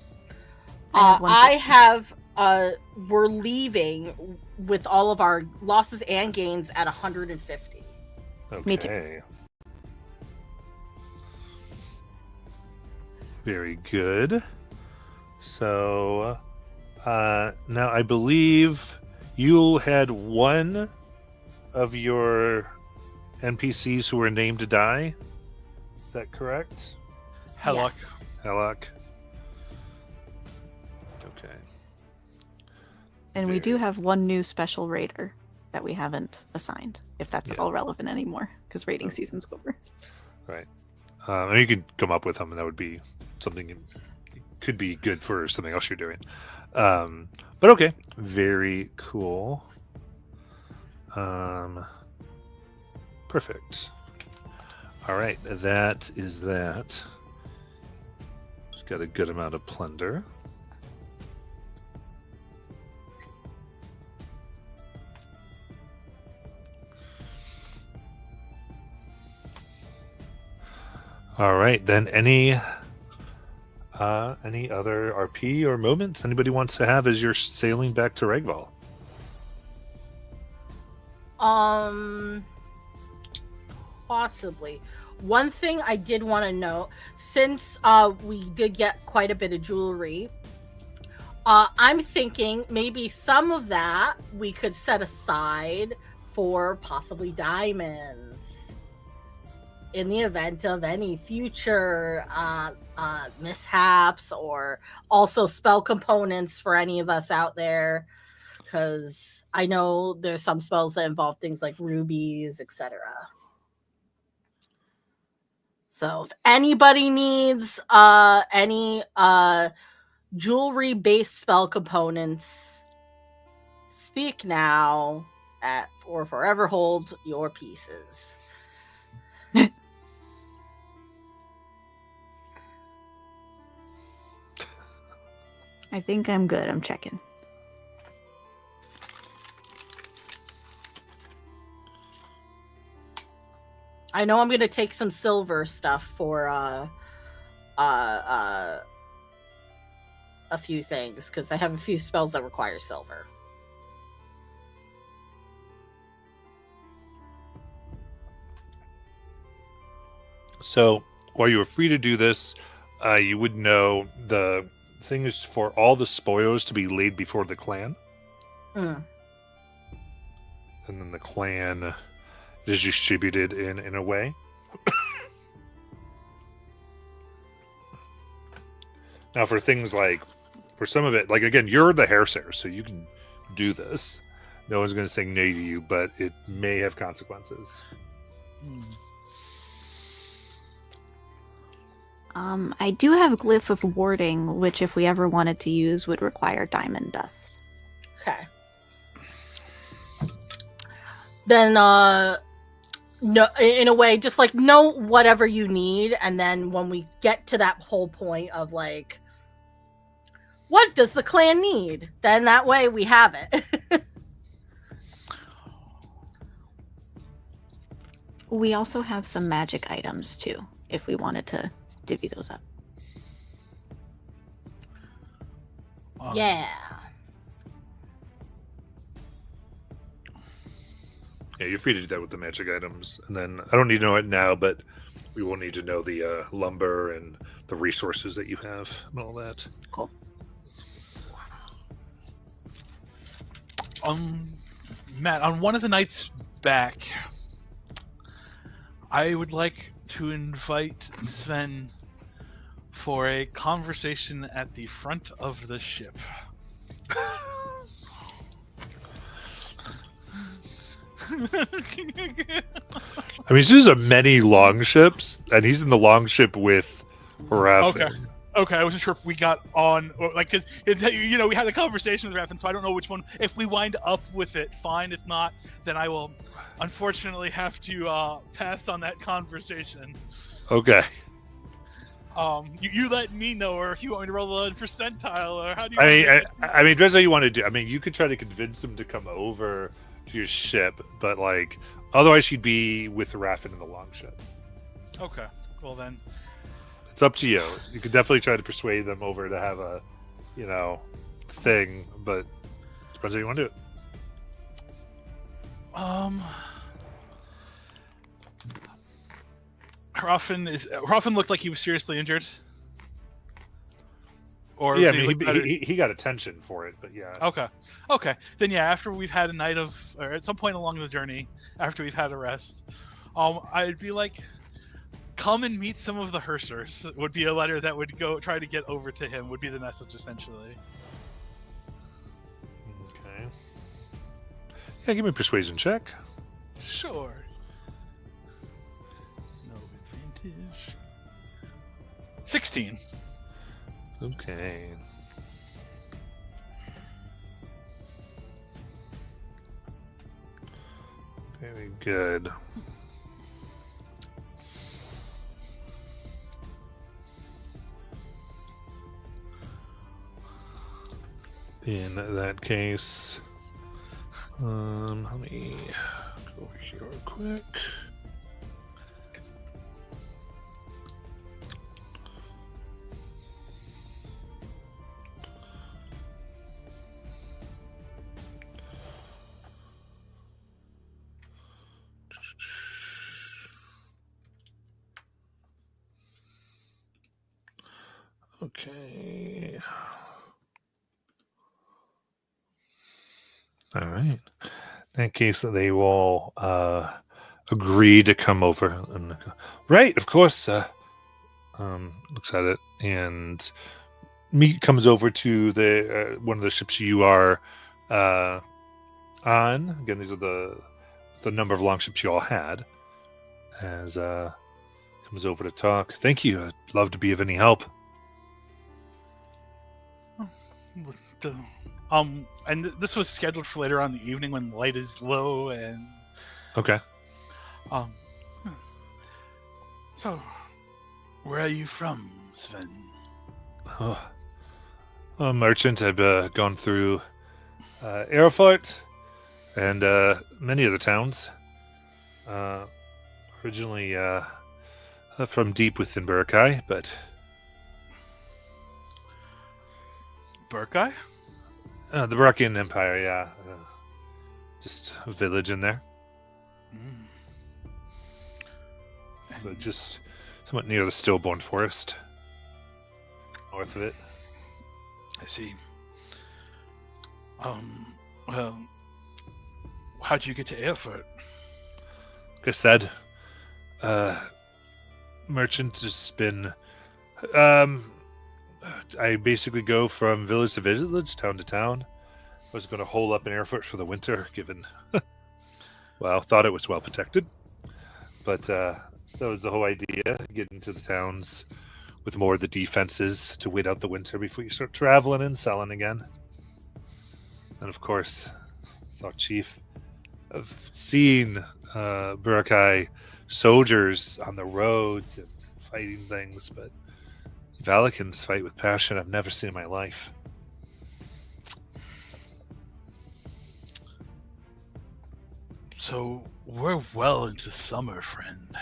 Speaker 8: I have 150.
Speaker 7: I have we're leaving with all of our losses and gains at 150.
Speaker 1: Okay.
Speaker 8: Me too.
Speaker 1: Very good. So now I believe you had one of your NPCs who were named to die. Is that correct?
Speaker 6: Hellock.
Speaker 7: Yes.
Speaker 1: Hellock. Okay.
Speaker 8: And we do
Speaker 1: Very-
Speaker 8: have one new special raider that we haven't assigned, if that's at
Speaker 1: Yeah.
Speaker 8: all relevant anymore, because raiding season's over.
Speaker 1: Right. And you could come up with them, and that would be something could be good for something else you're doing. But okay, very cool. Perfect. All right, that is that. Just got a good amount of plunder. All right, then any other RP or moments anybody wants to have as you're sailing back to Regval?
Speaker 7: Possibly. One thing I did want to note, since we did get quite a bit of jewelry, I'm thinking maybe some of that we could set aside for possibly diamonds in the event of any future mishaps, or also spell components for any of us out there, because I know there's some spells that involve things like rubies, etc. So if anybody needs any jewelry based spell components, speak now or forever hold your pieces.
Speaker 8: I think I'm good. I'm checking.
Speaker 7: I know I'm gonna take some silver stuff for a few things because I have a few spells that require silver.
Speaker 1: So while you were free to do this, you would know the thing is for all the spoils to be laid before the clan,
Speaker 7: Mm.
Speaker 1: and then the clan is distributed in a way. Now, for things like, for some of it, like again, you're the hairsayer, so you can do this. No one's going to say no to you, but it may have consequences.
Speaker 8: I do have Glyph of Warding, which if we ever wanted to use would require diamond dust.
Speaker 7: Okay. Then no, in a way, just like know whatever you need, and then when we get to that whole point of like, what does the clan need? Then that way we have it.
Speaker 8: We also have some magic items too, if we wanted to divvy those up.
Speaker 7: Yeah.
Speaker 1: Yeah, you're free to do that with the magic items. And then I don't need to know it now, but we will need to know the lumber and the resources that you have and all that.
Speaker 8: Cool.
Speaker 6: Matt, on one of the nights back, I would like to invite Sven for a conversation at the front of the ship.
Speaker 1: I mean, these are many long ships, and he's in the long ship with Raffin.
Speaker 6: Okay. Okay, I wasn't sure if we got on, or like, because we had a conversation with Raffin, so I don't know which one. If we wind up with it, fine. If not, then I will, unfortunately, have to pass on that conversation.
Speaker 1: Okay.
Speaker 6: You let me know, or if you want me to roll a percentile, or how do you?
Speaker 1: I mean, depends how you want to do. I mean, you could try to convince him to come over to your ship, but like, otherwise, he'd be with Raffin in the long ship.
Speaker 6: Okay. Well then.
Speaker 1: It's up to you. You could definitely try to persuade them over to have a, thing, but it depends how you want to do it.
Speaker 6: Raffin looked like he was seriously injured. Or
Speaker 1: Yeah, I
Speaker 6: did he
Speaker 1: mean,
Speaker 6: look better?
Speaker 1: he got attention for it, but yeah.
Speaker 6: Okay. Then yeah, after we've had a night of, or at some point along the journey, after we've had a rest, I'd be like, come and meet some of the Hersers would be a letter that would go try to get over to him, would be the message essentially.
Speaker 1: Okay. Yeah, give me a persuasion check.
Speaker 6: Sure. No advantage. 16.
Speaker 1: Okay. Very good. In that case, let me go over here real quick. Okay. All right. In that case, they will agree to come over. And, right, of course. Looks at it and comes over to the one of the ships you are on. Again, these are the number of long ships you all had. As comes over to talk. Thank you. I'd love to be of any help.
Speaker 6: And this was scheduled for later on in the evening when light is low and.
Speaker 1: Okay.
Speaker 6: So, where are you from, Sven?
Speaker 1: Oh, a merchant. I've gone through Erfurt and many other towns. Originally from deep within Burkai, but
Speaker 6: Burkai?
Speaker 1: The Burakian Empire, yeah. Just a village in there. So just somewhat near the Stillborn Forest. North of it.
Speaker 6: I see. Well, how'd you get to Erfurt?
Speaker 1: Like I said, merchant has been I basically go from village to village, town to town. I was going to hole up in Erfurt for the winter, given, thought it was well protected. But that was the whole idea, get into the towns with more of the defenses to wait out the winter before you start traveling and selling again. And of course, saw Chief. I've seen Burakai soldiers on the roads and fighting things, but Valicans fight with passion I've never seen in my life.
Speaker 6: So, we're well into summer, friend.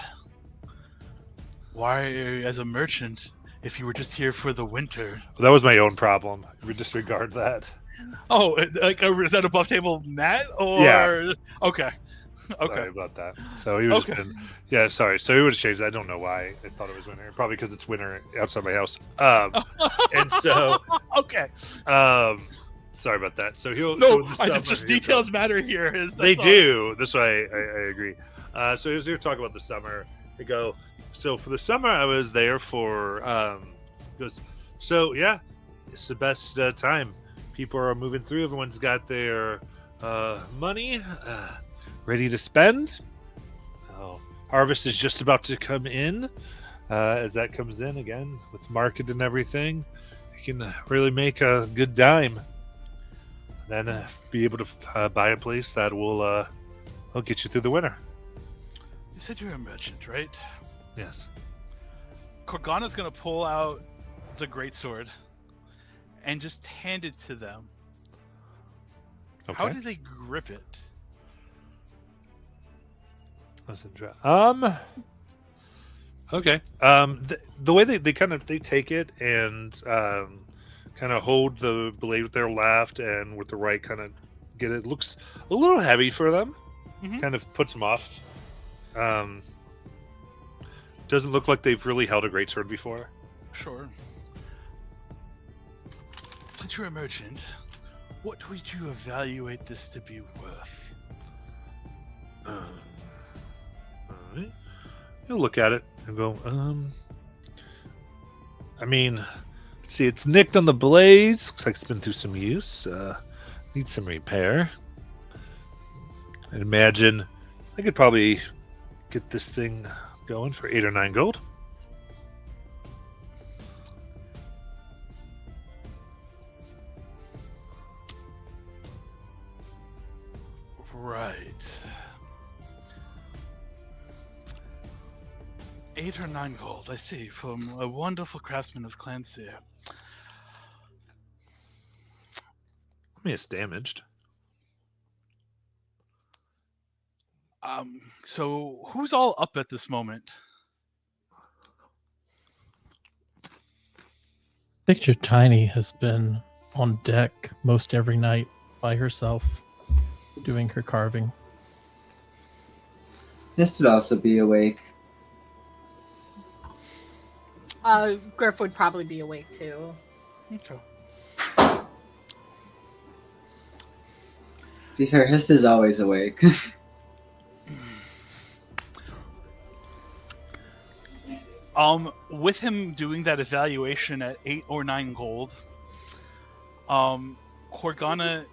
Speaker 6: Why, as a merchant, if you were just here for the winter?
Speaker 1: Well, that was my own problem. We disregard that.
Speaker 6: Oh, like, is that above table mat? Or...
Speaker 1: Yeah.
Speaker 6: Okay.
Speaker 1: Sorry about that. So he was yeah, sorry. So he would have changed. I don't know why I thought it was winter. Probably because it's winter outside my house. And so
Speaker 6: okay.
Speaker 1: Sorry about that. So he'll
Speaker 6: it's just details matter here.
Speaker 1: They do. That's why I agree. So he was here to talk about the summer. They go. So for the summer, I was there for. Goes. So yeah, it's the best time. People are moving through. Everyone's got their money. ready to spend. Harvest is just about to come in. As that comes in again with market and everything, you can really make a good dime. Then be able to buy a place that will get you through the winter.
Speaker 6: You said you're a merchant, right?
Speaker 1: Yes.
Speaker 6: Corgana's gonna pull out the greatsword and just hand it to them.
Speaker 1: Okay.
Speaker 6: How do they grip it?
Speaker 1: Listen, okay. The way they take it and kind of hold the blade with their left and with the right, kind of get it. Looks a little heavy for them.
Speaker 6: Mhm.
Speaker 1: Kind of puts them off. Doesn't look like they've really held a greatsword before.
Speaker 6: Sure. Since you're a merchant, what would you evaluate this to be worth?
Speaker 1: Alright. You'll look at it and go, I mean, let's see, it's nicked on the blades. Looks like it's been through some use. Needs some repair. I'd imagine I could probably get this thing going for 8 or 9 gold.
Speaker 6: Right. 8 or 9 gold, I see, from a wonderful craftsman of Clanseer.
Speaker 1: I mean, it's damaged.
Speaker 6: So who's all up at this moment?
Speaker 2: Picture Tiny has been on deck most every night by herself, doing her carving.
Speaker 3: This would also be awake.
Speaker 7: Griff would probably be awake too.
Speaker 6: Okay.
Speaker 3: To be fair, Hist is always awake.
Speaker 6: With him doing that evaluation at 8 or 9 gold, Corgana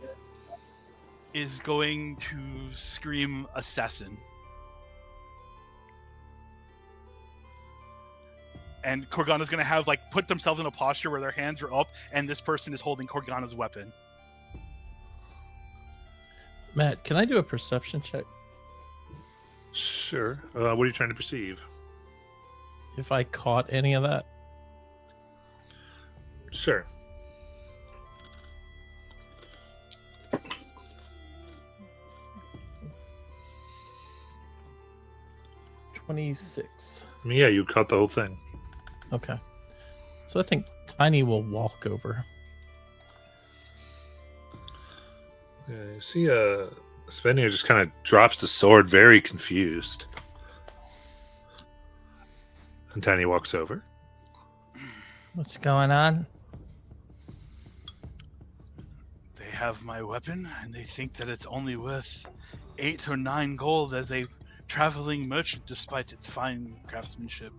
Speaker 6: is going to scream assassin. And Corgana's going to have, put themselves in a posture where their hands are up and this person is holding Corgana's weapon.
Speaker 2: Matt, can I do a perception check?
Speaker 1: Sure. What are you trying to perceive?
Speaker 2: If I caught any of that?
Speaker 1: Sure.
Speaker 2: $26.
Speaker 1: I mean, yeah, you caught the whole thing.
Speaker 2: Okay. So I think Tiny will walk over.
Speaker 1: Yeah, you see, Svenja just kind of drops the sword, very confused. And Tiny walks over.
Speaker 2: What's going on?
Speaker 6: They have my weapon and they think that it's only worth 8 or 9 gold as a traveling merchant despite its fine craftsmanship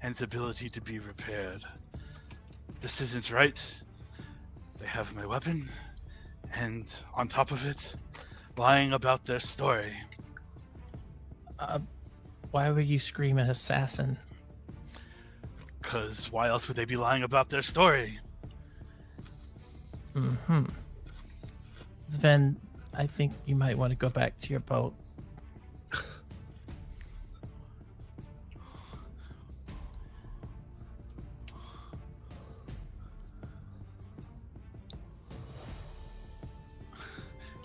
Speaker 6: and its ability to be repaired. This isn't right. They have my weapon and on top of it, lying about their story.
Speaker 2: Why would you scream an assassin?
Speaker 6: Because why else would they be lying about their story?
Speaker 2: Mm-hmm. Sven, I think you might want to go back to your boat.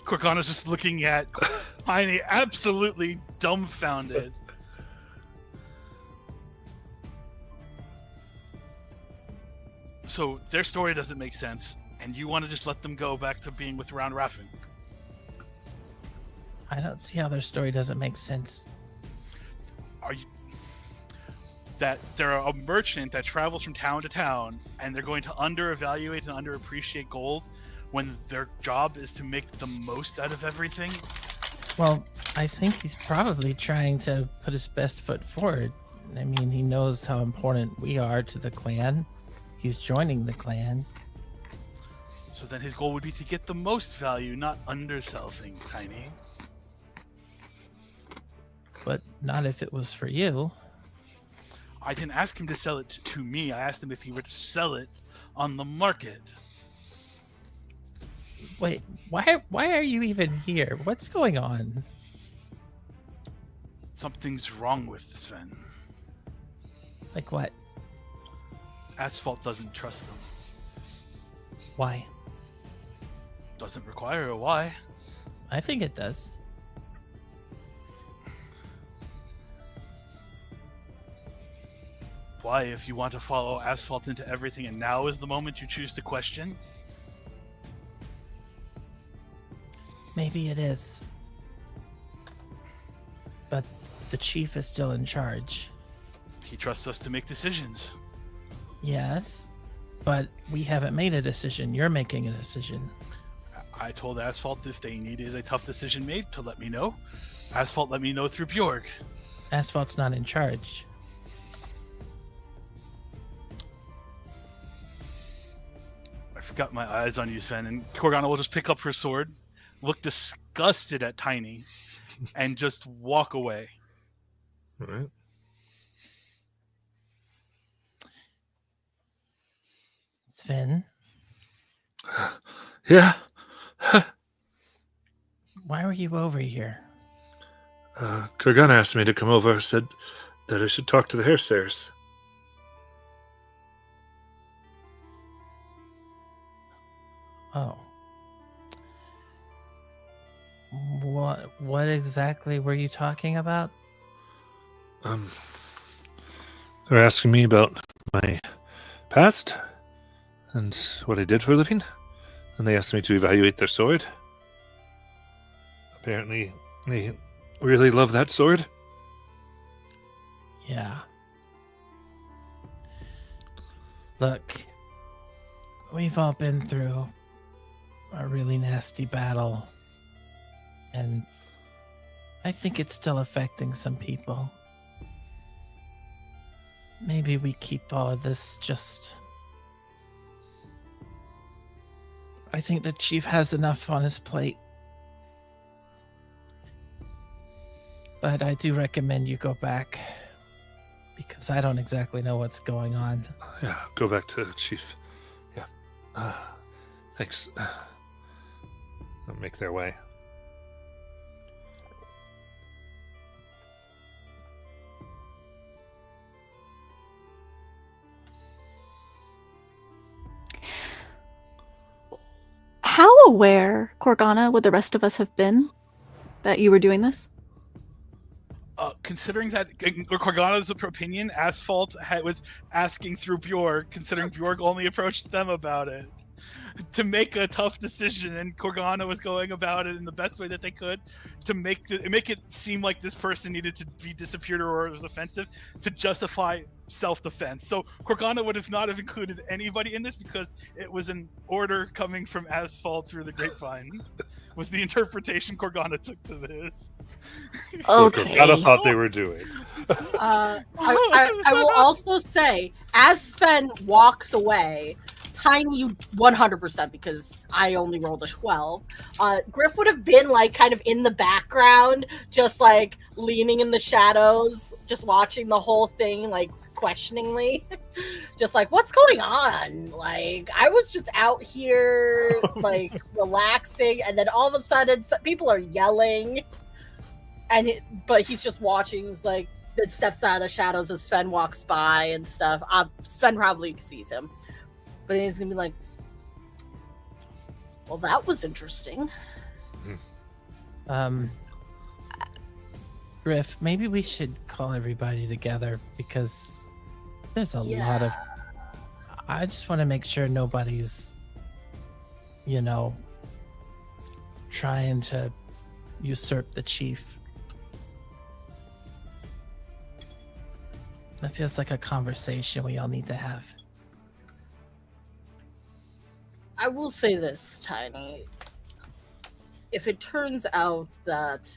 Speaker 6: Corgana's just looking at Tiny, absolutely dumbfounded. So their story doesn't make sense, and you want to just let them go back to being with Round Raffin.
Speaker 2: I don't see how their story doesn't make sense.
Speaker 6: Are you that they're a merchant that travels from town to town, and they're going to under-evaluate and underappreciate gold when their job is to make the most out of everything?
Speaker 2: Well, I think he's probably trying to put his best foot forward. I mean, he knows how important we are to the clan. He's joining the clan.
Speaker 6: So then his goal would be to get the most value, not undersell things, Tiny.
Speaker 9: Not if it was for you.
Speaker 6: I didn't ask him to sell it to me. I asked him if he were to sell it on the market.
Speaker 9: Wait, why are you even here? What's going on?
Speaker 6: Something's wrong with Sven.
Speaker 9: Like what?
Speaker 6: Asphalt doesn't trust them.
Speaker 9: Why?
Speaker 6: Doesn't require a why.
Speaker 9: I think it does.
Speaker 6: Why, if you want to follow Asphalt into everything and now is the moment you choose to question?
Speaker 9: Maybe it is. But the chief is still in charge.
Speaker 6: He trusts us to make decisions.
Speaker 9: Yes, but we haven't made a decision. You're making a decision.
Speaker 6: I told Asphalt if they needed a tough decision made to let me know. Asphalt let me know through Bjorg.
Speaker 9: Asphalt's not in charge.
Speaker 6: I've got my eyes on you, Sven, and Corgana will just pick up her sword, look disgusted at Tiny, and just walk away.
Speaker 1: All right.
Speaker 9: Sven,
Speaker 1: Yeah.
Speaker 9: why were you over here?
Speaker 1: Kurgan asked me to come over, said that I should talk to the Hairstairs.
Speaker 9: Oh. What exactly were you talking about?
Speaker 1: They're asking me about my past and what I did for a living, and they asked me to evaluate their sword. Apparently, they really love that sword.
Speaker 9: Yeah. Look, we've all been through a really nasty battle, and I think it's still affecting some people. Maybe we keep all of this just... I think the chief has enough on his plate. But I do recommend you go back, because I don't exactly know what's going on.
Speaker 1: Yeah, go back to Chief. Yeah. Thanks. They'll make their way.
Speaker 8: How aware, Corgana, would the rest of us have been that you were doing this?
Speaker 6: Considering that Corgana's opinion, Asphalt was asking through Bjorg, considering Bjorg only approached them about it to make a tough decision, and Corgana was going about it in the best way that they could to make it seem like this person needed to be disappeared or it was offensive to justify self-defense. So Corgana would have not have included anybody in this because it was an order coming from Asphalt through the grapevine. Was the interpretation Corgana took to this.
Speaker 8: Okay.
Speaker 1: Corgana thought they were doing.
Speaker 7: I will also say, as Sven walks away, Tiny 100% because I only rolled a 12. Griff would have been like kind of in the background, just like leaning in the shadows, just watching the whole thing, like questioningly, just like, what's going on? Like, I was just out here like relaxing, and then all of a sudden people are yelling, but he's just watching. He's like, then steps out of the shadows as Sven walks by and stuff. Sven probably sees him. But he's gonna be like, well, that was interesting.
Speaker 9: Griff, maybe we should call everybody together because there's a lot of... I just want to make sure nobody's, trying to usurp the chief. That feels like a conversation we all need to have.
Speaker 7: I will say this, Tiny. If it turns out that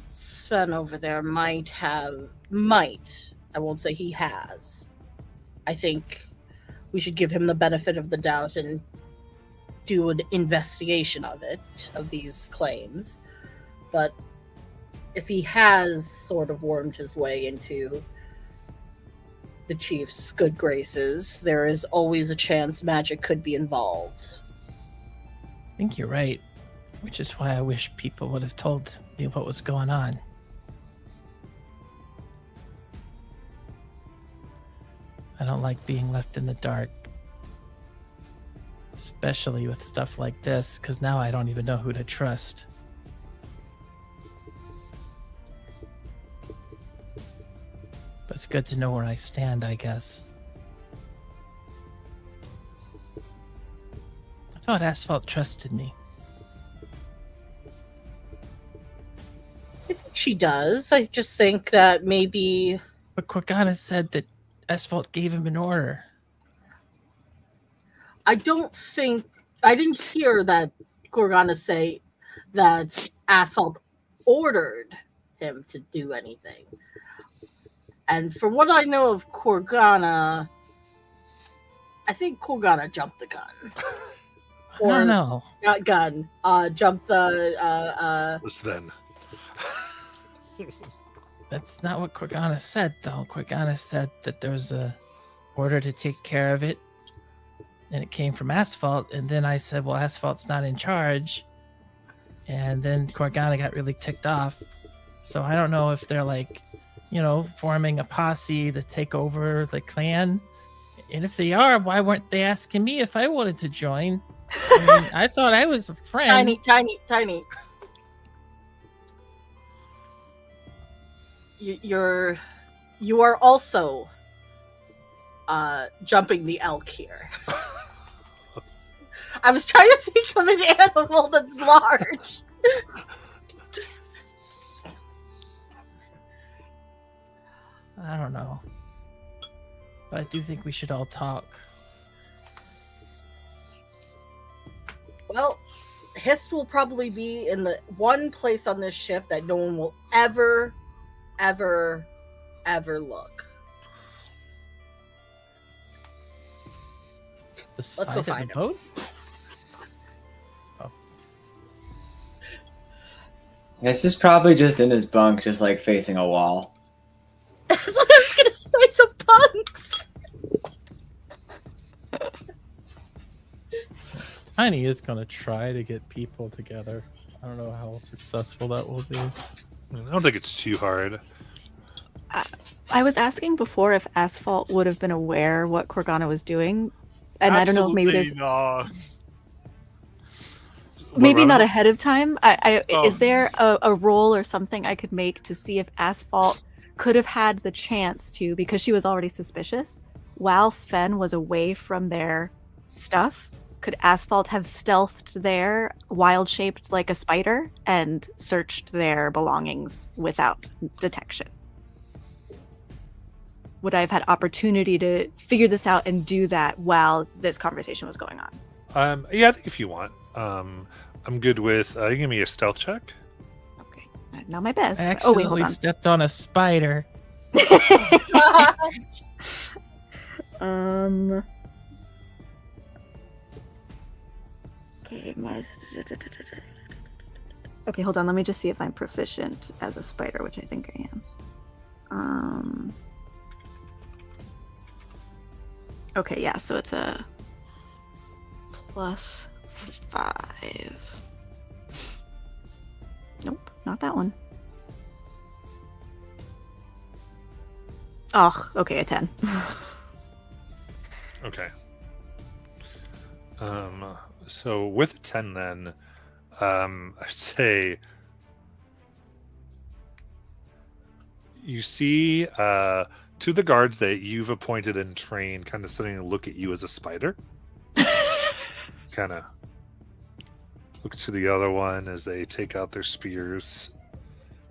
Speaker 7: Sven over there might, I won't say he has, I think we should give him the benefit of the doubt and do an investigation of these claims. But if he has sort of wormed his way into the chief's good graces, there is always a chance magic could be involved.
Speaker 9: I think you're right, which is why I wish people would have told me what was going on. I don't like being left in the dark, especially with stuff like this, because now I don't even know who to trust. But it's good to know where I stand, I guess. I thought Asphalt trusted me.
Speaker 7: I think she does. I just think that maybe
Speaker 9: But Corgana said that Asphalt gave him an order.
Speaker 7: I didn't hear that Gorgana say that Asphalt ordered him to do anything. And from what I know of Corgana, I think Corgana jumped the gun.
Speaker 9: I don't know.
Speaker 7: Not gun. Jumped the
Speaker 1: Sven.
Speaker 9: That's not what Corgana said, though. Corgana said that there was a order to take care of it, and it came from Asphalt. And then I said, well, Asphalt's not in charge. And then Corgana got really ticked off. So I don't know if they're like, forming a posse to take over the clan. And if they are, why weren't they asking me if I wanted to join? I mean, I thought I was a friend.
Speaker 7: tiny. You are also jumping the elk here. I was trying to think of an animal that's large.
Speaker 9: I don't know. But I do think we should all talk.
Speaker 7: Well, Hist will probably be in the one place on this ship that no one will ever look.
Speaker 9: The
Speaker 7: Let's go
Speaker 9: side of the
Speaker 7: find him.
Speaker 9: boat?
Speaker 3: This is probably just in his bunk, just like facing a wall.
Speaker 7: That's what I was gonna say, the punks!
Speaker 2: Tiny is going to try to get people together. I don't know how successful that will be.
Speaker 1: I don't think it's too hard.
Speaker 8: I was asking before if Asphalt would have been aware what Corgana was doing, and I don't know if maybe there's maybe not ahead of time. Is there a role or something I could make to see if Asphalt could have had the chance to, because she was already suspicious, while Sven was away from their stuff, could Asphalt have stealthed there, wild-shaped like a spider, and searched their belongings without detection? Would I have had opportunity to figure this out and do that while this conversation was going on?
Speaker 1: Yeah, I think if you want. I'm good with. You give me a stealth check.
Speaker 8: Okay, not my best.
Speaker 9: I
Speaker 8: Oh
Speaker 9: accidentally
Speaker 8: wait, hold on.
Speaker 9: stepped on a spider.
Speaker 8: Okay, hold on. Let me just see if I'm proficient as a spider, which I think I am. Okay, yeah. So it's a +5. Nope, not that one. Oh, okay, a 10.
Speaker 1: Okay. So with a 10 then, I'd say you see two of the guards that you've appointed and trained kind of starting to look at you as a spider. Kind of look to the other one as they take out their spears.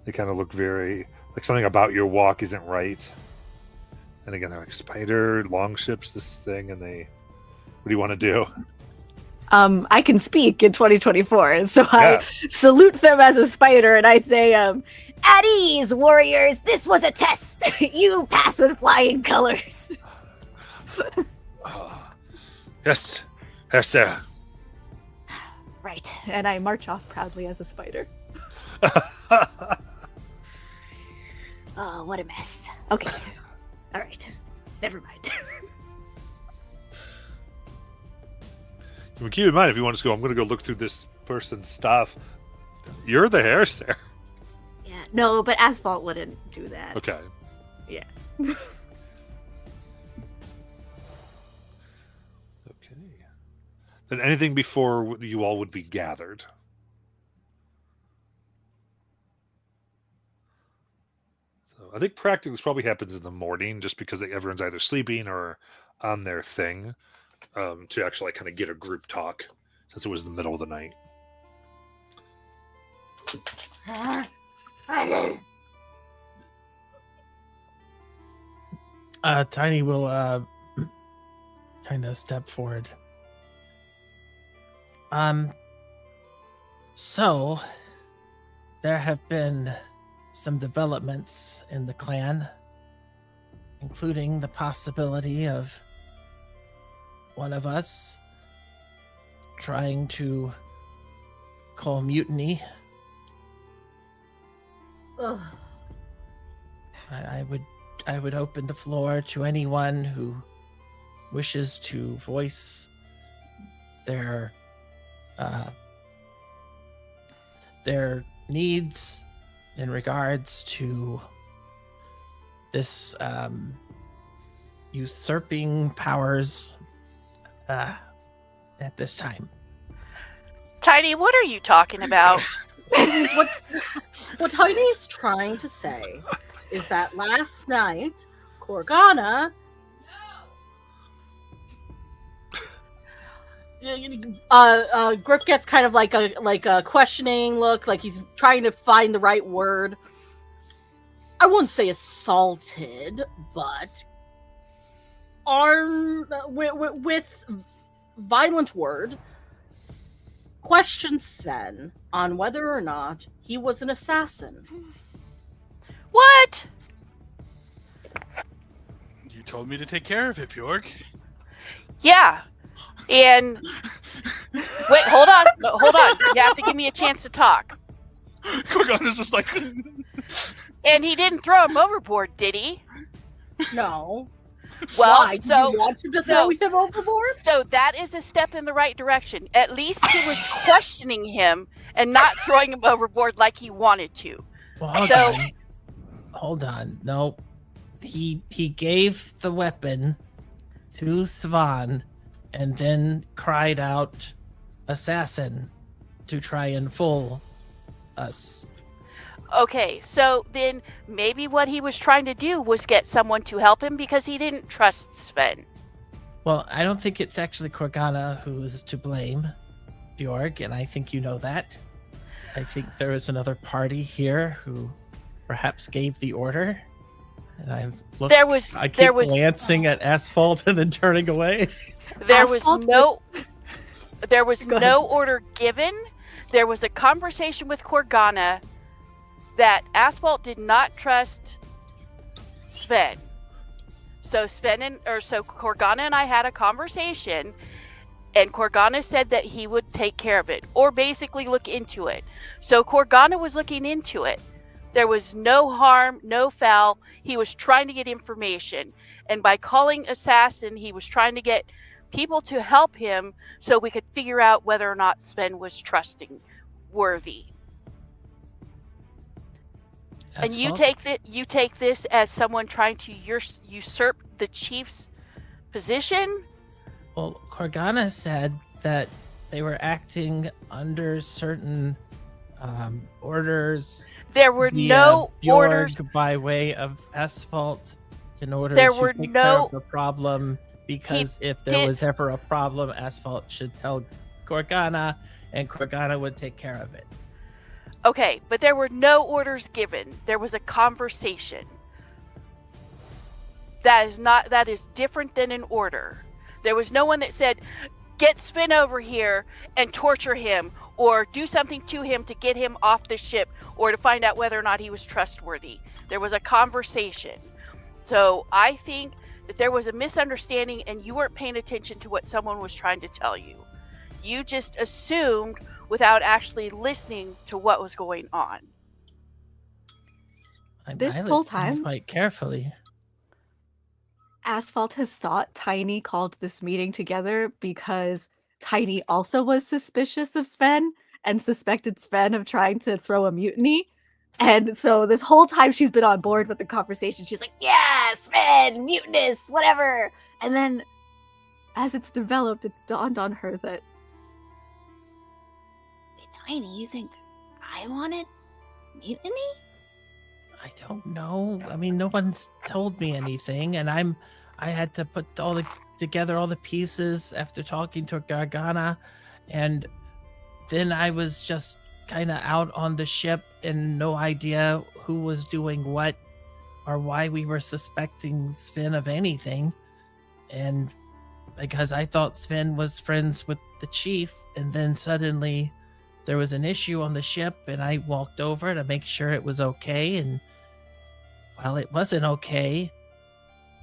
Speaker 1: They kind of look very like something about your walk isn't right. And again, they're like, spider, long ships, this thing, and they, what do you want to do?
Speaker 8: I can speak in 2024, so
Speaker 1: Yeah.
Speaker 8: I salute them as a spider and I say, at ease, warriors, this was a test. You pass with flying colors.
Speaker 1: Yes, sir.
Speaker 8: Right, and I march off proudly as a spider. Oh, what a mess. Okay. All right. Never mind.
Speaker 1: Keep in mind, if you want to go, I'm going to go look through this person's stuff. You're the hairsayer.
Speaker 8: Yeah. No, but Asphalt wouldn't do that.
Speaker 1: Okay.
Speaker 8: Yeah.
Speaker 1: Okay. Then anything before you all would be gathered? So I think practically this probably happens in the morning, just because everyone's either sleeping or on their thing, to actually kind of get a group talk, since it was the middle of the night.
Speaker 9: Tiny will kind of step forward. So there have been some developments in the clan, including the possibility of one of us trying to call mutiny.
Speaker 7: Ugh.
Speaker 9: I would open the floor to anyone who wishes to voice their needs in regards to this usurping powers at this time.
Speaker 4: Tiny, what are you talking about?
Speaker 7: What Tiny's trying to say is that last night, Corgana Griff gets kind of like a questioning look, like he's trying to find the right word. I wouldn't say assaulted, but with violent word, questioned Sven on whether or not he was an assassin.
Speaker 4: What?
Speaker 6: You told me to take care of it, Bjorg.
Speaker 4: Yeah. And wait, hold on. No, hold on. You have to give me a chance to talk.
Speaker 6: Corgana's just like...
Speaker 4: And he didn't throw him overboard, did he?
Speaker 7: No.
Speaker 4: Well,
Speaker 7: Why? Did you want him to throw him overboard?
Speaker 4: So that is a step in the right direction. At least he was questioning him and not throwing him overboard like he wanted to.
Speaker 9: Well, hold on. No, he gave the weapon to Svan and then cried out assassin to try and fool us.
Speaker 4: Okay, so then maybe what he was trying to do was get someone to help him because he didn't trust Sven.
Speaker 9: Well, I don't think it's actually Corgana who is to blame, Bjorg, and I think you know that. I think there is another party here who perhaps gave the order. And I've looked, I keep glancing at Asphalt and then turning away.
Speaker 4: There was no order given. There was a conversation with Corgana that Asphalt did not trust Sven. So Corgana and I had a conversation, and Corgana said that he would take care of it, or basically look into it. So Corgana was looking into it. There was no harm, no foul. He was trying to get information, and by calling assassin, he was trying to get people to help him so we could figure out whether or not Sven was trusting worthy. And you take this as someone trying to usurp the chief's position?
Speaker 9: Well, Corgana said that they were acting under certain orders.
Speaker 4: There were no orders
Speaker 9: by way of Asphalt in order to take care of the problem, because if there was ever a problem, Asphalt should tell Corgana, and Corgana would take care of it.
Speaker 4: Okay, but there were no orders given. There was a conversation. That is different than an order. There was no one that said, get Sven over here and torture him, or do something to him to get him off the ship, or to find out whether or not he was trustworthy. There was a conversation. So I think that there was a misunderstanding and you weren't paying attention to what someone was trying to tell you. You just assumed without actually listening to what was going on.
Speaker 8: This
Speaker 9: I
Speaker 8: whole
Speaker 9: listened
Speaker 8: time-
Speaker 9: quite carefully.
Speaker 8: Asphalt has thought Tiny called this meeting together because Tiny also was suspicious of Sven and suspected Sven of trying to throw a mutiny. And so this whole time she's been on board with the conversation. She's like, yeah, Sven, mutinous, whatever. And then as it's developed, it's dawned on her that,
Speaker 5: Hey, Tiny, you think I wanted mutiny?
Speaker 9: I don't know. I mean, no one's told me anything, and I had to put together all the pieces after talking to Gargana, and then I was just kind of out on the ship and no idea who was doing what or why we were suspecting Sven of anything. And because I thought Sven was friends with the chief, and then suddenly there was an issue on the ship, and I walked over to make sure it was okay, and well, it wasn't okay.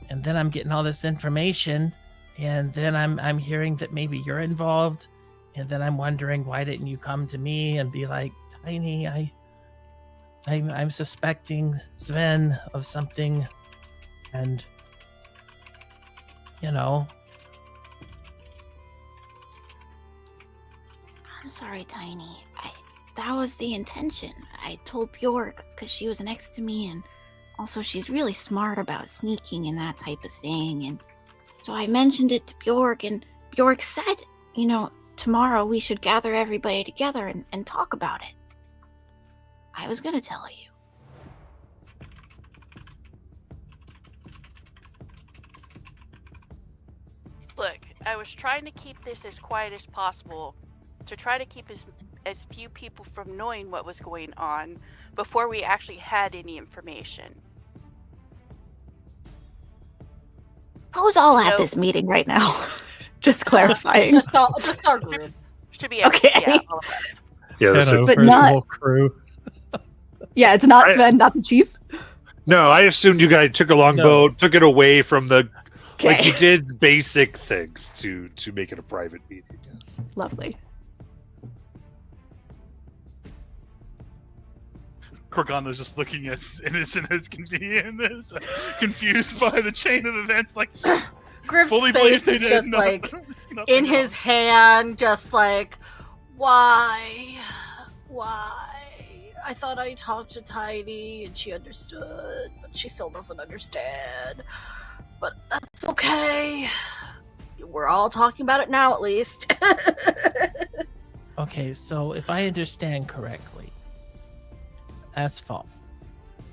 Speaker 9: And then I'm getting all this information, and then I'm hearing that maybe you're involved, and then I'm wondering, why didn't you come to me and be like, Tiny, I'm suspecting Sven of something, and you know.
Speaker 5: I'm sorry, Tiny. That was the intention. I told Bjork because she was next to me, and also she's really smart about sneaking and that type of thing. And so I mentioned it to Bjork, and Bjork said, tomorrow we should gather everybody together and talk about it. I was gonna tell you.
Speaker 4: Look, I was trying to keep this as quiet as possible to try to keep as few people from knowing what was going on before we actually had any information.
Speaker 5: Who's all at
Speaker 4: So-
Speaker 5: this meeting right now?
Speaker 8: just clarifying.
Speaker 7: Just our group.
Speaker 4: Should be
Speaker 8: Okay.
Speaker 4: Yeah, all of us.
Speaker 1: Yeah, this
Speaker 9: Hello,
Speaker 1: is,
Speaker 8: But
Speaker 9: first
Speaker 8: not-
Speaker 9: whole crew.
Speaker 8: Yeah, it's not
Speaker 1: I-
Speaker 8: Sven, not the chief.
Speaker 1: no, I assumed you guys took a longboat, took it away from the like
Speaker 8: Okay.
Speaker 1: you did basic things to make it a private meeting. Yes.
Speaker 8: Lovely.
Speaker 6: Corgana's just looking as innocent as can be in this, confused by the chain of events. Like,
Speaker 7: Griff's
Speaker 6: fully
Speaker 7: face
Speaker 6: believes they
Speaker 7: is
Speaker 6: did
Speaker 7: just
Speaker 6: nothing-
Speaker 7: like
Speaker 6: nothing
Speaker 7: in his
Speaker 6: wrong.
Speaker 7: hand, just like, why? I thought I talked to Tiny and she understood, but she still doesn't understand. But that's okay. We're all talking about it now, at least.
Speaker 9: Okay, so if I understand correctly, Asphalt,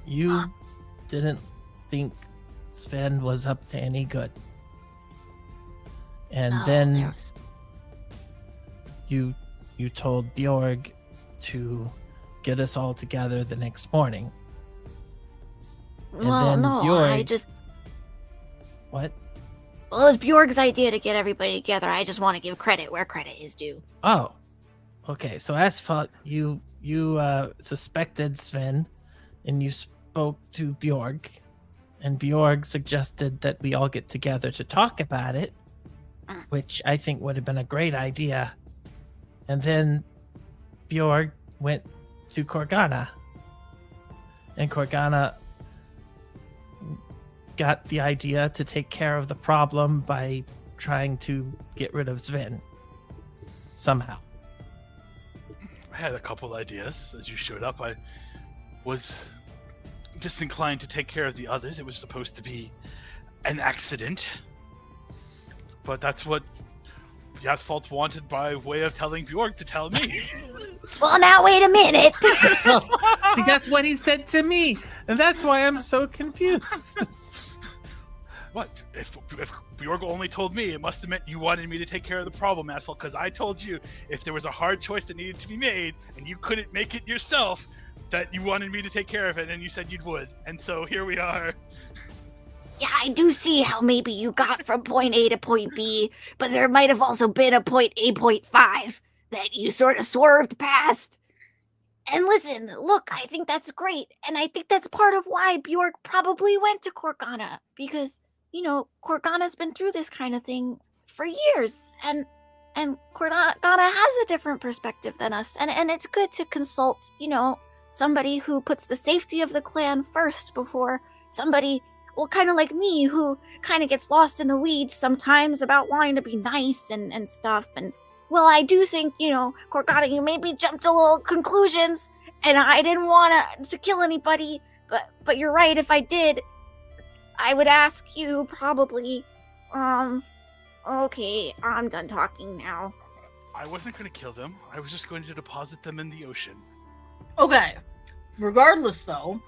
Speaker 9: you didn't think Sven was up to any good. And
Speaker 5: No,
Speaker 9: then
Speaker 5: there was-
Speaker 9: you told Bjorg to get us all together the next morning.
Speaker 5: Well,
Speaker 9: then
Speaker 5: no,
Speaker 9: Bjorg-
Speaker 5: I just.
Speaker 9: What?
Speaker 5: Well, it was Bjorg's idea to get everybody together. I just want to give credit where credit is due.
Speaker 9: Oh, okay. So Asphalt, you suspected Sven, and you spoke to Bjorg, and Bjorg suggested that we all get together to talk about it, which I think would have been a great idea. And then Bjorg went to Corgana, and Corgana got the idea to take care of the problem by trying to get rid of Sven somehow.
Speaker 6: I had a couple ideas as you showed up. I was disinclined to take care of the others. It was supposed to be an accident. But that's what the Asphalt wanted by way of telling Bjork to tell me.
Speaker 5: Well, now wait a minute.
Speaker 9: See, that's what he said to me, and that's why I'm so confused.
Speaker 6: What? If Bjork only told me, it must have meant you wanted me to take care of the problem, Asphalt, because I told you if there was a hard choice that needed to be made and you couldn't make it yourself, that you wanted me to take care of it, and you said you would. And so here we are.
Speaker 5: Yeah, I do see how maybe you got from point A to point B, but there might have also been a point A, point 5 that you sort of swerved past. And listen, look, I think that's great. And I think that's part of why Bjork probably went to Corgana. Because, Corgana's been through this kind of thing for years. And Corgana has a different perspective than us. And it's good to consult, somebody who puts the safety of the clan first before somebody, well, kind of like me, who kind of gets lost in the weeds sometimes about wanting to be nice and stuff. And, well, I do think, Corgana, you maybe jumped to little conclusions, and I didn't want to kill anybody, but you're right, if I did, I would ask you probably, okay, I'm done talking now.
Speaker 6: I wasn't going to kill them. I was just going to deposit them in the ocean.
Speaker 7: Okay. Regardless, though,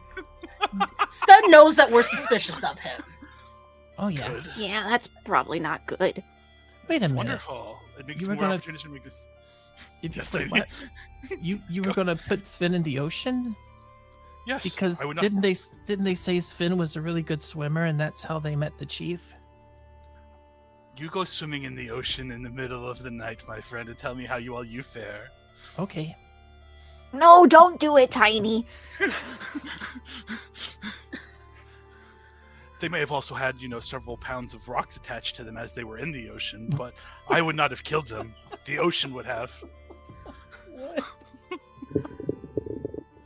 Speaker 7: Sven knows that we're suspicious of him.
Speaker 9: Oh yeah.
Speaker 6: Good.
Speaker 5: Yeah, that's probably not good.
Speaker 9: Wait a minute.
Speaker 6: Wonderful. It makes
Speaker 9: You were
Speaker 6: more
Speaker 9: gonna-
Speaker 6: opportunities to make this.
Speaker 9: If you
Speaker 6: Yes,
Speaker 9: put
Speaker 6: I-
Speaker 9: what? You were gonna put Sven in the ocean
Speaker 6: Yes.
Speaker 9: because
Speaker 6: I would not.
Speaker 9: didn't they say Sven was a really good swimmer and that's how they met the chief?
Speaker 6: You go swimming in the ocean in the middle of the night, my friend, and tell me how you fare.
Speaker 9: Okay.
Speaker 5: No, don't do it, Tiny.
Speaker 6: They may have also had, several pounds of rocks attached to them as they were in the ocean, but I would not have killed them. The ocean would have.
Speaker 9: What?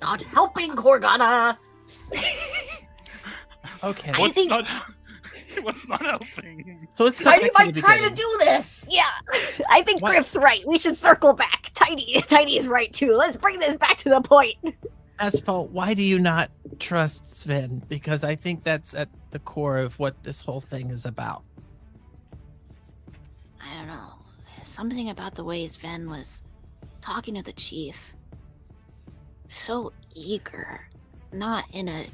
Speaker 7: Not helping, Corgana.
Speaker 9: Okay.
Speaker 5: I
Speaker 6: What's
Speaker 5: think-
Speaker 6: not helping?
Speaker 9: So let's go
Speaker 7: Tiny
Speaker 9: back to
Speaker 7: might
Speaker 9: the
Speaker 7: try to
Speaker 9: beginning.
Speaker 7: do this.
Speaker 5: Yeah, I think
Speaker 9: What?
Speaker 5: Griff's right. We should circle back. Tiny's right too. Let's bring this back to the point.
Speaker 9: Asphalt, why do you not trust Sven? Because I think that's at the core of what this whole thing is about.
Speaker 5: I don't know. Something about the way Sven was talking to the chief. So eager. Not in a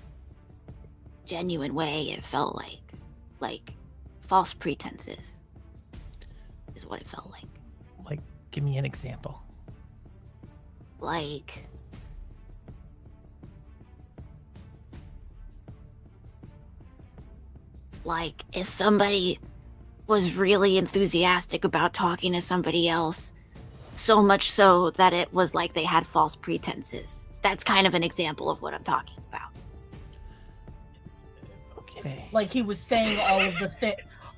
Speaker 5: genuine way, it felt like. Like false pretenses is what it felt like.
Speaker 9: Like, give me an example.
Speaker 5: Like, if somebody was really enthusiastic about talking to somebody else, so much so that it was like they had false pretenses. That's kind of an example of what I'm talking about.
Speaker 9: Okay.
Speaker 7: Like he was saying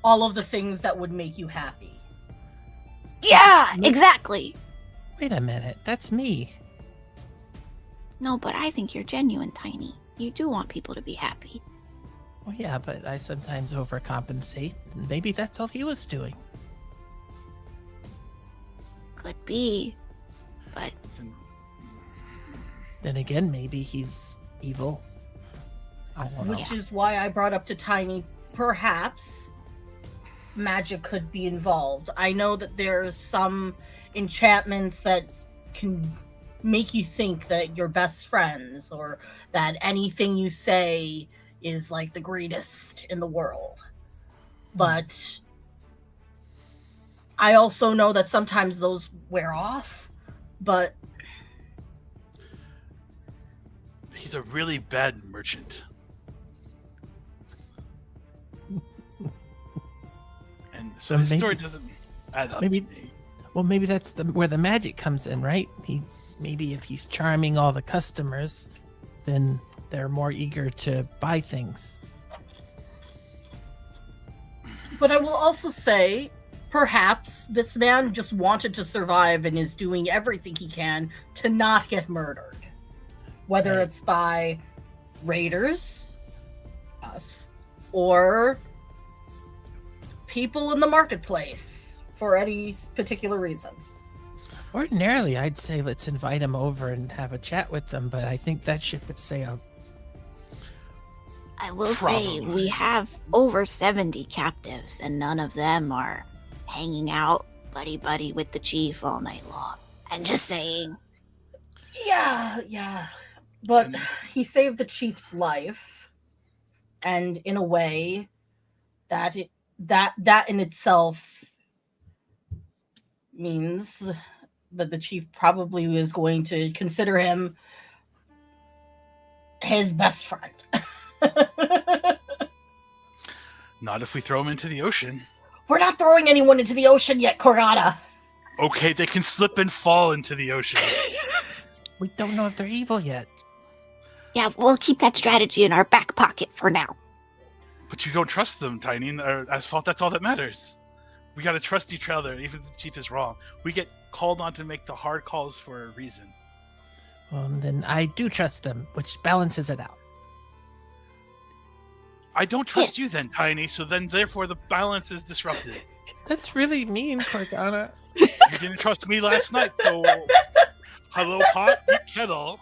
Speaker 7: all of the things that would make you happy.
Speaker 5: Yeah, exactly.
Speaker 9: Wait a minute. That's me.
Speaker 5: No, but I think you're genuine, Tiny. You do want people to be happy.
Speaker 9: Well, yeah, but I sometimes overcompensate. Maybe that's all he was doing.
Speaker 5: Could be. But
Speaker 9: Then again, maybe he's evil. I don't know.
Speaker 7: Which is why I brought up to Tiny, perhaps magic could be involved. I know that there's some enchantments that can make you think that you're best friends or that anything you say is like the greatest in the world. But I also know that sometimes those wear off, but
Speaker 6: He's a really bad merchant. And so
Speaker 9: So
Speaker 6: his
Speaker 9: maybe-
Speaker 6: story doesn't add up
Speaker 9: maybe-
Speaker 6: to me.
Speaker 9: Well, maybe that's where the magic comes in, right? Maybe if he's charming all the customers, then they're more eager to buy things.
Speaker 7: But I will also say, perhaps this man just wanted to survive and is doing everything he can to not get murdered. Whether
Speaker 9: Right.
Speaker 7: it's by raiders, us, or people in the marketplace for any particular reason.
Speaker 9: Ordinarily, I'd say let's invite him over and have a chat with them, but I think that ship would sailed.
Speaker 5: I will say
Speaker 6: Probably.
Speaker 5: we have over 70 captives, and none of them are hanging out buddy with the chief all night long. I'm just saying.
Speaker 7: Yeah. But
Speaker 6: And-
Speaker 7: he saved the chief's life, and in a way, that in itself means that the chief probably is going to consider him his best friend.
Speaker 6: Not if we throw him into the ocean.
Speaker 7: We're not throwing anyone into the ocean yet, Corgana.
Speaker 6: Okay, they can slip and fall into the ocean.
Speaker 9: We don't know if they're evil yet.
Speaker 5: Yeah, we'll keep that strategy in our back pocket for now.
Speaker 6: But you don't trust them, Tiny, or Asphalt. That's all that matters. We gotta trust each other, even if the chief is wrong. We get called on to make the hard calls for a reason.
Speaker 9: Well, then I do trust them, which balances it out.
Speaker 6: I don't trust you then, Tiny, so then therefore the balance is disrupted.
Speaker 9: That's really mean, Corgana.
Speaker 6: You didn't trust me last night, so hello pot, meet kettle.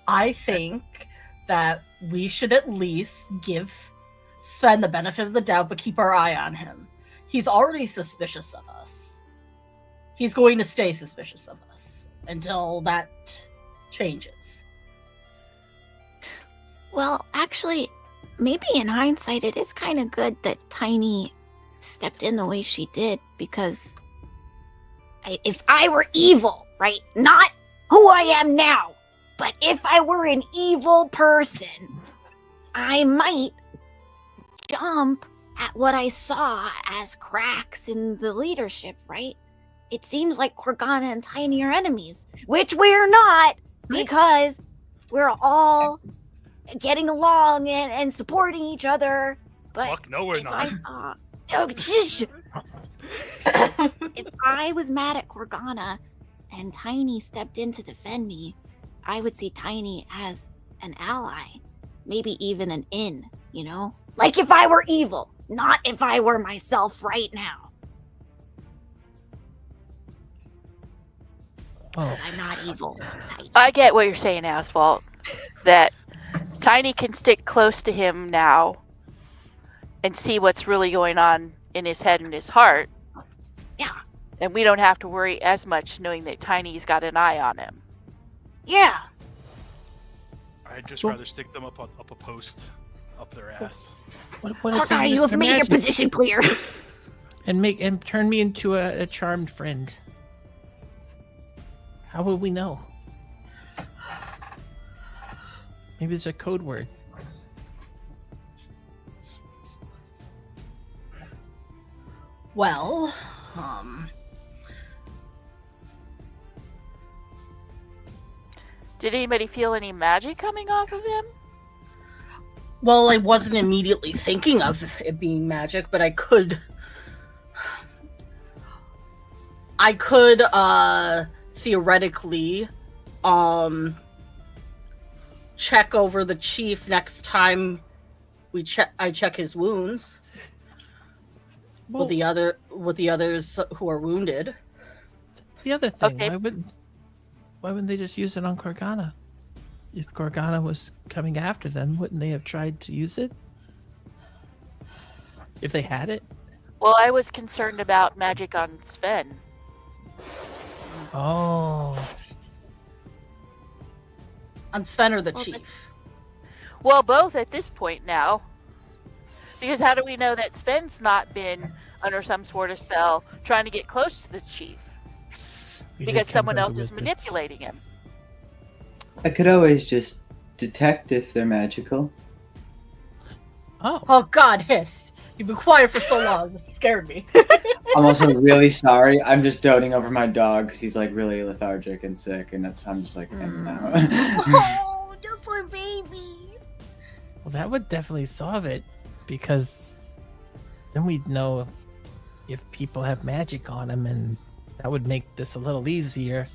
Speaker 7: I think that we should at least give Sven the benefit of the doubt, but keep our eye on him. He's already suspicious of us. He's going to stay suspicious of us until that changes.
Speaker 5: Well, actually, maybe in hindsight, it is kind of good that Tiny stepped in the way she did, because if I were evil, right? Not who I am now, but if I were an evil person, I might jump at what I saw as cracks in the leadership, right? It seems like Corgana and Tiny are enemies, which we're not, because we're all getting along and supporting each other. But
Speaker 6: Fuck, no, we're
Speaker 5: if
Speaker 6: not.
Speaker 5: I saw, oh, if I was mad at Corgana and Tiny stepped in to defend me, I would see Tiny as an ally, maybe even an in, you know? Like if I were evil, not if I were myself right now.
Speaker 9: Oh,
Speaker 5: Because I'm not evil, Tiny.
Speaker 4: I get what you're saying, Asphalt. That Tiny can stick close to him now and see what's really going on in his head and his heart.
Speaker 5: Yeah.
Speaker 4: And we don't have to worry as much knowing that Tiny's got an eye on him.
Speaker 5: Yeah.
Speaker 6: I'd just rather stick them up a post up their ass.
Speaker 9: what if they
Speaker 5: Corgana,
Speaker 9: use
Speaker 5: you have
Speaker 9: their
Speaker 5: made your
Speaker 9: magic
Speaker 5: position clear.
Speaker 9: and turn me into a charmed friend? How will we know? Maybe there's a code word.
Speaker 7: Well,
Speaker 4: Did anybody feel any magic coming off of him?
Speaker 7: well, I wasn't immediately thinking of it being magic, but I could theoretically check over the chief next time I check his wounds with the others who are wounded.
Speaker 9: The other thing,
Speaker 4: Okay.
Speaker 9: why wouldn't they just use it on Corgana? If Corgana was coming after them, wouldn't they have tried to use it? If they had it?
Speaker 4: Well, I was concerned about magic on Sven.
Speaker 9: Oh.
Speaker 7: On Sven or the
Speaker 5: Well,
Speaker 7: chief.
Speaker 4: Well, both at this point now. Because how do we know that Sven's not been under some sort of spell trying to get close to the chief?
Speaker 9: We did
Speaker 4: Because
Speaker 9: come
Speaker 4: someone
Speaker 9: from the
Speaker 4: else is
Speaker 9: wizards.
Speaker 4: manipulating him.
Speaker 3: I could always just detect if they're magical.
Speaker 9: Oh.
Speaker 7: Oh God, Hiss! You've been quiet for so long. This scared me.
Speaker 3: I'm also really sorry. I'm just doting over my dog because he's like really lethargic and sick, and I'm just like hanging out.
Speaker 7: Oh, the poor baby.
Speaker 9: Well, that would definitely solve it, because then we'd know if people have magic on them, and that would make this a little easier.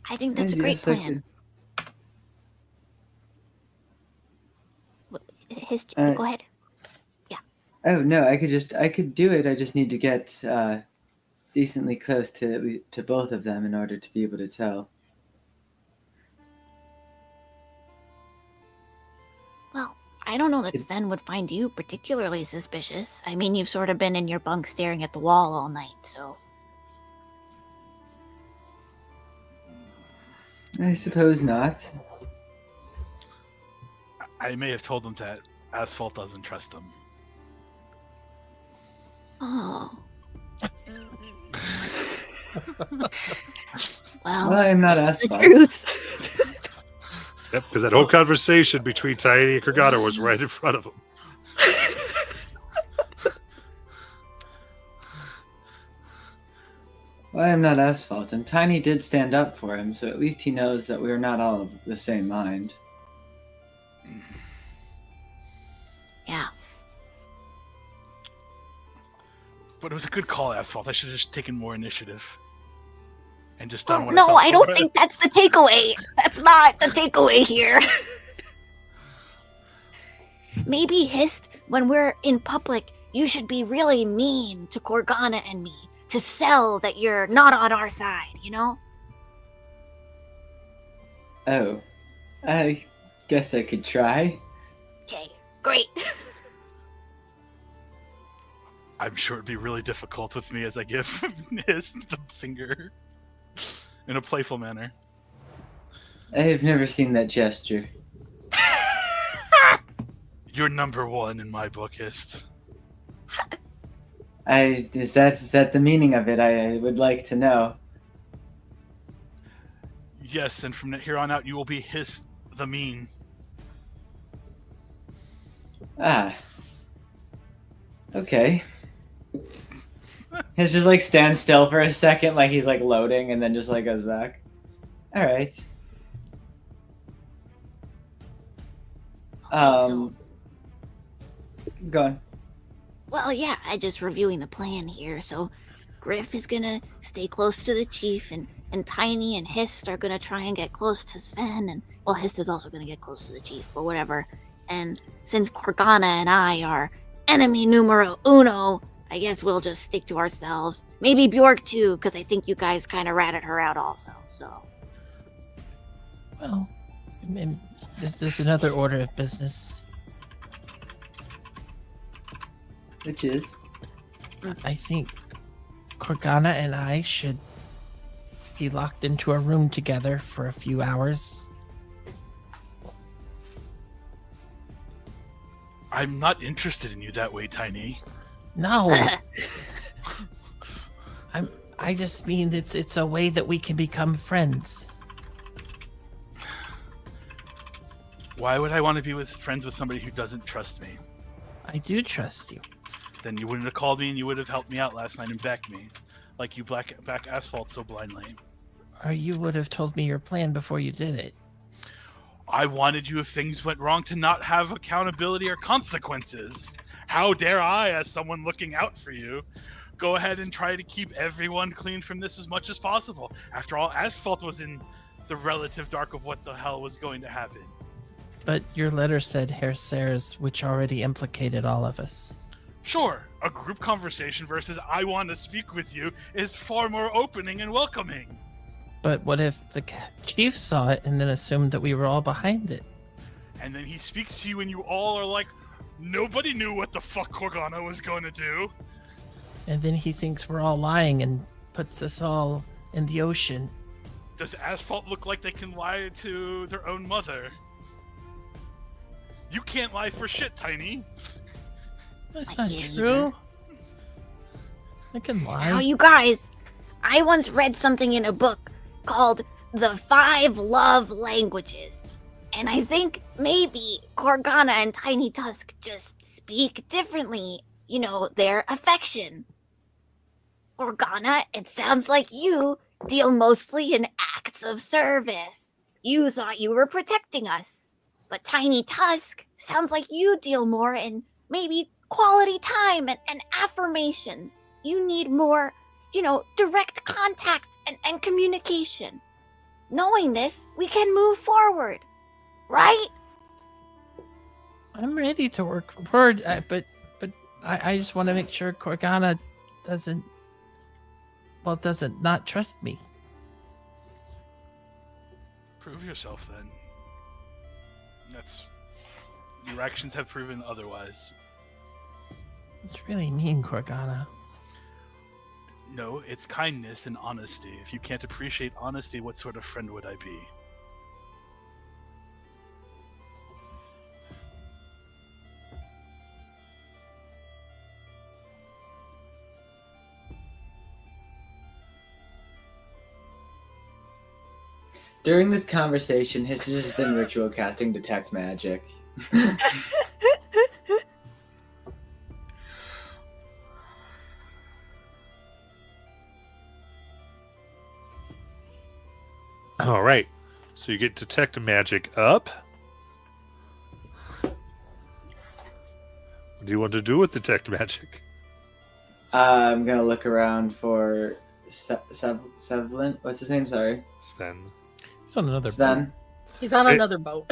Speaker 5: I think that's a great
Speaker 3: Yes, I
Speaker 5: plan. His,
Speaker 3: Uh,
Speaker 5: go ahead.
Speaker 3: Oh no, I could do it. I just need to get decently close to both of them in order to be able to tell.
Speaker 5: Well, I don't know that
Speaker 3: It-
Speaker 5: Sven would find you particularly suspicious. I mean, you've sort of been in your bunk staring at the wall all night, so.
Speaker 3: I suppose not.
Speaker 6: I may have told them that Asphalt doesn't trust them.
Speaker 5: Oh.
Speaker 3: Well, I'm not
Speaker 5: it's the
Speaker 3: Asphalt.
Speaker 5: truth.
Speaker 1: Yep, because that whole conversation between Tiny and Corgana was right in front of him.
Speaker 3: Well, I am not Asphalt, and Tiny did stand up for him, so at least he knows that we are not all of the same mind.
Speaker 5: Yeah.
Speaker 6: But it was a good call, Asphalt. I should have just taken more initiative. And just
Speaker 5: Well,
Speaker 6: done what
Speaker 5: no,
Speaker 6: felt
Speaker 5: I don't
Speaker 6: good.
Speaker 5: think that's the takeaway. That's not the takeaway here. Maybe, Hist, when we're in public, you should be really mean to Corgana and me to sell that you're not on our side, you know?
Speaker 3: Oh, I guess I could try.
Speaker 5: Okay, great.
Speaker 6: I'm sure it'd be really difficult with me as I give his the finger in a playful manner.
Speaker 3: I have never seen that gesture.
Speaker 6: You're number one in my book, Hist.
Speaker 3: Is that the meaning of it? I would like to know.
Speaker 6: Yes, and from here on out, you will be Hist the Mean.
Speaker 3: Ah. Okay. He's just like stands still for a second, like he's like loading, and then just like goes back. All right.
Speaker 5: So,
Speaker 3: Go on.
Speaker 5: well, yeah, I just reviewing the plan here. So, Griff is gonna stay close to the chief, and Tiny and Hist are gonna try and get close to Sven, and well, Hist is also gonna get close to the chief, but whatever. And since Corgana and I are enemy numero uno, I guess we'll just stick to ourselves. Maybe Bjork too, because I think you guys kind of ratted her out also. So,
Speaker 9: Well, there's another order of business.
Speaker 3: Which is?
Speaker 9: I think Corgana and I should be locked into a room together for a few hours.
Speaker 6: I'm not interested in you that way, Tiny.
Speaker 9: No. I just mean it's a way that we can become friends.
Speaker 6: Why would I want to be friends with somebody who doesn't trust me?
Speaker 9: I do trust you.
Speaker 6: Then you wouldn't have called me and you would have helped me out last night and backed me. Like you back Asphalt so blindly.
Speaker 9: Or you would have told me your plan before you did it.
Speaker 6: I wanted you, if things went wrong, to not have accountability or consequences. How dare I, as someone looking out for you, go ahead and try to keep everyone clean from this as much as possible. After all, Asphalt was in the relative dark of what the hell was going to happen.
Speaker 9: But your letter said Herr Sayers, which already implicated all of us.
Speaker 6: Sure, a group conversation versus I want to speak with you is far more opening and welcoming.
Speaker 9: But what if the chief saw it and then assumed that we were all behind it?
Speaker 6: And then he speaks to you and you all are like, nobody knew what the fuck Corgana was going to do.
Speaker 9: And then he thinks we're all lying and puts us all in the ocean.
Speaker 6: Does Asphalt look like they can lie to their own mother? You can't lie for shit, Tiny.
Speaker 9: That's
Speaker 5: I
Speaker 9: not
Speaker 5: can't
Speaker 9: true. I can lie.
Speaker 5: now you guys, I once read something in a book called The 5 Love Languages. And I think maybe Corgana and Tiny Tusk just speak differently, you know, their affection. Corgana, it sounds like you deal mostly in acts of service. You thought you were protecting us. But Tiny Tusk sounds like you deal more in maybe quality time and affirmations. You need more, you know, direct contact and communication. Knowing this, we can move forward. Right?
Speaker 9: I'm ready to work forward, but I just want to make sure Corgana doesn't not trust me.
Speaker 6: Prove yourself then. Your actions have proven otherwise.
Speaker 9: It's really mean, Corgana.
Speaker 6: No, it's kindness and honesty. If you can't appreciate honesty, what sort of friend would I be?
Speaker 3: During this conversation, his has just been ritual casting detect magic.
Speaker 1: All right. So you get detect magic up. What do you want to do with detect magic?
Speaker 3: I'm gonna look around for Sevlin. What's his name? Sorry.
Speaker 1: Sven.
Speaker 9: He's on another boat.
Speaker 3: Sven.
Speaker 7: He's on
Speaker 1: Hey.
Speaker 7: another boat.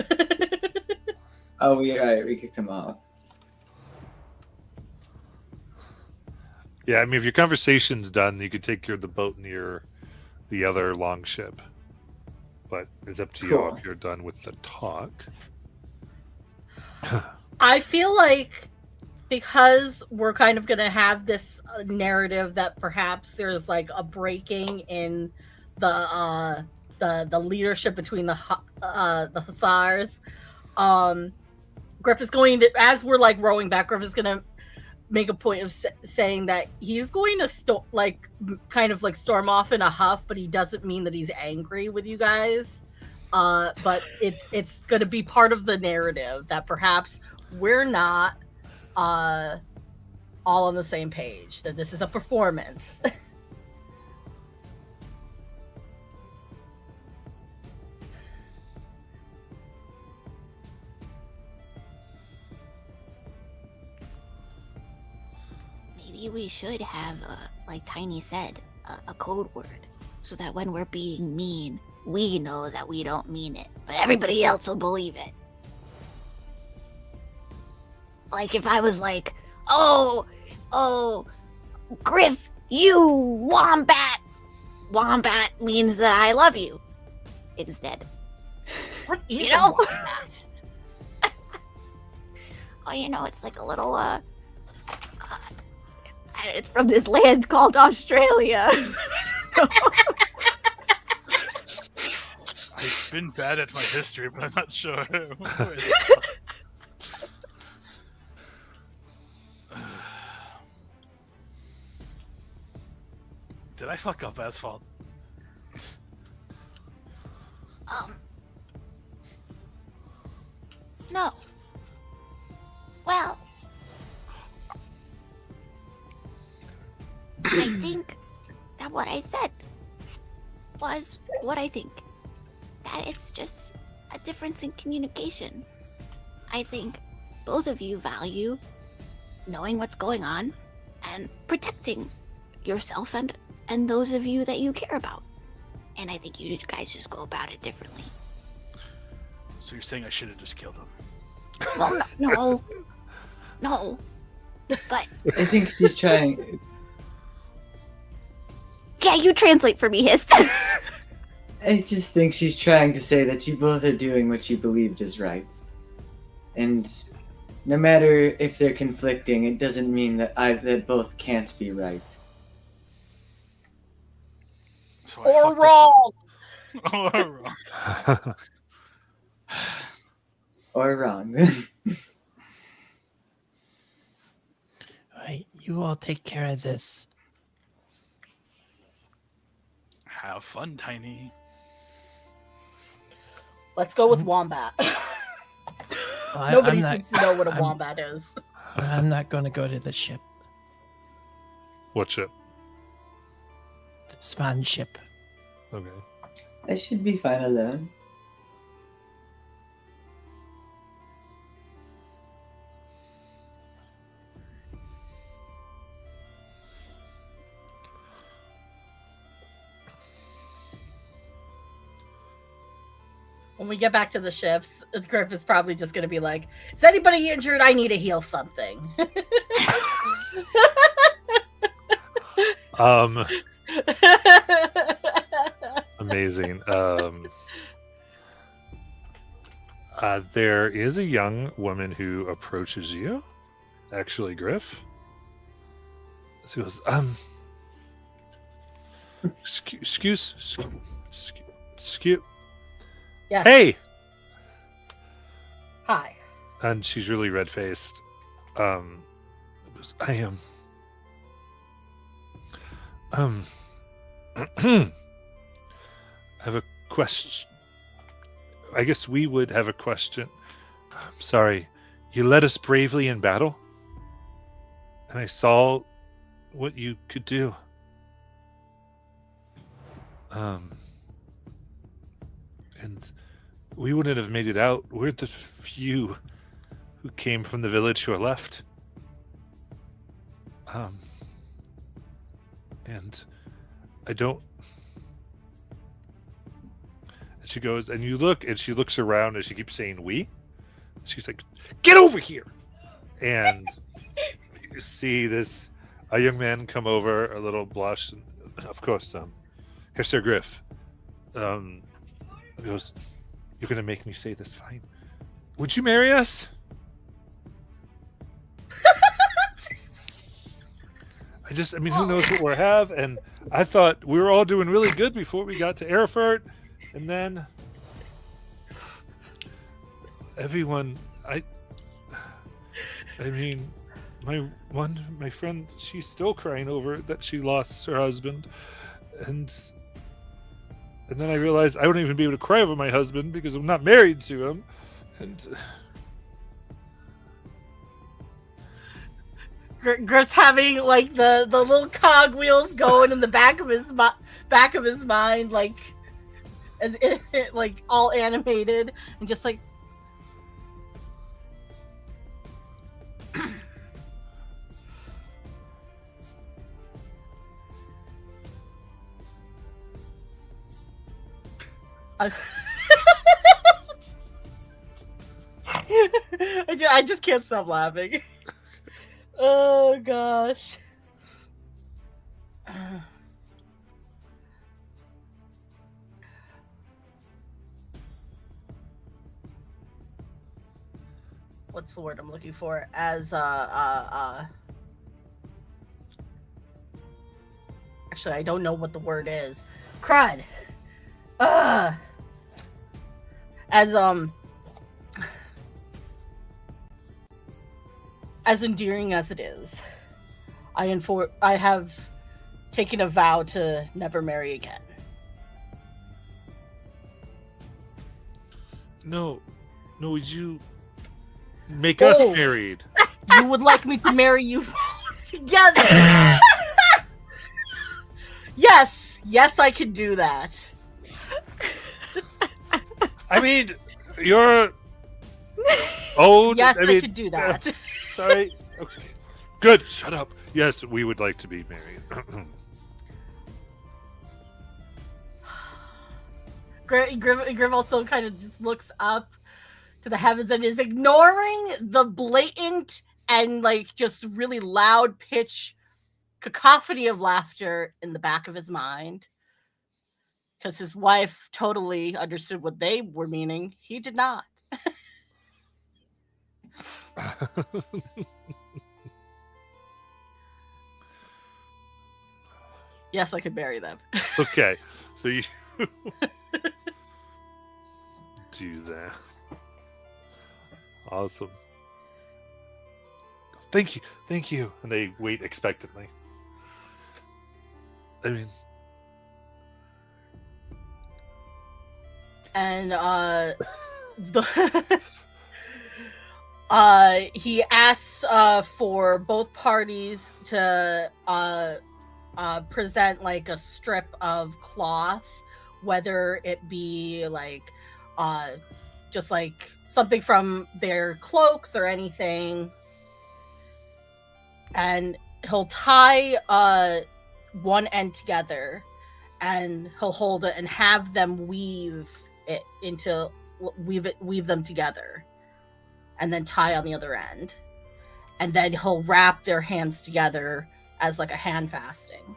Speaker 3: Oh, we kicked him off.
Speaker 1: Yeah, I mean, if your conversation's done, you could take the boat near the other longship. But it's up to you
Speaker 3: Cool.
Speaker 1: if you're done with the talk.
Speaker 7: I feel like because we're kind of going to have this narrative that perhaps there's like a breaking in the leadership between the Hussars. Griff is going to, as we're like rowing back, Griff is going to make a point of saying that he's going to kind of storm off in a huff, but he doesn't mean that he's angry with you guys. But it's going to be part of the narrative that perhaps we're not all on the same page, that this is a performance.
Speaker 5: Maybe we should have, like Tiny said, a code word, so that when we're being mean, we know that we don't mean it, but everybody else will believe it. Like if I was like, oh, Griff, you wombat. Wombat means that I love you. Instead.
Speaker 7: What is
Speaker 5: You know?
Speaker 7: a wombat?
Speaker 5: Oh, it's like a little, it's from this land called Australia.
Speaker 6: I've been bad at my history, but I'm not sure. Where is it? Did I fuck up Asphalt?
Speaker 5: No. Well, I think that what I said was what I think. That it's just a difference in communication. I think both of you value knowing what's going on and protecting yourself and those of you that you care about. And I think you guys just go about it differently.
Speaker 6: So you're saying I should have just killed him?
Speaker 5: Well, no. But
Speaker 3: I think she's trying.
Speaker 5: yeah, you translate for me, Hist.
Speaker 3: I just think she's trying to say that you both are doing what you believed is right. And no matter if they're conflicting, it doesn't mean that that both can't be right.
Speaker 6: So
Speaker 7: Or
Speaker 6: fucked up
Speaker 7: wrong.
Speaker 6: Or wrong.
Speaker 3: Or wrong.
Speaker 9: Alright, you all take care of this.
Speaker 6: Have fun, Tiny.
Speaker 7: Let's go with wombat.
Speaker 9: Well,
Speaker 7: Nobody
Speaker 9: I'm not,
Speaker 7: seems to know what a
Speaker 9: I'm-
Speaker 7: wombat is.
Speaker 9: I'm not going to go to the ship.
Speaker 1: What ship?
Speaker 9: The Svan ship.
Speaker 1: Okay.
Speaker 3: I should be fine alone.
Speaker 7: When we get back to the ships, Griff is probably just going to be like, is anybody injured? I need to heal something.
Speaker 1: Amazing. There is a young woman who approaches you. Actually, Griff. She goes, excuse.
Speaker 7: Yes.
Speaker 1: Hey!
Speaker 7: Hi.
Speaker 1: And she's really red-faced. I am. I have a question. I guess we would have a question. I'm sorry. You led us bravely in battle, and I saw what you could do. And we wouldn't have made it out. We're the few who came from the village who are left. and I don't. And she goes, and you look, and she looks around, and she keeps saying "we." She's like, "Get over here!" And you see a young man come over, a little blush, and of course, Herr Sir Griff. He goes, "You're gonna make me say this, fine? Would you marry us?" I mean, who knows what we'll have? And I thought we were all doing really good before we got to Erfurt, and then everyone, I mean, my friend, she's still crying over that she lost her husband, and then I realized I wouldn't even be able to cry over my husband because I'm not married to him, and.
Speaker 7: Griff's having like the little cog wheels going in the back of his mind, like as it, like all animated and just like. I just can't stop laughing. Oh gosh. What's the word I'm looking for? As actually, I don't know what the word is. Crud. As endearing as it is, I have taken a vow to never marry again.
Speaker 1: No, would you make us married?
Speaker 7: You would like me to marry you together? Yes, I can do that.
Speaker 1: I mean, you're old.
Speaker 7: Yes, I
Speaker 1: mean,
Speaker 7: could do that.
Speaker 1: Sorry. Okay. Good. Shut up. Yes, we would like to be married.
Speaker 7: Griff also kind of just looks up to the heavens and is ignoring the blatant and like just really loud pitch cacophony of laughter in the back of his mind. Because his wife totally understood what they were meaning. He did not. Yes, I could marry them.
Speaker 1: Okay, so you do that. Awesome. Thank you. And they wait expectantly. I mean,
Speaker 7: and he asks for both parties to present like a strip of cloth, whether it be like just like something from their cloaks or anything, and he'll tie one end together and he'll hold it and have them weave them together and then tie on the other end, and then he'll wrap their hands together as like a hand fasting.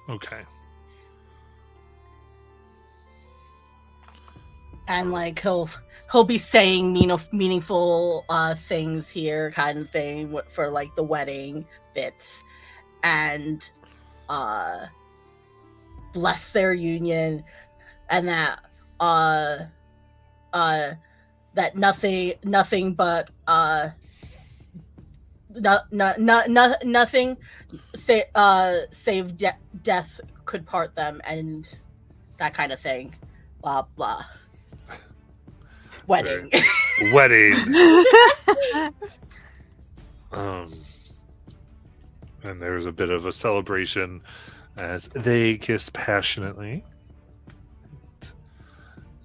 Speaker 1: Okay.
Speaker 7: And like he'll be saying meaningful things here, kind of thing, for like the wedding bits, and bless their union, and that that nothing but nothing save death could part them, and that kind of thing. Blah blah. Wedding.
Speaker 1: Wedding. And there was a bit of a celebration as they kiss passionately. Let's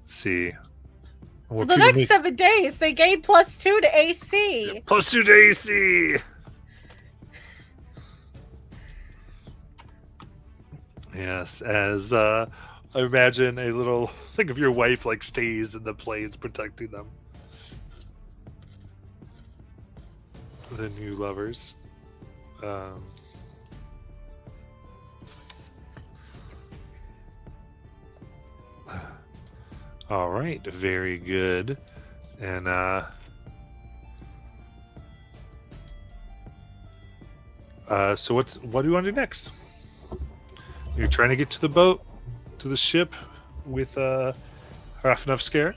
Speaker 1: see.
Speaker 7: For the next 7 days, they gain +2 to AC.
Speaker 1: +2 to AC. Yes, as I imagine a little think of your wife like stays in the planes protecting them. The new lovers. All right, very good. And so what do you want to do next? You're trying to get to the boat, to the ship with half enough scare?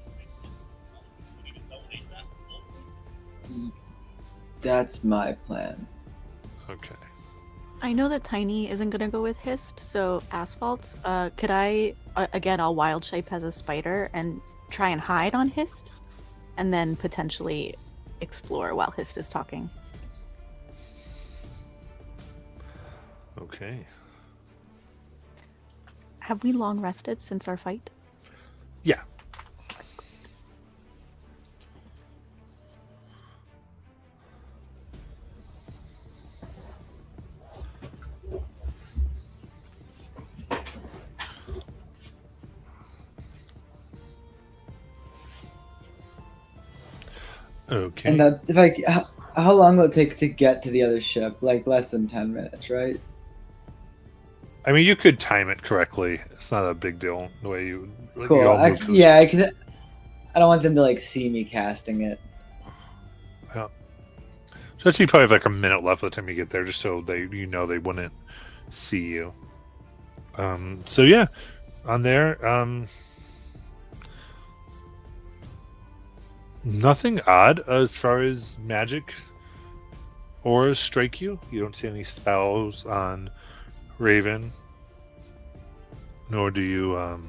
Speaker 3: That's my plan.
Speaker 1: Okay.
Speaker 8: I know that Tiny isn't gonna go with Hist, so Asphalt, could I, again, I'll wild shape as a spider and try and hide on Hist, and then potentially explore while Hist is talking.
Speaker 1: Okay.
Speaker 8: Have we long rested since our fight?
Speaker 1: Yeah. Okay.
Speaker 3: And if how long will it take to get to the other ship? Like less than 10 minutes, right?
Speaker 1: I mean, you could time it correctly. It's not a big deal the way you.
Speaker 3: Cool.
Speaker 1: You all move to the
Speaker 3: Yeah, because I don't want them to like see me casting it.
Speaker 1: So actually, you probably have like a minute left by the time you get there, just so they wouldn't see you. So yeah, on there, nothing odd as far as magic auras strike you. You don't see any spells on Raven, nor do you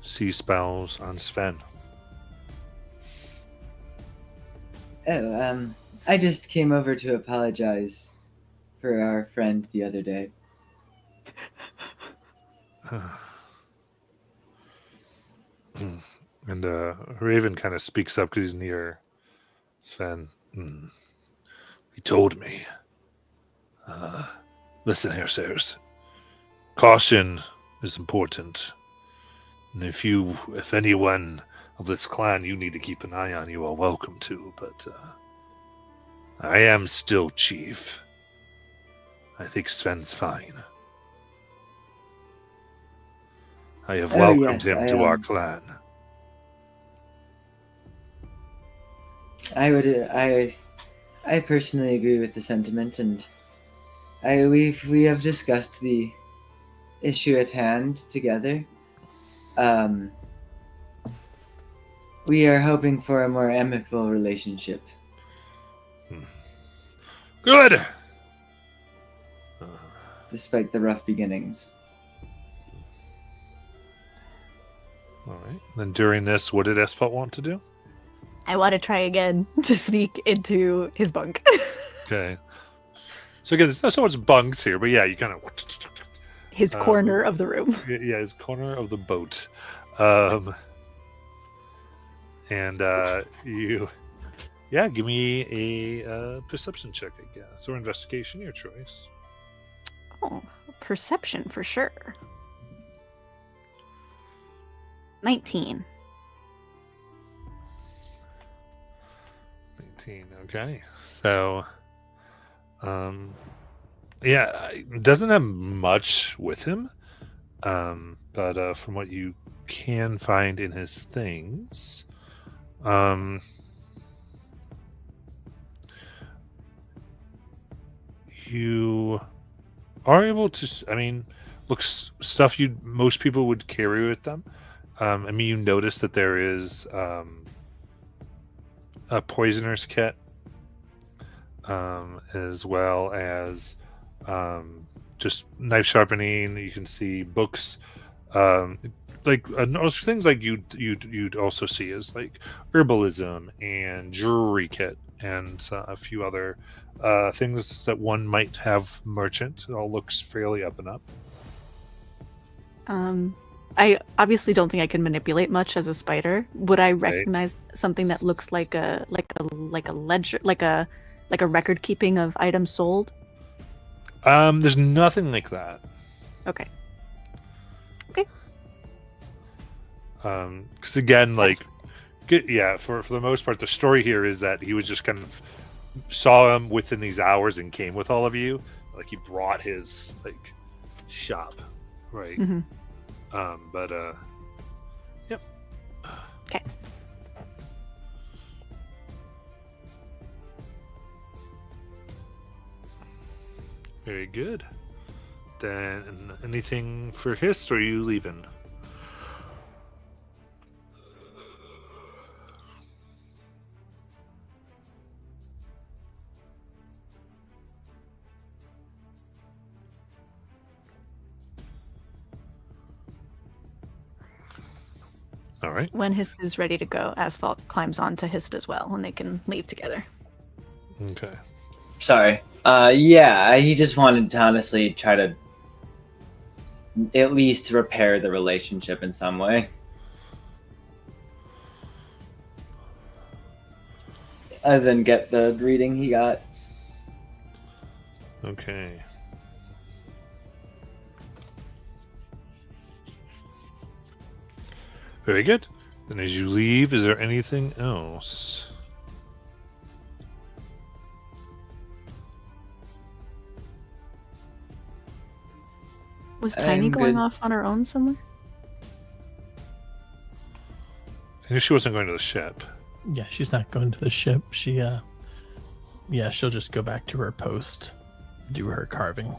Speaker 1: see spells on Sven.
Speaker 3: Oh, I just came over to apologize for our friend the other day.
Speaker 1: And Raven kind of speaks up because he's near Sven. He told me. Listen here, sirs. Caution is important. And if anyone of this clan you need to keep an eye on, you are welcome to. But I am still chief. I think Sven's fine. I have welcomed him to our clan.
Speaker 3: I personally agree with the sentiment, and we have discussed the issue at hand together. We are hoping for a more amicable relationship.
Speaker 1: Good.
Speaker 3: Despite the rough beginnings.
Speaker 1: All right. Then during this, what did Asphalt want to do?
Speaker 8: I want to try again to sneak into his bunk.
Speaker 1: Okay. So again, there's not so much bunks here, but yeah, you kind of
Speaker 8: His corner of the room.
Speaker 1: Yeah, his corner of the boat. And give me a perception check, I guess, or investigation, your choice.
Speaker 8: Oh, perception for sure. 19.
Speaker 1: 19, okay. So, it doesn't have much with him, but from what you can find in his things, you are able to, looks stuff most people would carry with them. You notice that there is a poisoner's kit, as well as just knife sharpening. You can see books, things like you'd also see is like herbalism and jewelry kit and a few other things that one might have merchant. It all looks fairly up and up.
Speaker 8: I obviously don't think I can manipulate much as a spider. Would I recognize something that looks like a ledger, like a record keeping of items sold?
Speaker 1: There's nothing like that.
Speaker 8: Okay.
Speaker 1: Because again, like, yeah, for the most part, the story here is that he was just kind of saw him within these hours and came with all of you. Like, he brought his like shop, right?
Speaker 8: Mm-hmm.
Speaker 1: But yep.
Speaker 8: Okay.
Speaker 1: Very good. Then anything for Hist, or are you leaving? All right.
Speaker 8: When Hist is ready to go, Asphalt climbs onto Hist as well, and they can leave together.
Speaker 1: Okay.
Speaker 3: Sorry. Yeah, he just wanted to honestly try to at least repair the relationship in some way. Other than get the reading he got.
Speaker 1: Okay. Very good. Then as you leave, is there anything else?
Speaker 8: Was Tiny
Speaker 3: I'm
Speaker 8: going
Speaker 3: good.
Speaker 8: off on her own somewhere?
Speaker 1: I knew she wasn't going to the ship.
Speaker 9: Yeah, she's not going to the ship. She'll just go back to her post, do her carving.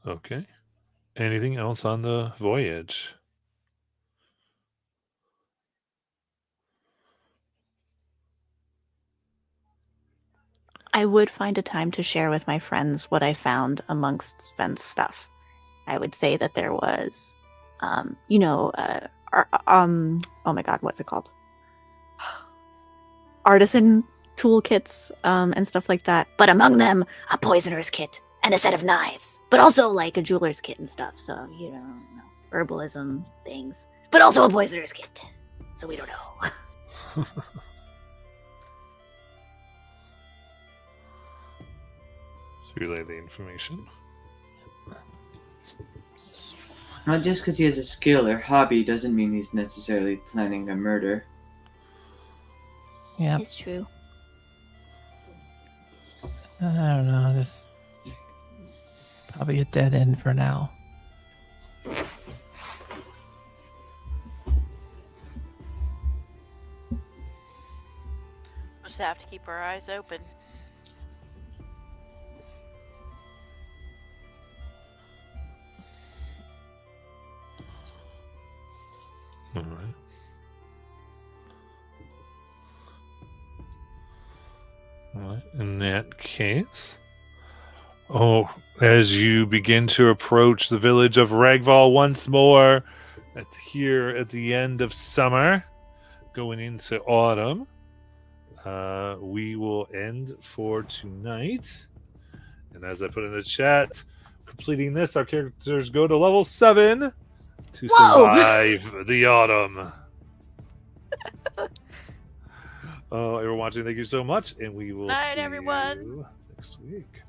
Speaker 1: Okay. Anything else on the voyage?
Speaker 8: I would find a time to share with my friends what I found amongst Sven's stuff. I would say that there was, oh my god, what's it called? Artisan toolkits and stuff like that.
Speaker 5: But among them, a poisoner's kit and a set of knives. But also like a jeweler's kit and stuff. So, herbalism things. But also a poisoner's kit. So we don't know.
Speaker 1: So relay the information.
Speaker 3: Not just because he has a skill or hobby doesn't mean he's necessarily planning a murder.
Speaker 9: Yeah,
Speaker 5: It's true.
Speaker 9: I don't know. This probably a dead end for now.
Speaker 4: Just have to keep our eyes open.
Speaker 1: All right. All right. In that case, as you begin to approach the village of Ragval once more, here at the end of summer, going into autumn, we will end for tonight. And as I put in the chat, completing this, our characters go to level 7 to survive the autumn. Everyone watching, thank you so much, and we will
Speaker 4: Night,
Speaker 1: see
Speaker 4: everyone.
Speaker 1: you next week.